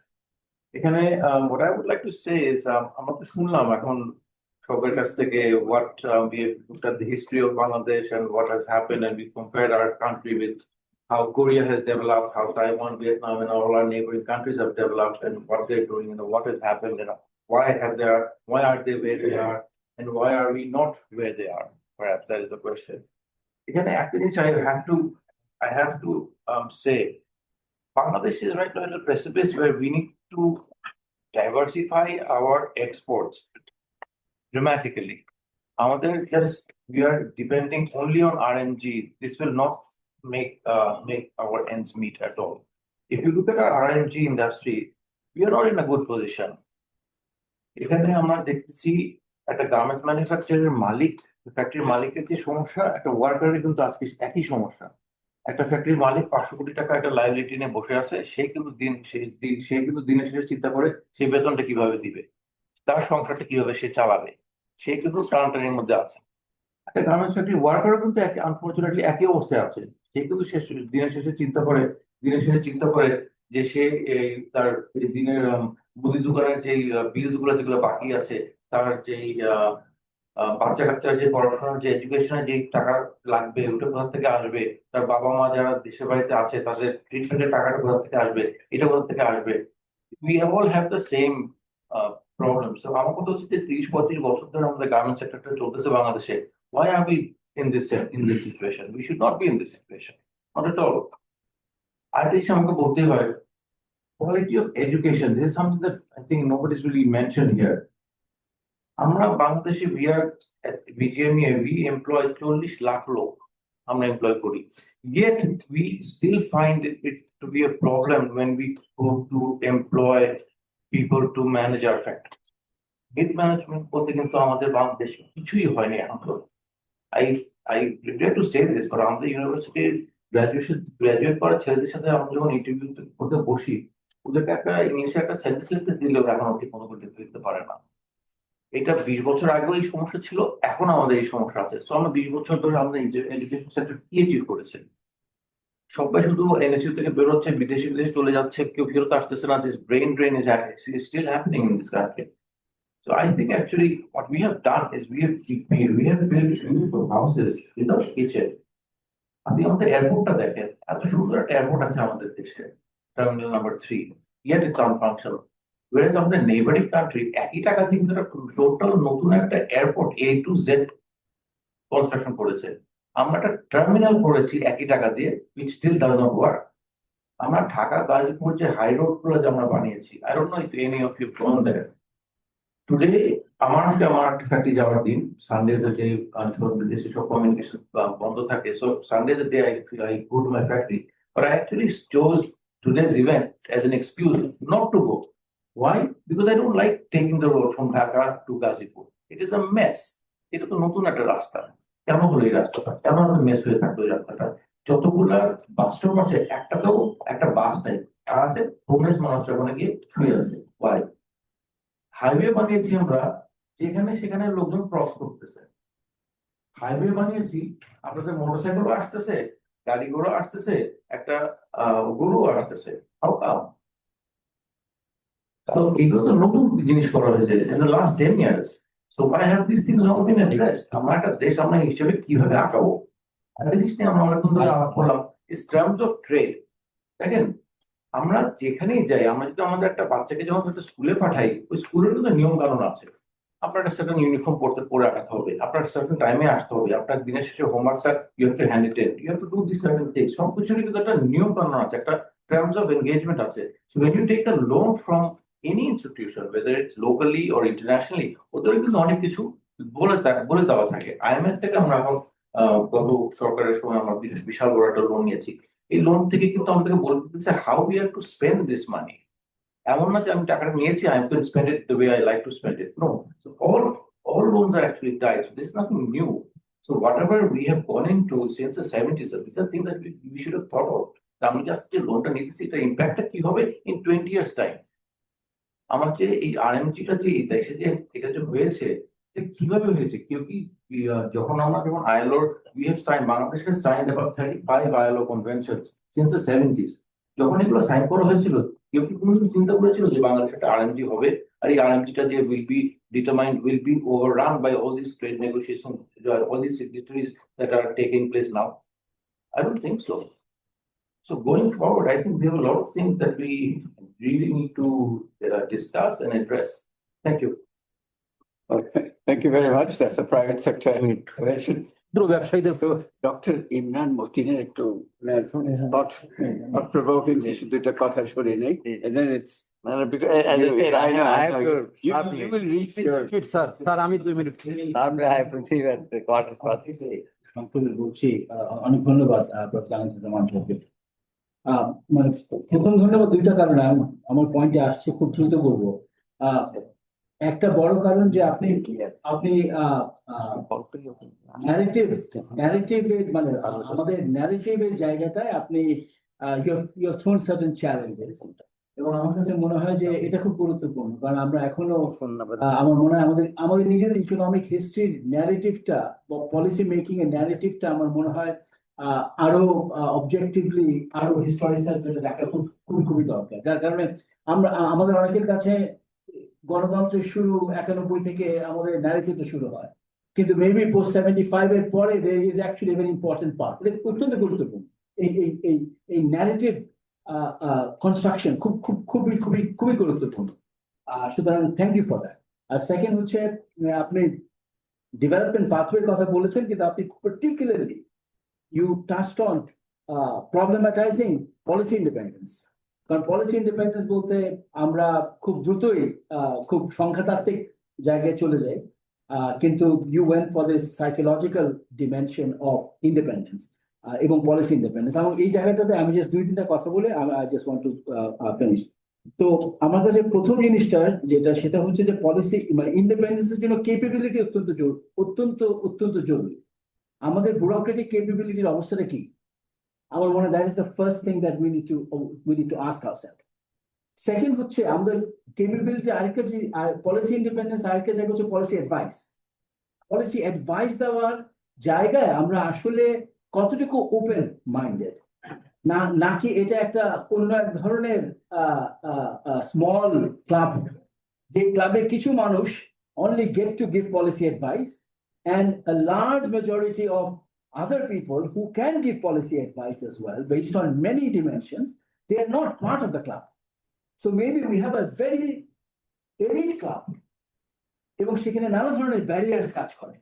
What I would like to say is, আমরা তো শুনলাম এখন সবার কাছ থেকে what we have looked at the history of Bangladesh and what has happened, and we compared our country with how Korea has developed, how Taiwan, Vietnam, and all our neighboring countries have developed, and what they're doing, what has happened, and why are they where they are, and why are we not where they are? Perhaps that is the question. Actually, I have to say, Bangladesh is right now at a precipice where we need to diversify our exports dramatically. We are depending only on RNG. This will not make our ends meet at all. If you look at our RNG industry, we are not in a good position. এখানে আমরা দেখতেছি একটা garment ম্যানুফ্যাকচারের মালিক, ফ্যাক্টরির মালিকের যে সমস্যা, একটা ওয়ার্কারের কিন্তু আজকে একই সমস্যা। একটা ফ্যাক্টরির মালিক 500 কোটি টাকা একটা লাইবিলিটি নিয়ে বসে আছে, সে কিন্তু দিনের শেষে চিন্তা করে সেই বেতনটা কিভাবে দিবে, তার সংসারটা কিভাবে সে চালাবে, সে কিন্তু টানাটানির মধ্যে আছে। একটা গার্মেন্টস ফ্যাক্টরির ওয়ার্কারও কিন্তু আনফর্চুনেটলি একই অবস্থায় আছে, সে কিন্তু দিনের শেষে চিন্তা করে যে সে তার দিনের মুদি দোকানের যে বিলস গুলো যেগুলো বাকি আছে, তার যেই বাচ্চা কাচ্চার যে পড়াশোনার যে এডুকেশনের যে টাকা লাগবে ওটা কোথা থেকে আসবে, তার বাবা মা যারা দেশের বাড়িতে আছে তাদের ট্রিটমেন্টের টাকাটা কোথা থেকে আসবে, এটা কোথা থেকে আসবে। We all have the same problem. So আমার কথা হচ্ছে যে 30-35 বছর ধরে আমাদের গার্মেন্ট সেক্টরটা চলতেছে বাংলাদেশে। Why are we in this situation? We should not be in this situation, not at all. আরেকটা জিনিস আমাকে বলতে হয়, quality of education. This is something that I think nobody's really mentioned here. আমরা বাংলাদেশে বিজিএমইএ we employ 40 লাখ লোক আমরা employ করি, yet we still find it to be a problem when we go to employ people to manage our factories. Mid management বলতে কিন্তু আমাদের বাংলাদেশে কিছুই হয়নি এখন তো। I regret to say this, but আমাদের ইউনিভার্সিটি গ্রাজুয়েট করা ছেলেদের সাথে আমরা যখন ইন্টারভিউ করতে বসি, ওদেরকে একটা ইংলিশে একটা সেন্টেন্স লিখতে দিলেও এখন ঠিক মতো করে লিখতে পারে না। এটা 20 বছর আগেও এই সমস্যা ছিল, এখন আমাদের এই সমস্যা আছে। তো আমরা 20 বছর ধরে আমাদের এডুকেশন সেক্টর কি অ্যাচিভ করেছে? সবাই শুধু এনএসইউ থেকে বেরোচ্ছে, বিদেশে চলে যাচ্ছে, কেউ ফেরত আসতেছে না। This brain drain is still happening in this country. So I think actually what we have done is we have built beautiful houses without kitchen. আপনি আমাদের এয়ারপোর্টটা দেখেন, এত সুন্দর একটা এয়ারপোর্ট আছে আমাদের দেশে, terminal number 3, yet it's unfunctional. Whereas আমাদের নেইবারিং কান্ট্রি একই টাকা দিয়ে টোটাল নতুন একটা airport A to Z construction করেছে। আমরা একটা টার্মিনাল করেছি একই টাকা দিয়ে, which still does not work. আমরা ঢাকা গাজীপুর যে হাই রোড গুলো যে আমরা বানিয়েছি, I don't know if any of you gone there. Today আমার ফ্যাক্টরি যাওয়ার দিন, সানডে যে সব বিদেশি সব কমিউনিকেশন বন্ধ থাকে, so Sunday day I go to my factory, but I actually chose today's event as an excuse not to go. Why? Because I don't like taking the road from Dhaka to Gazipur. It is a mess. এটা তো নতুন একটা রাস্তা, কেন হলো এই রাস্তাটা, কেন মেস হয়ে থাকলো এই রাস্তাটা? যতগুলা বাস স্টপ আছে, একটাতেও একটা বাস নেই, আর আছে হোমলেস মানুষ ওখানে গিয়ে শুয়ে আছে। Why? হাইওয়ে বানিয়েছি আমরা, যেখানে সেখানে লোকজন ক্রস করতেছে। হাইওয়ে বানিয়েছি, আপনাদের মোটরসাইকেলও আসতেছে, গাড়ি ঘোড়া আসতেছে, একটা গরু আসতেছে। How come? So এগুলো তো নতুন জিনিস করা হয়েছে in the last 10 years. So why have these things not been addressed? আমরা একটা দেশ আমরা হিসেবে কিভাবে আঁকাবো? একটা জিনিস নিয়ে আমরা অনেকক্ষণ ধরে আলাপ করলাম, is terms of trade. দেখেন, আমরা যেখানেই যাই, আমরা যদি আমাদের একটা বাচ্চাকে যখন একটা স্কুলে পাঠাই, ওই স্কুলের কিন্তু নিয়ম কানুন আছে। আপনার একটা সার্টেন ইউনিফর্ম পরে রাখতে হবে, আপনার সার্টেন টাইমে আসতে হবে, আপনার দিনের শেষে homework you have to hand it in, you have to do this certain things. সবকিছুরই কিন্তু একটা নিয়ম কানুন আছে, একটা টার্মস অফ এনগেজমেন্ট আছে। So when you take a loan from any institution, whether it's locally or internationally, ওদের কিন্তু অনেক কিছু বলে দেওয়া থাকে। IMF থেকে আমরা এখন গত সরকারের সময় আমরা বিশাল বড় একটা লোন নিয়েছি। এই লোন থেকে কিন্তু আমাদেরকে বলে দিতেছে how we have to spend this মানি। এমন না যে আমি টাকাটা নিয়েছি, I can spend it the way I like to spend it. No, so all loans are actually tied. So there's nothing new. So whatever we have gone into since the 70s, these are things that we should have thought of. আমি just যে লোনটা নিতেছি, এটা ইম্প্যাক্টটা কি হবে in 20 years time. আমার যে এই আরএমজিটা যে এই দেশে যে এটা যে হয়েছে, এটা কিভাবে হয়েছে? কেউ কি যখন ILO, we have signed, Bangladesh has signed about 35 ILO conventions since the 70s. যখন এগুলো সাইন করা হয়েছিল, কেউ কি কোনোদিন চিন্তা করেছিল যে বাংলাদেশে একটা আরএমজি হবে, আর এই আরএমজিটা যে will be overrun by all these trade negotiations, all these signatories that are taking place now? I don't think so. So going forward, I think we have a lot of things that we really need to discuss and address. Thank you. Okay, thank you very much. That's a private sector question. Dr. Imran Motinin একটু thought-provoking দুইটা কথা শুনে নেই, and then it's you will reach your sir আমি 2 minute I have to see that the quarter past. বলছি, অনেক ধন্যবাদ professor Anisuzzaman Chowdhury. মানে প্রথম ধন্যবাদ দুইটা কারণে, আমার পয়েন্টে আসছে, খুব দ্রুত বলবো। একটা বড় কারণ যে আপনি ন্যারেটিভ মানে আমাদের ন্যারেটিভের জায়গাটায় আপনি you have thrown certain challenges, এবং আমার কাছে মনে হয় যে এটা খুব গুরুত্বপূর্ণ, কারণ আমরা এখনো আমার মনে হয় আমাদের নিজেদের ইকোনমিক হিস্ট্রির ন্যারেটিভটা বা পলিসি মেকিং এর ন্যারেটিভটা আমার মনে হয় আরো অবজেক্টিভলি আরো হিস্টোরিক্যাল দেখা খুবই দরকার। যার কারণে আমাদের অনেকের কাছে গণতন্ত্রের শুরু 91 থেকে আমাদের ন্যারেটিভটা শুরু হয়, কিন্তু মেবি পোস্ট 75 এর পরে there is actually a very important part, এটা অত্যন্ত গুরুত্বপূর্ণ। এই ন্যারেটিভ কনস্ট্রাকশন খুবই গুরুত্বপূর্ণ। সুতরাং থ্যাংক ইউ ফর দ্যাট। আর সেকেন্ড হচ্ছে, আপনি ডেভেলপমেন্ট পাথওয়ের কথা বলেছেন, কিন্তু আপনি particularly you touched on problematizing policy independence. কারণ পলিসি ইন্ডিপেন্ডেন্স বলতে আমরা খুব দ্রুতই খুব সংখ্যাতাত্ত্বিক জায়গায় চলে যায় কিন্তু you went for this psychological dimension of independence এবং পলিসি ইন্ডিপেন্ডেন্স। এবং এই জায়গাটাতে আমি জাস্ট দুই তিনটা কথা বলে I just want to finish. তো আমার কাছে প্রথম জিনিসটা যেটা সেটা হচ্ছে যে পলিসি মানে ইন্ডিপেন্ডেন্সের জন্য কেপেবিলিটি অত্যন্ত জরুরি। আমাদের ব্যুরোক্রেটিক কেপেবিলিটির অবস্থাটা কি? আমার মনে হয় that is the first thing that we need to ask ourselves. Second হচ্ছে আমাদের কেপেবিলিটি আরেকটা যে পলিসি ইন্ডিপেন্ডেন্স, আরেকটা জায়গা হচ্ছে পলিসি অ্যাডভাইস। পলিসি অ্যাডভাইস দেওয়ার জায়গায় আমরা আসলে কতটুকু ওপেন মাইন্ডেড, নাকি এটা একটা অন্য এক ধরনের স্মল ক্লাব, যে ক্লাবে কিছু মানুষ only get to give policy advice and a large majority of other people who can give policy advice as well based on many dimensions, they are not part of the club. So maybe we have a very elite club এবং সেখানে নানা ধরনের barriers কাজ করে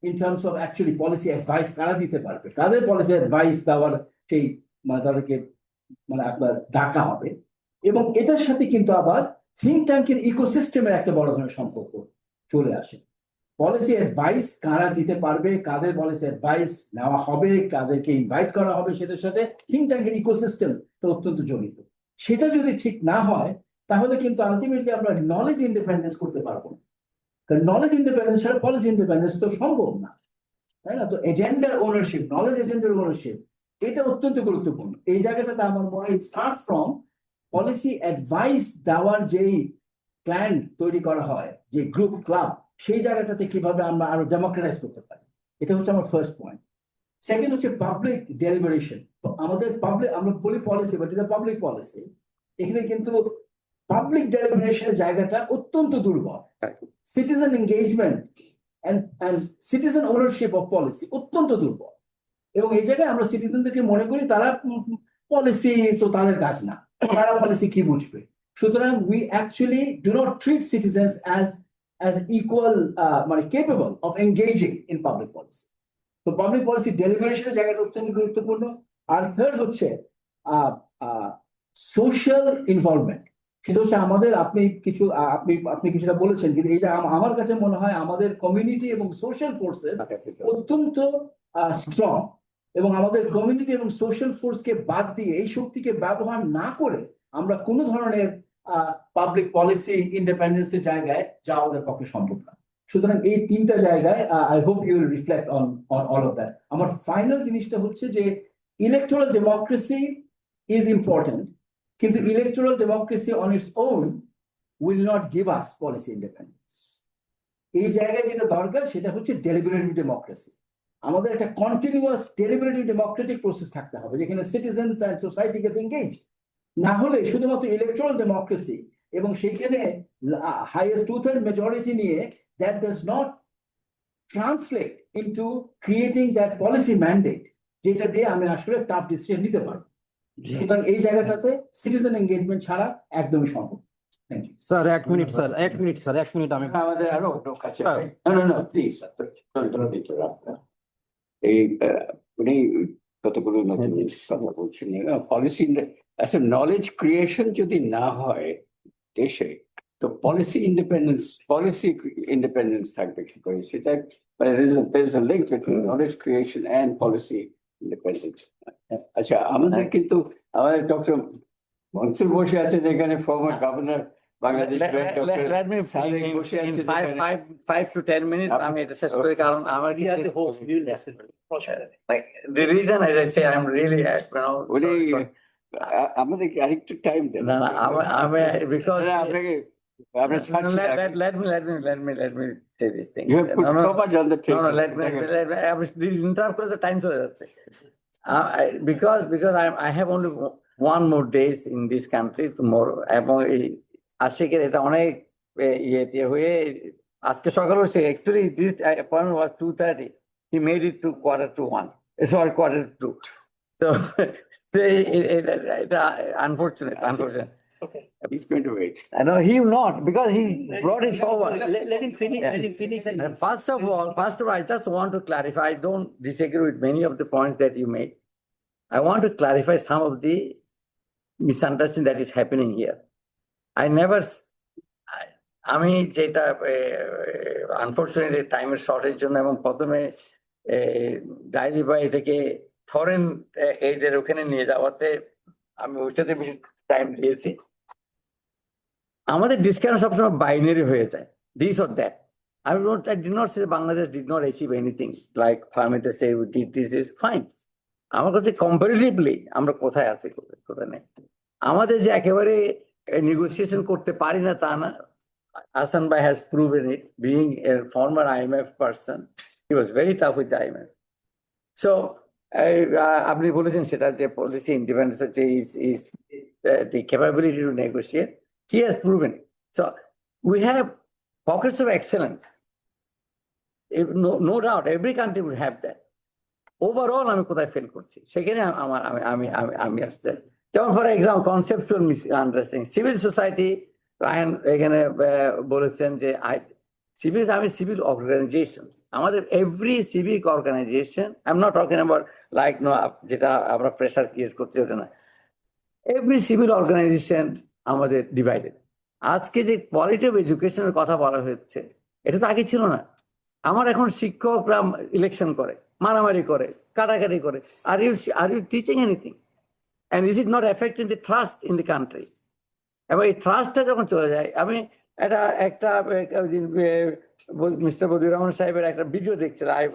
in terms of actually policy advice কারা দিতে পারবে, কাদের policy advice দেওয়ার সেই মানে তাদেরকে মানে আপনার ডাকা হবে। এবং এটার সাথে কিন্তু আবার থিঙ্ক ট্যাঙ্কের ইকোসিস্টেমের একটা বড় ধরনের সম্পর্ক চলে আসে। পলিসি অ্যাডভাইস কারা দিতে পারবে, কাদের পলিসি অ্যাডভাইস নেওয়া হবে, কাদেরকে ইনভাইট করা হবে, সেটার সাথে থিঙ্ক ট্যাঙ্কের ইকোসিস্টেমটা অত্যন্ত জড়িত। সেটা যদি ঠিক না হয় তাহলে কিন্তু আলটিমেটলি আমরা নলেজ ইন্ডিপেন্ডেন্স করতে পারবো না, কারণ নলেজ ইন্ডিপেন্ডেন্স ছাড়া পলিসি ইন্ডিপেন্ডেন্স তো সম্ভব না, তাই না? তো এজেন্ডার ওনারশিপ, নলেজ এজেন্ডার ওনারশিপ এটা অত্যন্ত গুরুত্বপূর্ণ। এই জায়গাটাতে আমার মনে হয় স্টার্ট ফ্রম পলিসি অ্যাডভাইস দেওয়ার যেই প্ল্যান তৈরি করা হয়, যে গ্রুপ ক্লাব, সেই জায়গাটাতে কিভাবে আমরা আরো ডেমোক্রেটাইজ করতে পারি, এটা হচ্ছে আমার ফার্স্ট পয়েন্ট। সেকেন্ড হচ্ছে পাবলিক ডেলিবারেশন। আমাদের পাবলিক, আমরা বলি পলিসি বাট এটা পাবলিক পলিসি, এখানে কিন্তু পাবলিক ডেলিবারেশনের জায়গাটা অত্যন্ত দুর্বল। Citizen engagement and citizen ownership of policy অত্যন্ত দুর্বল। এবং এই জায়গায় আমরা সিটিজেনদেরকে মনে করি তারা পলিসি তো তাদের কাজ না, তারা পলিসি কি বুঝবে। সুতরাং we actually do not treat citizens as equal মানে capable of engaging in public policy. তো পাবলিক পলিসি ডেলিবারেশনের জায়গাটা অত্যন্ত গুরুত্বপূর্ণ। আর থার্ড হচ্ছে সোশ্যাল ইনভলভমেন্ট। সেটা হচ্ছে আমাদের, আপনি কিছুটা বলেছেন, কিন্তু এটা আমার কাছে মনে হয় আমাদের কমিউনিটি এবং সোশ্যাল ফোর্সেস অত্যন্ত স্ট্রং, এবং আমাদের কমিউনিটি এবং সোশ্যাল ফোর্সকে বাদ দিয়ে, এই শক্তিকে ব্যবহার না করে আমরা কোনো ধরনের পাবলিক পলিসি ইন্ডিপেন্ডেন্সের জায়গায় যাওয়া আমাদের পক্ষে সম্ভব না। সুতরাং এই তিনটা জায়গায় I hope you will reflect on all of that. আমার ফাইনাল জিনিসটা হচ্ছে যে ইলেকটোরাল ডেমোক্রেসি ইজ ইম্পর্টেন্ট, কিন্তু electoral democracy on its own will not give us policy independence. এই জায়গায় যেটা দরকার সেটা হচ্ছে ডেলিবারেটিভ ডেমোক্রেসি। আমাদের একটা কন্টিনিউয়াস ডেলিবারেটিভ ডেমোক্রেটিক প্রসেস থাকতে হবে, যেখানে citizens and society gets engage. না হলে শুধুমাত্র ইলেকটোরাল ডেমোক্রেসি এবং সেখানে হাইয়েস্ট 2/3 মেজরিটি নিয়ে, that does not translate into creating that policy mandate, যেটা দিয়ে আমি আসলে টাফ ডিসিশন নিতে পারবো। সুতরাং এই জায়গাটাতে সিটিজেন এঙ্গেজমেন্ট ছাড়া একদমই সম্ভব। Thank you sir. এক মিনিট আমি আমাদের আরো লোক আছে। প্লিজ এই উনি কতগুলো নতুন কথা বলছেন। পলিসি আচ্ছা, নলেজ ক্রিয়েশন যদি না হয় দেশে, তো পলিসি ইন্ডিপেন্ডেন্স থাকবে কি করে? সেটা there's a link between knowledge creation and policy independence. আচ্ছা, আমাদের কিন্তু আমাদের ডক্টর মনসুর বসে আছেন এখানে, former governor Bangladesh bank, Let me বসে in আছেন 5 to 10 minutes আমি এটা শেষ করি, কারণ আমার the reason, as I say, I'm really উনি আমাদের আরেকটু টাইম দেন। না আমি because আপনাকে আমরা ছাড়ছি না। let me say this thing. You have put so much on the table. No, let me interrupt করে the time চলে যাচ্ছে। Because I have only one more days in this country tomorrow, এবং এই আশিকের এটা অনেক ইয়েতে হয়ে আজকে সকালে হচ্ছে actually this appointment was 2:30. He made it to 1:45. Sorry, 1:45. So unfortunate. okay. He's going to wait. I know he will not, because he brought it forward. Let him finish. Yeah. Let him finish. And first of all, I just want to clarify. I don't disagree with many of the points that you made. I want to clarify some of the misunderstanding that is happening here. আমি যেটা unfortunately টাইমের শর্টের জন্য এবং প্রথমে diary বা এটাকে foreign এইডের ওখানে নিয়ে যাওয়াতে আমি ওইটাতে বেশি টাইম দিয়েছি। আমাদের ডিসকাশন সবসময় বাইনারি হয়ে যায়, this or that. I did not say Bangladesh did not achieve anything. Like Farmita say, we did this is fine. আমার কাছে কম্পারেটিভলি আমরা কোথায় আছি, কোথায় নেই। আমাদের যে একেবারে নেগোসিয়েশন করতে পারি না তা না। Hasan Bhai has proven it, being a former IMF person. He was very tough with the IMF. So, আপনি বলেছেন সেটা যে পলিসি ইন্ডিপেন্ডেন্স হচ্ছে is the capability to negotiate. He has proven it. So, we have pockets of excellence. No doubt, every country would have that. Overall, আমি কোথায় fail করছি সেখানে আমি আসতে, যেমন for example conceptual misunderstanding. Civil society এখানে বলেছেন যে সিভিল অর্গানাইজেশন, আমাদের every civic organisation, I am not talking about like no যেটা আমরা প্রেশার ক্রিয়েট করছি ওটা না, এভরি সিভিল অর্গানাইজেশন আমাদের ডিভাইডেড। আজকে যে কোয়ালিটি অফ এডুকেশনের কথা বলা হচ্ছে, এটা তো আগে ছিল না। আমার এখন শিক্ষকরা ইলেকশন করে, মারামারি করে, কাটাকাটি করে। Are you teaching anything? And is it not affecting the trust in the country? এবং এই ট্রাস্টটা যখন চলে যায়, আমি একটা মিস্টার বদিউর রহমান সাহেবের একটা ভিডিও দেখছিলাম, আই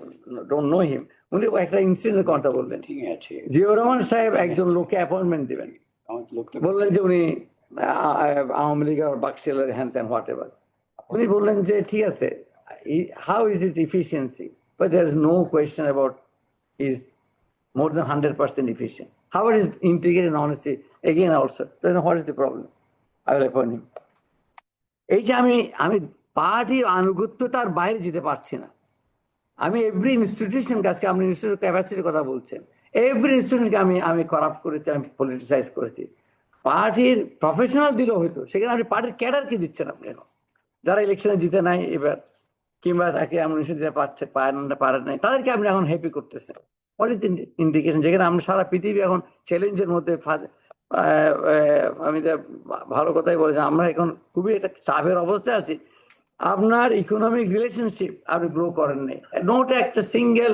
ডোন্ট নো হিম, উনি একটা ইনসিডেন্টের কথা বললেন। ঠিক আছে, জিয়াউর রহমান সাহেব একজন লোককে অ্যাপয়েন্টমেন্ট দিবেন, বললেন যে উনি আওয়ামী লীগ আর বাকশালের হ্যান ত্যান হোয়াট এভার। উনি বললেন যে ঠিক আছে, how is it efficiency? But there's no question about is more than 100% efficient. How it is integrated honesty again also. Then what is the problem? I will appoint him. এই যে আমি পার্টির আনুগত্যতার বাইরে যেতে পারছি না। আমি এভরি ইনস্টিটিউশন কাজকে, আপনি ইনস্টিটিউট ক্যাপাসিটির কথা বলছেন, এভরি ইনস্টিটিউশনকে আমি করাপ্ট করেছি, আমি পলিটিসাইজ করেছি। পার্টির প্রফেশনাল দিলেও হয়তো, সেখানে আপনি পার্টির ক্যাডারকে দিচ্ছেন আপনি এখন, যারা ইলেকশনে জিতে নাই এবার, কিংবা তাকে এমন দিতে পারেন নাই, তাদেরকে আপনি এখন হ্যাপি করতেছেন। What is indication? যেখানে আমরা সারা পৃথিবী এখন চ্যালেঞ্জের মধ্যে, আমি ভালো কথাই বলেছি, আমরা এখন খুবই একটা চাপের অবস্থায় আছি। আপনার ইকোনমিক রিলেশনশিপ আপনি গ্রো করেন নাই, নোট একটা সিঙ্গেল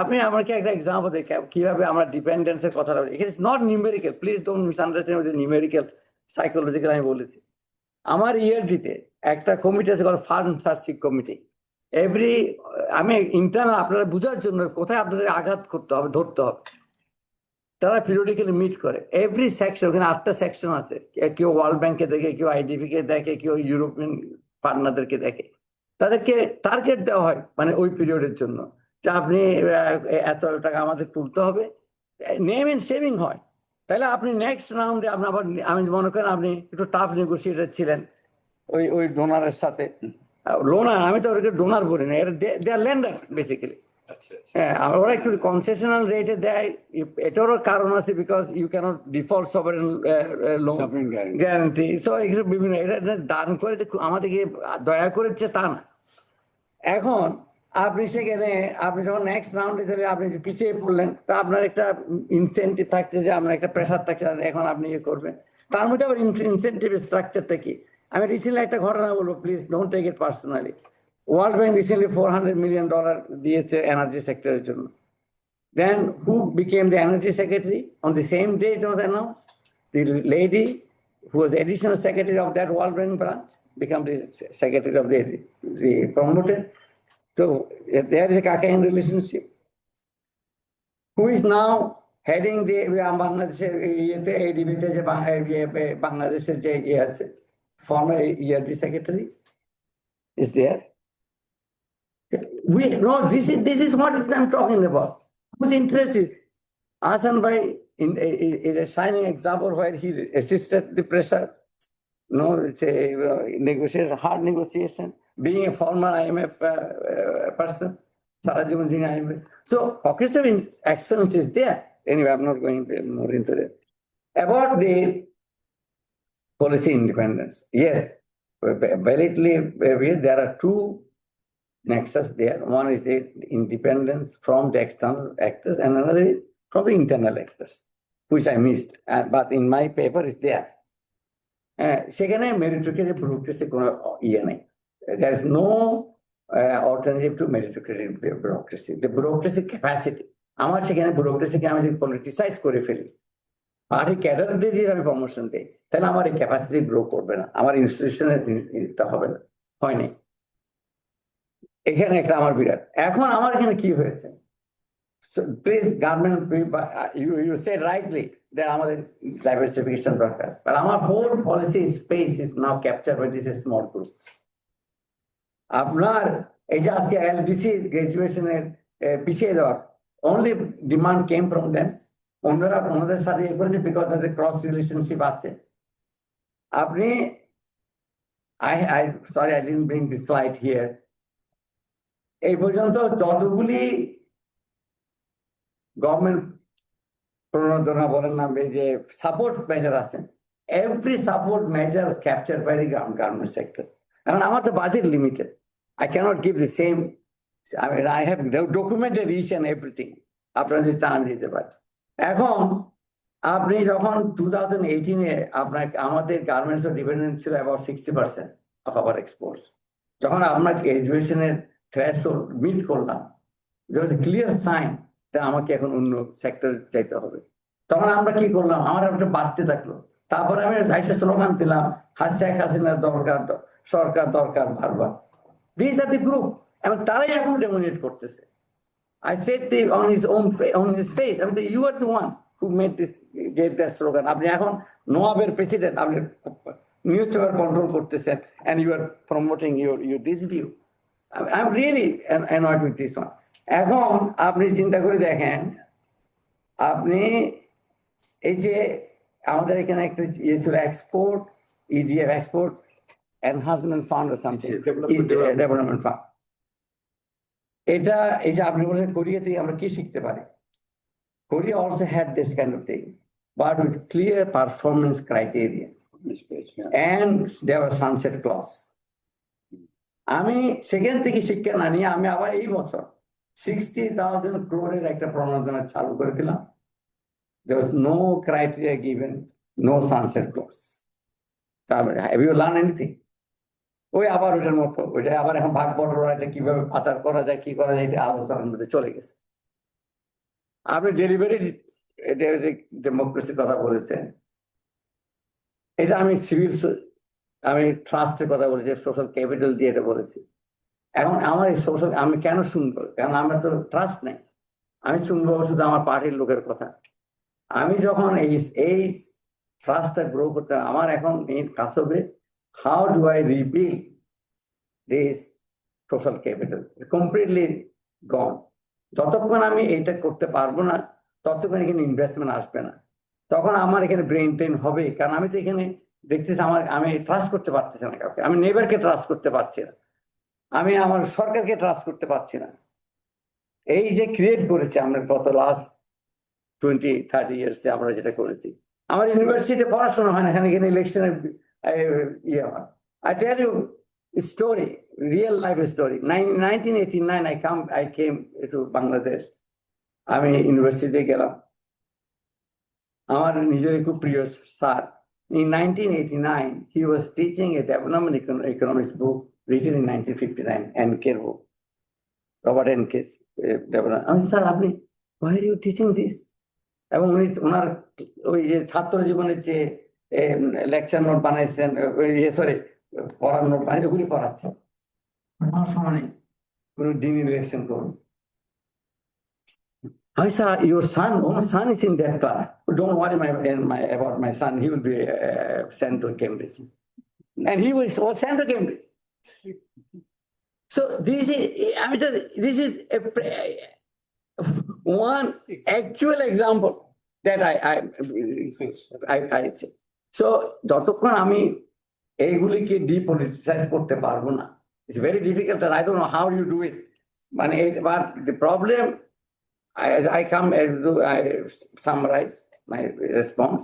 আপনি আমাকে একটা এক্সাম্পল দেখে কিভাবে আমরা ডিপেন্ডেন্সের কথাটা, এখানে it's not numerical, please don't misunderstand numerical, psychological আমি বলেছি। আমার ইয়ারটিতে একটা কমিটি আছে, ফান্ড সার্চিং কমিটি। আমি ইন্টারনাল আপনারা বোঝার জন্য কোথায় আপনাদের আঘাত করতে হবে, ধরতে হবে, তারা পিরিয়ডিক্যালি মিট করে। এভরি সেকশন, ওখানে 8টা সেকশন আছে, কেউ ওয়ার্ল্ড ব্যাংকে দেখে, কেউ আইডিবি কে দেখে, কেউ ইউরোপিয়ান পার্টনারদেরকে দেখে। তাদেরকে টার্গেট দেওয়া হয় মানে ওই পিরিয়ডের জন্য, যে আপনি এত টাকা আমাদের তুলতে হবে, নেম এন্ড সেভিং হয়। তাহলে আপনি নেক্সট রাউন্ডে আপনি আবার, আমি মনে করেন আপনি একটু টাফ নেগোসিয়েটার ছিলেন ওই ডোনারের সাথে। লোনার, আমি তো ওদেরকে ডোনার বলি না, দে আর লেন্ডার বেসিক্যালি। হ্যাঁ, ওরা একটু কনসেশনাল রেটে দেয়, এটারও কারণ আছে, because you cannot default sovereign loan guarantee. So এগুলো বিভিন্ন, এটা দান করে আমাদেরকে দয়া করেছে তা না। এখন আপনি সেখানে আপনি যখন নেক্সট রাউন্ডে গেলে আপনি পিছিয়ে পড়লেন, তা আপনার একটা ইনসেন্টিভ থাকছে, যে আপনার একটা প্রেশার থাকছে, এখন আপনি ইয়ে করবেন। তার মধ্যে আবার ইনসেন্টিভ স্ট্রাকচারটা কি? আমি রিসেন্টলি একটা ঘটনা বলবো, please don't take it personally. World bank recently $400 million দিয়েছে এনার্জি সেক্টরের জন্য। Then who became the energy secretary? On the same day it was announced, the lady who was additional secretary of that World Bank branch became the secretary of the promoter. So there is a Kakayan relationship. Who is now heading the Bangladesh's former ERD secretary is there. This is what I'm talking about. Whose interest is? Hasan Bhai is a shining example where he assisted the pressure. No, it's a negotiation, hard negotiation. Being a former IMF person, Sarajivan Singh IMF. So pockets of excellence is there. Anyway, I'm not going more into that. About the policy independence, yes, validly there are two nexus there. One is the independence from the external actors, and another is from the internal actors, which I missed. But in my paper is there. সেখানে মেরিটোক্রেটিক bureaucracy কোনো ইয়ে নেই। There is no alternative to meritocratic bureaucracy. The bureaucracy capacity. আমার সেখানে ব্যুরোক্রেসিকে আমি যদি politicise করে ফেলি, পার্টি ক্যাডারদের দিয়ে আমি প্রমোশন দিই, তাহলে আমার এই ক্যাপাসিটি গ্রো করবে না, আমার ইনস্টিটিউশনের হবে না, হয়নি। এখানে একটা আমার বিরাট। এখন আমার এখানে কি হয়েছে? Please government, you said rightly that আমাদের ডাইভার্সিফিকেশন দরকার, but আমার whole policy space is now capture by this small group. আপনার এই যে আজকে এলডিসি গ্রাজুয়েশনের পিছিয়ে দেওয়ার only demand came from them, অন্যরা ওনাদের সাথে ইয়ে করেছে বিকজ তাদের ক্রস রিলেশনশিপ আছে। আপনি I sorry I didn't bring this slide here. এই পর্যন্ত যতগুলি গভর্নমেন্ট প্রণোদনা বলেন না, যে সাপোর্ট মেজার আছে, every support measure capture by the garment sector. এখন আমার তো budget limited, I cannot give the same. I mean, I have documented each and everything. আপনারা যদি চান দিতে পারি। এখন আপনি যখন 2018-এ আপনাকে আমাদের গার্মেন্টস ডিপেন্ডেন্ট ছিল অ্যাবাউট 60% অফ আওয়ার এক্সপোর্টস। যখন আপনার গ্রাজুয়েশনের থ্রেশহোল্ড মিট করলাম, ক্লিয়ার সাইন যে আমাকে এখন অন্য সেক্টর যাইতে হবে, তখন আমরা কি করলাম, আমার একটা বাড়তে থাকলো। তারপরে আমি রাইসে স্লোগান দিলাম, শেখ হাসিনার দরকার, সরকার দরকার বারবার। These are the group, এবং তারাই এখন ডমিনেট করতেছে। I said on his face, I mean, you are the one who made this, gave that slogan. আপনি এখন নোয়াবের প্রেসিডেন্ট, আপনি নিউজ পেপার কন্ট্রোল করতেছেন, and you are promoting your this view. I'm really annoyed with this one. এখন আপনি চিন্তা করে দেখেন, আপনি এই যে আমাদের এখানে একটা ইয়ে ছিল export, EDF export enhancement fund or something, development fund. এটা এই যে আপনি বলছেন কোরিয়া থেকে আমরা কি শিখতে পারি, Korea also had this kind of thing, but with clear performance criteria and there was sunset clause. আমি সেখান থেকে শিক্ষা না নিয়ে আমি আবার এই বছর 60,000 crore একটা প্রণোদনা চালু করে দিলাম। There was no criteria given, no sunset clause. Have you learned anything? ওই আবার ওইটার মতো, ওইটা আবার এখন ভাগ বটরা, এটা কিভাবে পাচার করা যায়, কি করা যায়, এটা আলোচনার মধ্যে চলে গেছে। আপনি ডেলিভারি ডেমোক্রেসির কথা বলেছেন, এটা আমি আমি ট্রাস্টের কথা বলেছি, সোশ্যাল ক্যাপিটাল দিয়ে এটা বলেছি। এখন আমার এই সোশ্যাল আমি কেন শুনবো, কারণ আমার তো ট্রাস্ট নেই। আমি শুনবো শুধু আমার পার্টির লোকের কথা। আমি যখন এই ট্রাস্টটা গ্রো করতে, আমার এখন মেইন কাজ হবে, how do I rebuild this social capital? Completely gone. যতক্ষণ আমি এটা করতে পারবো না, ততক্ষণ এখানে ইনভেস্টমেন্ট আসবে না। তখন আমার এখানে ব্রেন ট্রেন হবে, কারণ আমি তো এখানে দেখতেছি আমি ট্রাস্ট করতে পারছি না কাউকে, আমি নেবারকে ট্রাস্ট করতে পারছি না, আমি আমার সরকারকে ট্রাস্ট করতে পারছি না। এই যে ক্রিয়েট করেছে আমরা গত লাস্ট 20-30 ইয়ার্সে আমরা যেটা করেছি, আমার ইউনিভার্সিটিতে পড়াশোনা হয় না, এখানে ইলেকশনের ইয়ে হয়। I tell you a story, real life story. 1989 I came to Bangladesh. আমি ইউনিভার্সিটিতে গেলাম, আমার নিজের খুব প্রিয় sir. In 1989 he was teaching a development economics book written in 1959, NK's book, Robert NK's development. আমি স্যার আপনি why are you teaching this? এবং উনি ওনার ওই যে ছাত্র জীবনের যে লেকচার নোট বানাইছেন, সরি পড়ার নোট বানাই, ওগুলি পড়াচ্ছেন। আমার সময় নেই কোনো ডিন ইলেকশন করুন। I said, your son is in that class. Don't worry about my son. He will be sent to Cambridge. And he was sent to Cambridge. So this is one actual example that I say. So যতক্ষণ আমি এইগুলিকে depoliticise করতে পারবো না, it's very difficult, and I don't know how you do it. But the problem, I summarize my response.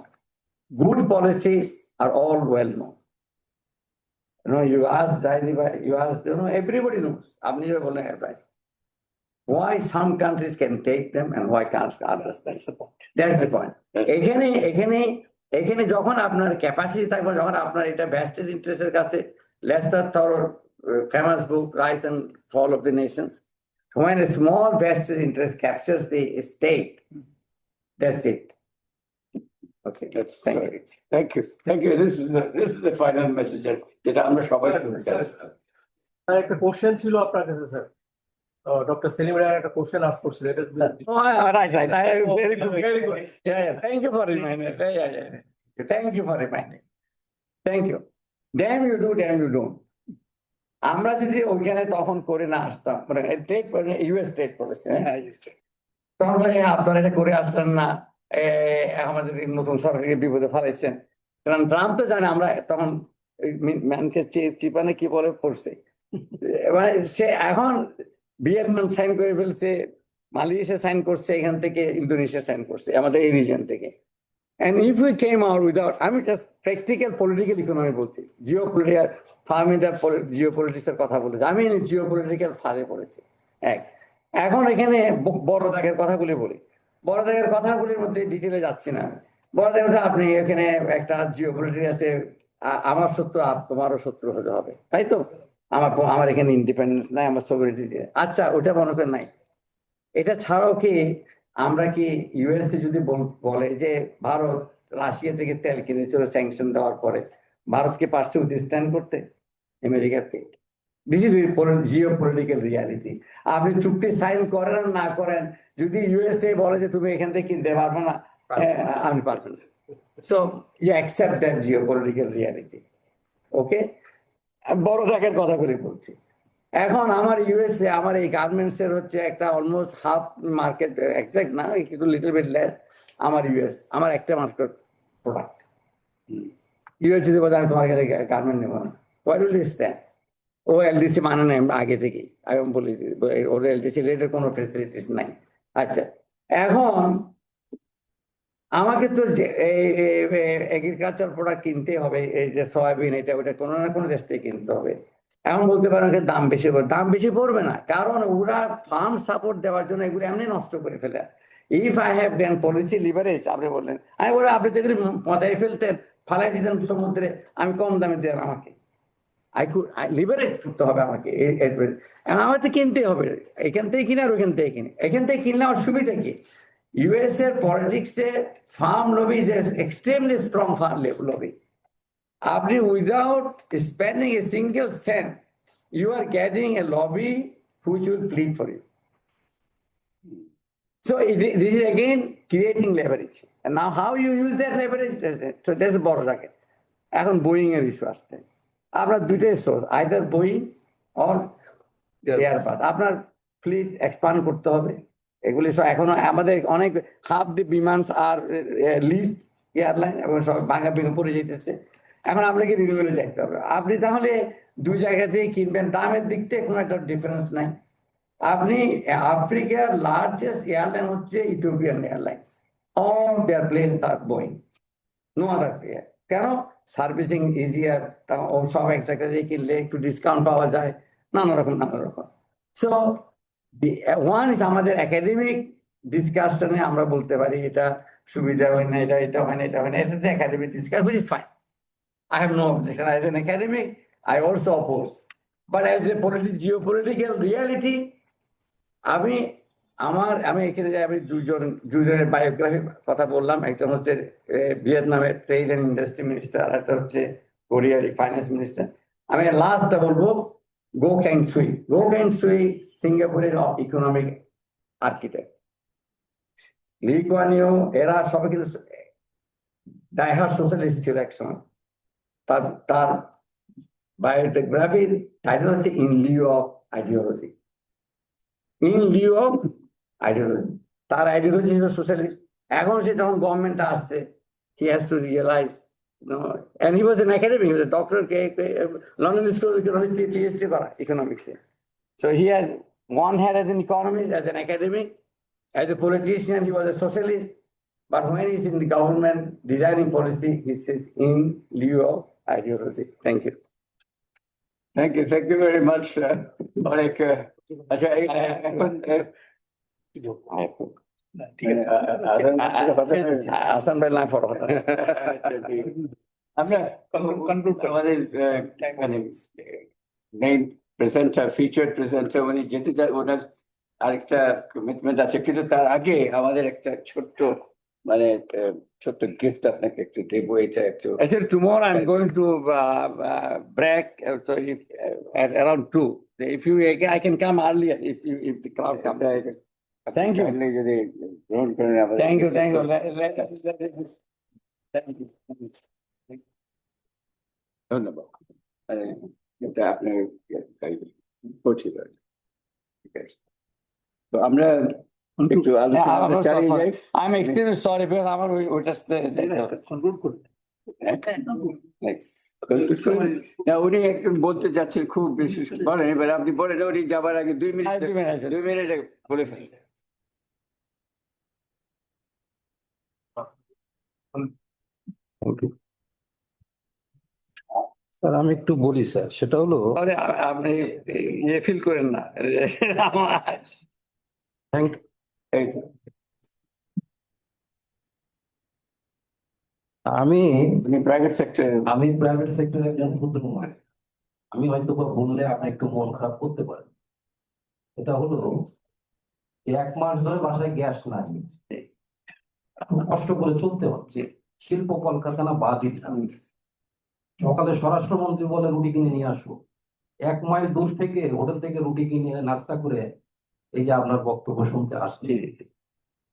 Good policies are all well known. You ask Jaideep, you ask, everybody knows. আপনি যে বলেন advice. Why some countries can take them and why can't others? That's the point. That's the point. এখানে এখানে যখন আপনার capacity থাকবে, যখন আপনার এটা ভ্যাস্টেড ইন্টারেস্টের কাছে, Leicester থরোর famous book Rise and Fall of the Nations, when a small vested interest captures the state, that's it. Okay, that's thank you. This is the final message যেটা আমরা সবাই আর একটা কোশ্চেন ছিল আপনার কাছে স্যার, ডক্টর সেলিম রায় একটা question ask করছিল এটা Oh, right. Very good. Yeah. Thank you for reminding us. Yeah. Thank you for reminding. Thank you. Damn you do, damn you don't. আমরা যদি ওইখানে তখন করে না আসতাম, মানে ইউএস স্টেট পলিসি, তখন বলে, আপনারা এটা করে আসলেন না, আমাদের এই নতুন সরকারকে বিপদে ফেলাইছেন। কারণ ট্রাম্প তো জানে আমরা তখন ম্যানকে চিপানে কি বলে পড়ছে, মানে সে এখন ভিয়েতনাম সাইন করে ফেলছে, মালয়েশিয়া সাইন করছে, এখান থেকে ইন্দোনেশিয়া সাইন করছে, আমাদের এই রিজন থেকে। And if we came out without, I mean, just practical political economy বলছি, জিওপলিটিক্যাল ফার্মিদা জিওপলিটিক্সের কথা বলেছে, আমি জিওপলিটিক্যাল ফাঁদে পড়েছি। এখন এখানে বড় দাগের কথাগুলি বলি, বড় দাগের কথাগুলির মধ্যে ডিটেলে যাচ্ছি না। বড় দাগের মধ্যে আপনি এখানে একটা জিওপলিটিক্স আছে, আমার শত্রু তোমারও শত্রু হতে হবে, তাই তো? আমার এখানে ইন্ডিপেন্ডেন্স নাই, আমার সভারেনিটি, আচ্ছা ওটা মনে করেন নাই। এটা ছাড়াও কি আমরা কি ইউএসএ যদি বলে যে ভারত রাশিয়া থেকে তেল কিনেছিল স্যাংশন দেওয়ার পরে, ভারতকে পারছে উইথস্ট্যান্ড করতে আমেরিকাকে? This is Jio political reality. আপনি চুক্তি সাইন করেন আর না করেন, যদি ইউএসএ বলে যে তুমি এখান থেকে কিনতে পারবে না, আমি পারবো না। So you accept that geopolitical reality. Okay, বড় জায়গার কথা বলে বলছি। এখন আমার ইউএসএ, আমার এই গার্মেন্টস এর হচ্ছে একটা অলমোস্ট হাফ মার্কেট, এক্সাক্ট না, একটু লিটল বিট লেস আমার ইউএস, আমার একটা মার্কেট প্রোডাক্ট। ইউএস যদি বলে আমি তোমার কাছে গার্মেন্ট নেবো না, ওয়াই উইল ইউ স্ট্যান্ড? ও এলডিসি মানে নেই আগে থেকেই, আমি বলি ওর এলডিসি রেটের কোনো ফেসিলিটিস নাই। আচ্ছা, এখন আমাকে তো এগ্রিকালচার প্রোডাক্ট কিনতে হবে, এই যে সয়াবিন এটা ওটা কোনো না কোনো দেশ থেকে কিনতে হবে। এখন বলতে পারেন দাম বেশি পড়বে, দাম বেশি পড়বে না, কারণ ওরা ফার্ম সাপোর্ট দেওয়ার জন্য এগুলো এমনি নষ্ট করে ফেলে। If I have then policy leverage, আপনি বললেন, আমি বলি আপনি তো এগুলি পচাই ফেলতেন, ফালাই দিতেন সমুদ্রে, আমি কম দামে দেন আমাকে, লিভারেজ করতে হবে আমাকে, আমার তো কিনতে হবে, এখান থেকে কিনে আর ওইখান থেকে কিনে, এখান থেকে কিনলে আমার সুবিধা কি? ইউএস এর পলিটিক্সে farm lobby is extremely strong farm lobby. আপনি without spending a single cent, you are getting a lobby which will plead for you. So this is again creating leverage. And now how you use that leverage, so there's a বড় থাকে। এখন Boeing এর issue আসছে, আপনার দুইটাই source, either Boeing or Airbus, আপনার fleet expand করতে হবে। এগুলি সব এখনো আমাদের অনেক হাফ দি বিমানস আর লিস্ট এয়ারলাইন, এবং সব ভাঙা ভেঙে পড়ে যেতেছে। এখন আপনাকে রিনিউয়ালে যাইতে হবে। আপনি তাহলে দুই জায়গা থেকে কিনবেন, দামের দিক থেকে কোনো একটা ডিফারেন্স নাই। আপনি আফ্রিকার লার্জেস্ট এয়ারলাইন হচ্ছে ইথিওপিয়ান এয়ারলাইন্স, অল দেয়ার প্লেনস আর বোয়িং, নো আদার প্লেয়ার। কেন? সার্ভিসিং ইজিয়ার, সব এক জায়গা থেকে কিনলে একটু ডিসকাউন্ট পাওয়া যায়, নানা রকম। সো ওয়ান ইজ আমাদের একাডেমিক ডিসকাশনে আমরা বলতে পারি এটা সুবিধা হয় না, এটা হয় না, এটা হয় না, এটা academic discuss, which is fine. I have no objection. As an academic, I also oppose. But as a geopolitical reality, আমি এখানে আমি দুজনের বায়োগ্রাফির কথা বললাম। একজন হচ্ছে ভিয়েতনামের ট্রেড অ্যান্ড ইন্ডাস্ট্রি মিনিস্টার, আর একটা হচ্ছে কোরিয়ার ফাইন্যান্স মিনিস্টার। আমি লাস্টটা বলবো গো ক্যাং সুই, সিঙ্গাপুরের economic architect. Lee Kuan Yew, এরা সবাই কিন্তু ডাইহার্ড সোশ্যালিস্ট ছিল একসময়। তার বায়োগ্রাফির টাইটেল হচ্ছে ইন লিউ অফ আইডিওলজি। তার আইডিওলজি ছিল সোশ্যালিস্ট। এখন সে যখন গভর্নমেন্টে আসছে, he has to realise, and he was an academic, he was a doctor, London School of Economics, PhD করা economics-এ। So he has one hand as an economist, as an academic, as a politician, he was a socialist. But when he's in the government designing policy, he says in lieu of ideology. Thank you. Thank you very much. অনেক আচ্ছা, এখন ঠিক আছে আসান ভাই না পড়ো আমরা আমাদের মানে মেইন প্রেজেন্টার ফিচার প্রেজেন্টার উনি যেতে চান ওনার আরেকটা কমিটমেন্ট আছে, কিন্তু তার আগে আমাদের একটা ছোট্ট মানে ছোট্ট গিফট আপনাকে একটু দেবো। এটা একটু actually tomorrow I'm going to break so at around 2. If you I can come earlier if the crowd comes. Thank you. যদি গ্রহণ করেন আমাদের thank you thank you ধন্যবাদ। এটা আপনার পৌঁছে দেবেন, ঠিক আছে? তো আমরা একটু আলোচনা চালিয়ে যাই। I'm extremely sorry because আমার ওটা কনক্লুড করতে না উনি একটু বলতে চাচ্ছেন খুব বেশি বলেন, এবার আপনি বলেন উনি যাবার আগে 2 মিনিট বলে ফেলেন। স্যার আমি একটু বলি স্যার, সেটা হলো আপনি ইয়ে ফিল করেন না থ্যাংক এই তো। আমি উনি প্রাইভেট সেক্টরে প্রাইভেট সেক্টরে একজন উদ্যোগী। আমি হয়তো বা বললে আপনি একটু মন খারাপ করতে পারেন। এটা হলো 1 মাস ধরে বাসায় গ্যাস নাই, খুব কষ্ট করে চলতে হচ্ছে। শিল্প কলকারখানা বাদই দিলাম। সকালে স্বরাষ্ট্রমন্ত্রী বলে রুটি কিনে নিয়ে আসো, 1 মাইল দূর থেকে হোটেল থেকে রুটি কিনে নাস্তা করে এই যে আপনার বক্তব্য শুনতে আসছে,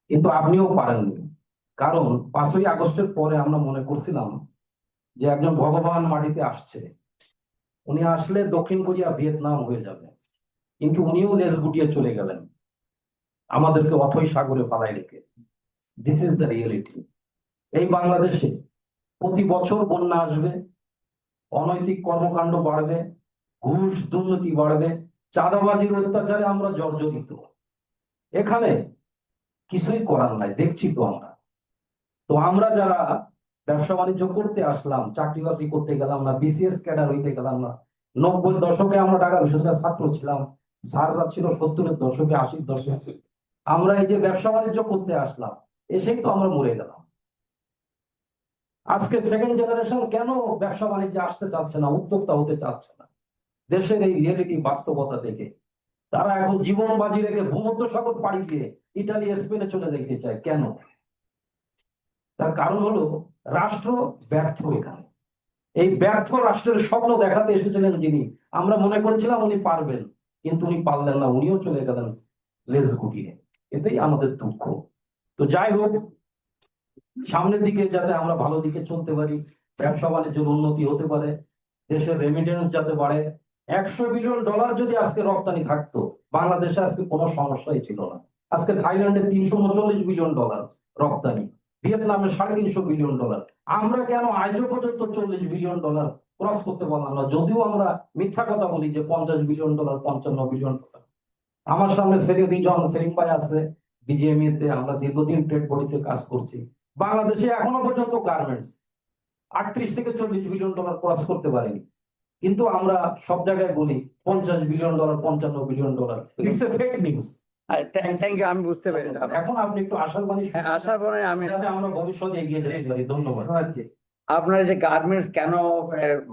কিন্তু আপনিও পারেননি। কারণ 5ই আগস্টের পরে আমরা মনে করছিলাম যে একজন ভগবান মাটিতে আসছে, উনি আসলে দক্ষিণ কোরিয়া ভিয়েতনাম হয়ে যাবে, কিন্তু উনিও লেজ গুটিয়ে চলে গেলেন আমাদেরকে অথই সাগরে পালাই রেখে। This is the reality. এই বাংলাদেশে প্রতি বছর বন্যা আসবে, অনৈতিক কর্মকাণ্ড বাড়বে, ঘুষ দুর্নীতি বাড়বে, চাঁদাবাজির অত্যাচারে আমরা জর্জরিত। এখানে কিছুই করার নাই, দেখছি তো আমরা। তো আমরা যারা ব্যবসা বাণিজ্য করতে আসলাম, চাকরি বাকরি করতে গেলাম না, বিসিএস ক্যাডার হইতে গেলাম না। 90-এর দশকে আমরা ঢাকা বিশ্ববিদ্যালয়ের ছাত্র ছিলাম, স্যাররা ছিল 70-এর দশকে, 80-এর দশকে। আমরা এই যে ব্যবসা বাণিজ্য করতে আসলাম, এসেই তো আমরা মরে গেলাম। আজকে সেকেন্ড জেনারেশন কেন ব্যবসা বাণিজ্যে আসতে চাচ্ছে না, উদ্যোক্তা হতে চাচ্ছে না? দেশের এই রিয়েলিটি বাস্তবতা দেখে তারা এখন জীবন বাজি রেখে ভূমধ্যসাগর পাড়ি দিয়ে ইটালি স্পেনে চলে যেতে চায়। কেন? তার কারণ হলো রাষ্ট্র ব্যর্থ। এখানে এই ব্যর্থ রাষ্ট্রের স্বপ্ন দেখাতে এসেছিলেন যিনি, আমরা মনে করছিলাম উনি পারবেন, কিন্তু উনি পারলেন না, উনিও চলে গেলেন লেজ গুটিয়ে। এতেই আমাদের দুঃখ। তো যাই হোক, সামনের দিকে যাতে আমরা ভালো দিকে চলতে পারি, ব্যবসা বাণিজ্যের উন্নতি হতে পারে, দেশের রেমিটেন্স যাতে বাড়ে। $100 বিলিয়ন যদি আজকে রপ্তানি থাকতো, বাংলাদেশে আজকে কোনো সমস্যাই ছিল না। আজকে থাইল্যান্ডে $339 বিলিয়ন রপ্তানি, ভিয়েতনামে $350 বিলিয়ন। আমরা কেন আজও পর্যন্ত $40 বিলিয়ন ক্রস করতে পারলাম না? যদিও আমরা মিথ্যা কথা বলি যে $50 বিলিয়ন, $55 বিলিয়ন। আমার সামনে সেলিম ভাই আছে, বিজিএমইএ তে আমরা দীর্ঘদিন ট্রেড বডিতে কাজ করছি। বাংলাদেশে এখনো পর্যন্ত গার্মেন্টস 38 থেকে $40 বিলিয়ন ক্রস করতে পারেনি, কিন্তু আমরা সব জায়গায় বলি $50 billion, $55 billion. It's a fake news. Thank you, আমি বুঝতে পেরেছি। এখন আপনি একটু আশার বাণী, আশার বাণী আমি আমরা ভবিষ্যতে এগিয়ে যেতে পারি। ধন্যবাদ। আপনারা যে গার্মেন্টস কেন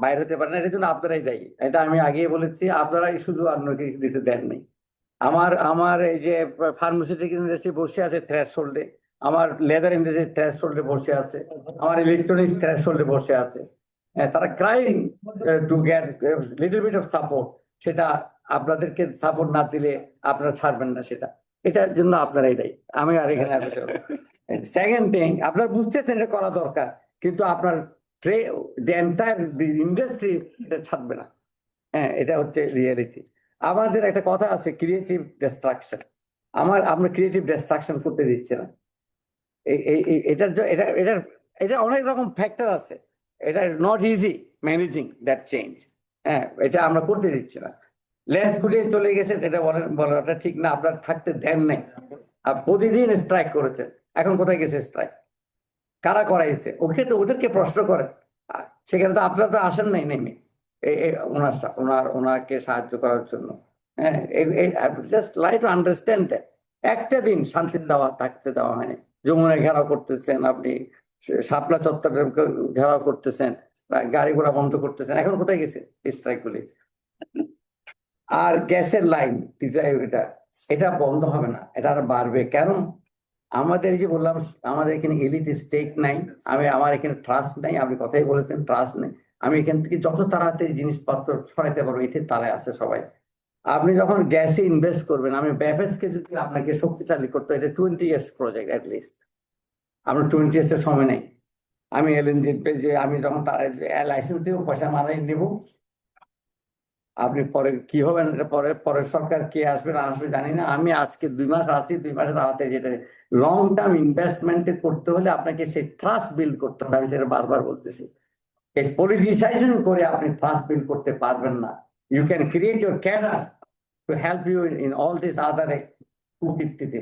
বাইরে হতে পারে না, এটার জন্য আপনারাই দায়ী। এটা আমি আগেই বলেছি, আপনারাই শুধু অন্যকে দিতে দেন নাই। আমার এই যে ফার্মাসিউটিক্যাল ইন্ডাস্ট্রি বসে আছে থ্রেশহোল্ডে, আমার লেদার ইন্ডাস্ট্রি থ্রেশহোল্ডে বসে আছে, আমার ইলেকট্রনিক্স থ্রেশহোল্ডে বসে আছে। তারা crying to get little bit of support. সেটা আপনাদেরকে সাপোর্ট না দিলে আপনারা ছাড়বেন না সেটা। এটার জন্য আপনারাই দায়ী, আমি আর এখানে। সেকেন্ড থিং, আপনারা বুঝতেছেন এটা করা দরকার, কিন্তু আপনার এন্টায়ার ইন্ডাস্ট্রি এটা ছাড়বে না। হ্যাঁ, এটা হচ্ছে রিয়েলিটি। আমাদের একটা কথা আছে, ক্রিয়েটিভ ডিস্ট্রাকশন। আমরা ক্রিয়েটিভ ডিস্ট্রাকশন করতে দিচ্ছি না। এটা অনেক রকম ফ্যাক্টর আছে। এটা not easy managing that change. হ্যাঁ, এটা আমরা করতে দিচ্ছি না। লেস গুটিয়ে চলে গেছে, এটা বলাটা ঠিক না। আপনার থাকতে দেন নাই, প্রতিদিন স্ট্রাইক করেছেন। এখন কোথায় গেছে স্ট্রাইক? কারা করাইছে? ওদেরকে প্রশ্ন করেন। সেখানে তো আপনারা তো আসেন নাই নেমে ওনাকে সাহায্য করার জন্য। হ্যাঁ, just like to understand that একটা দিন শান্তি থাকতে দেওয়া হয়নি। যমুনা ঘেরাও করতেছেন আপনি, শাপলা চত্বর ঘেরাও করতেছেন, গাড়ি ঘোড়া বন্ধ করতেছেন। এখন কোথায় গেছে স্ট্রাইক গুলি? আর গ্যাসের লাইন এটা এটা বন্ধ হবে না, এটা আর বাড়বে। কেন? আমাদের এই যে বললাম, আমাদের এখানে এলিট স্টেক নাই, আমার এখানে ট্রাস্ট নাই। আপনি কথাই বলেছেন ট্রাস্ট নেই। আমি এখান থেকে যত তাড়াতাড়ি জিনিসপত্র সরাইতে পারবো, এটার তালে আছে সবাই। আপনি যখন গ্যাসে ইনভেস্ট করবেন, আমি ব্যাফেসকে যদি আপনাকে শক্তিশালী করতে, এটা 20 ইয়ার্স প্রজেক্ট অ্যাটলিস্ট। আমার 20 ইয়ার্স এর সময় নেই। আমি এলএনজি যে আমি যখন লাইসেন্স দিব, পয়সা মারাই নেব। আপনি পরে কি হবেন এটা পরের সরকার কে আসবে না আসবে জানি না। আমি আজকে 2 মাস আছি, 2 মাসে তাড়াতাড়ি যেটা লং টার্ম ইনভেস্টমেন্টে করতে হলে আপনাকে সেই ট্রাস্ট বিল্ড করতে হবে। আমি সেটা বারবার বলতেছি। এই পলিটিসাইজেশন করে আপনি ট্রাস্ট বিল্ড করতে পারবেন না। You can create your cadre to help you in all this other কুকীর্তিতে।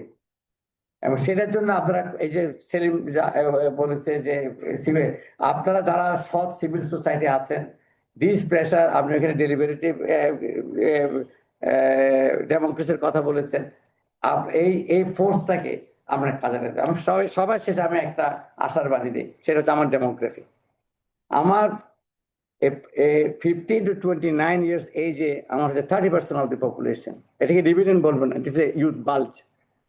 এবং সেটার জন্য আপনারা এই যে সেলিম বলেছে যে আপনারা যারা সৎ সিভিল সোসাইটি আছেন, দিস প্রেশার, আপনি এখানে ডেলিবারেটিভ ডেমোক্রেসির কথা বলেছেন, এই ফোর্সটাকে আমরা কাজে লাগাতে। আমি সবার শেষে আমি একটা আশার বাণী দিই, সেটা হচ্ছে আমার ডেমোক্রেসি। আমার 15 to 29 years এজে আমার হচ্ছে 30% অফ দি পপুলেশন। এটাকে ডিভিডেন্ড বলবো না, ইট ইস এ youth বাল্জ।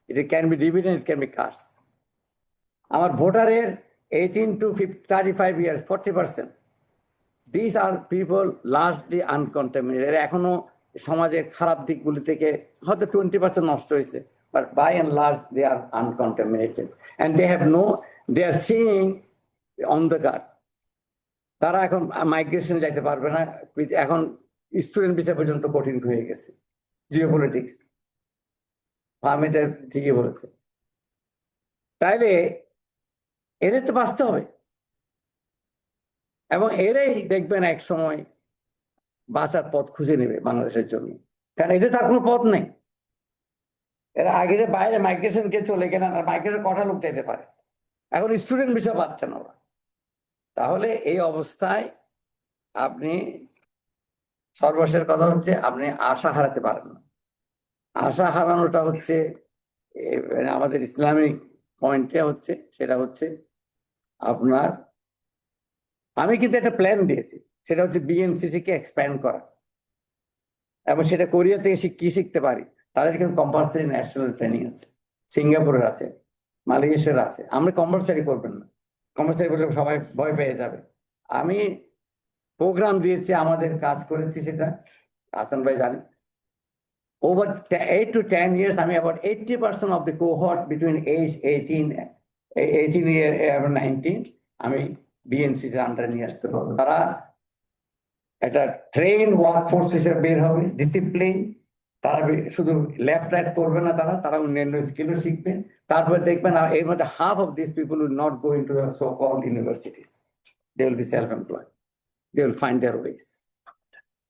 It can be dividend, it can be cast. আমার ভোটারের 18 to 35 years 40%. These are people largely uncontaminated. এখনো সমাজের খারাপ দিকগুলি থেকে হয়তো 20% নষ্ট হয়েছে, but by and large they are uncontaminated and they are seeing on the guard. তারা এখন মাইগ্রেশন যাইতে পারবে না। এখন স্টুডেন্ট ভিসা পর্যন্ত কঠিন হয়ে গেছে। জিওপলিটিক্স, আহমেদের ঠিকই বলেছে। তাইলে এদের তো বাঁচতে হবে, এবং এরাই দেখবেন এক সময় বাঁচার পথ খুঁজে নেবে বাংলাদেশের জন্য, কারণ এদের তার কোনো পথ নেই। এরা আগে যে বাইরে মাইগ্রেশন কে চলে গেলেন, আর মাইগ্রেশন কটা লোক চাইতে পারে, এখন স্টুডেন্ট বিষয় পাচ্ছেন ওরা। তাহলে এই অবস্থায় আপনি সর্বশেষ কথা হচ্ছে আপনি আশা হারাতে পারেন না। আশা হারানোটা হচ্ছে আমাদের ইসলামিক পয়েন্টে হচ্ছে, সেটা হচ্ছে আপনার, আমি কিন্তু একটা প্ল্যান দিয়েছি, সেটা হচ্ছে বিএনসিসি কে এক্সপ্যান্ড করা। এবং সেটা কোরিয়া থেকে কি শিখতে পারি, তাদের কিন্তু কম্পালসারি ন্যাশনাল ট্রেনিং আছে, সিঙ্গাপুরের আছে, মালয়েশিয়ার আছে। আমরা কম্পালসারি করবেন না, কম্পালসারি করলে সবাই ভয় পেয়ে যাবে। আমি প্রোগ্রাম দিয়েছি, আমাদের কাজ করেছি, সেটা হাসান ভাই জানেন। Over 8 to 10 years, আমি about 80% of the cohort between age 18 year এবং 19 আমি বিএনসিসির আন্ডারে নিয়ে আসতে পারবো। তারা একটা ট্রেন ওয়ার্কফোর্স হিসেবে বের হবে, ডিসিপ্লিন। তারা শুধু লেফট রাইট করবে না, তারা অন্যান্য স্কিলও শিখবে। তারপরে দেখবেন এর মধ্যে half of these people will not go into the so-called universities. They will be self-employed. They will find their ways.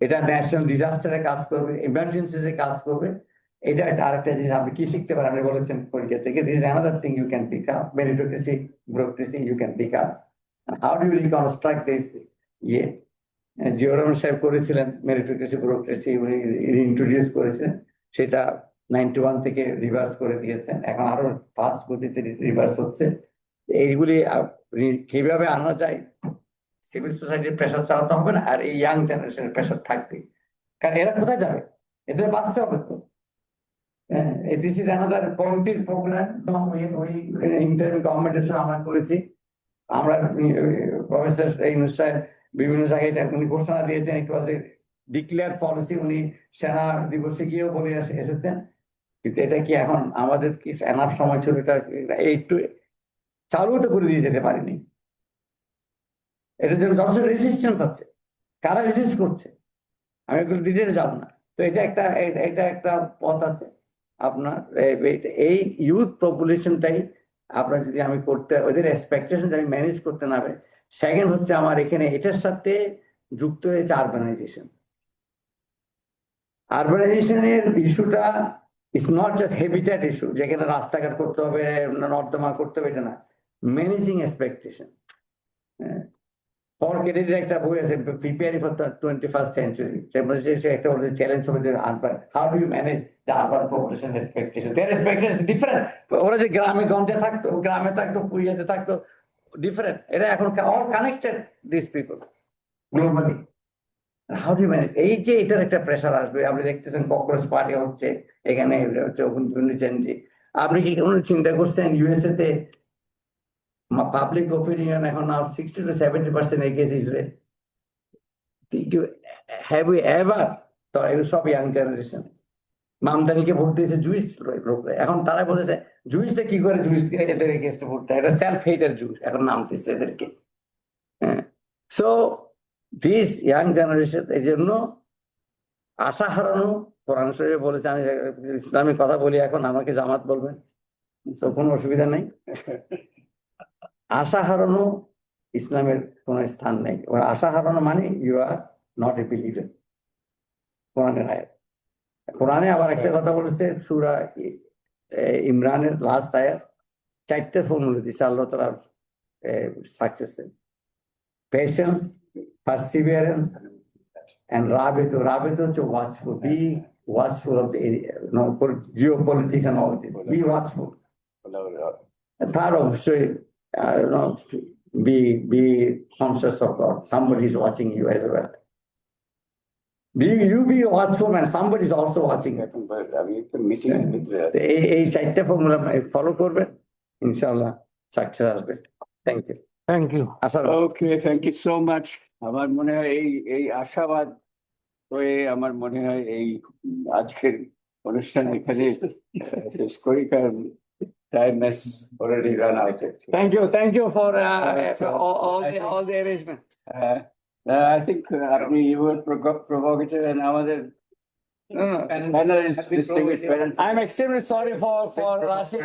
এটা ন্যাশনাল ডিজাস্টারে কাজ করবে, ইমার্জেন্সিতে কাজ করবে। এটা একটা আরেকটা জিনিস আপনি কি শিখতে পারেন, আপনি বলেছেন পরীক্ষা থেকে, this is another thing you can pick up, meritocracy, bureaucracy you can pick up. How do you reconstruct this? Ziaur Rahman সাহেব করেছিলেন মেরিটোক্রেসি, ব্যুরোক্রেসি, উনি ইন্ট্রোডিউস করেছিলেন। সেটা 91 থেকে রিভার্স করে দিয়েছেন, এখন আরো ফাস্ট গতিতে রিভার্স হচ্ছে। এইগুলি কিভাবে আনা যায়? সিভিল সোসাইটির প্রেশার চালাতে হবে না, আর এই ইয়াং জেনারেশনের প্রেশার থাকবে। কারণ এরা কোথায় যাবে? এদের বাঁচতে হবে তো। দিস ইজ অ্যানাদার কমিটির প্রোগ্রাম, ওই ইন্টারিম গভর্নমেন্টের সঙ্গে আমরা করেছি। আমরা প্রফেসর ইউনূস সাহেব বিভিন্ন জায়গায় উনি ঘোষণা দিয়েছেন, ইট ওয়াজ এ ডিক্লেয়ার পলিসি। উনি সেনা দিবসে গিয়েও বলে এসেছেন। কিন্তু এটা কি এখন আমাদের কি এনাফ সময় ছিল এটা একটু চালু তো করে দিয়ে যেতে পারিনি? এটার জন্য যথেষ্ট রেজিস্ট্যান্স আছে। কারা রেজিস্ট করছে আমি এগুলো ডিটেলে যাব না। তো এটা একটা পথ আছে আপনার। এই ইউথ পপুলেশনটাই আপনার যদি আমি করতে, ওদের এক্সপেকটেশন আমি ম্যানেজ করতে না পারি। সেকেন্ড হচ্ছে আমার এখানে এটার সাথে যুক্ত হয়েছে আরবানাইজেশন। আরবানাইজেশনের ইস্যুটা it's not just habitat issue, যেখানে রাস্তাঘাট করতে হবে, নর্দমা করতে হবে, এটা না। Managing expectation. পল কেনেডির একটা বই আছে preparing for the 21st century সে একটা বলছে চ্যালেঞ্জ হবে যে urban how do you manage the urban population expectation there expectation different ওরা যে গ্রামে গঞ্জে থাকতো গ্রামে থাকতো পুরিয়াতে থাকতো ডিফারেন্ট এরা এখন all connected this people globally how do you manage এই যে এটার একটা প্রেশার আসবে আপনি দেখতেছেন ককরোচ পার্টি হচ্ছে এখানে হচ্ছে চেঞ্জি আপনি কি কোনো চিন্তা করছেন ইউএসএ তে পাবলিক ওপিনিয়ন এখন now 60 to 70% against Israel have you ever তো এগুলো সব ইয়াং জেনারেশন মামদানিকে ভোট দিয়েছে জুইস লোকরা এখন তারা বলেছে জুইসটা কি করে জুইস এদের এগেইনস্টে ভোট দেয় এটা সেলফ হেটার জুইস এখন নাম দিচ্ছে এদেরকে হ্যাঁ সো দিস ইয়াং জেনারেশন এই জন্য আশা হারানো কোরআন শরীফে বলেছে আমি ইসলামী কথা বলি এখন আমাকে জামাত বলবেন তো কোনো অসুবিধা নেই আশা হারানো ইসলামের কোন স্থান নেই আশা হারানো মানে you are not a believer কোরআনের আয়াত কোরআনে আবার একটা কথা বলেছে সূরা ইমরানের লাস্ট আয়াত 4টে ফর্মুলা দিচ্ছে আল্লাহ তাআলার success patience perseverance and Rabitu to watchful. Be watchful of the geopolitics and all this. Be watchful. And third, obviously, be conscious of God. Somebody is watching you as well. Be watchful, and somebody is also watching you. এই 4টে formula follow করবেন ইনশাআল্লাহ success আসবে thank you Thank you. Okay thank you so much আমার মনে হয় এই আশাবাদ হয়ে আমার মনে হয় এই আজকের অনুষ্ঠান এখানে শেষ করি কারণ time has already run out thank you for all the arrangement I think আপনি you were provocative and আমাদের I'm extremely sorry for rushing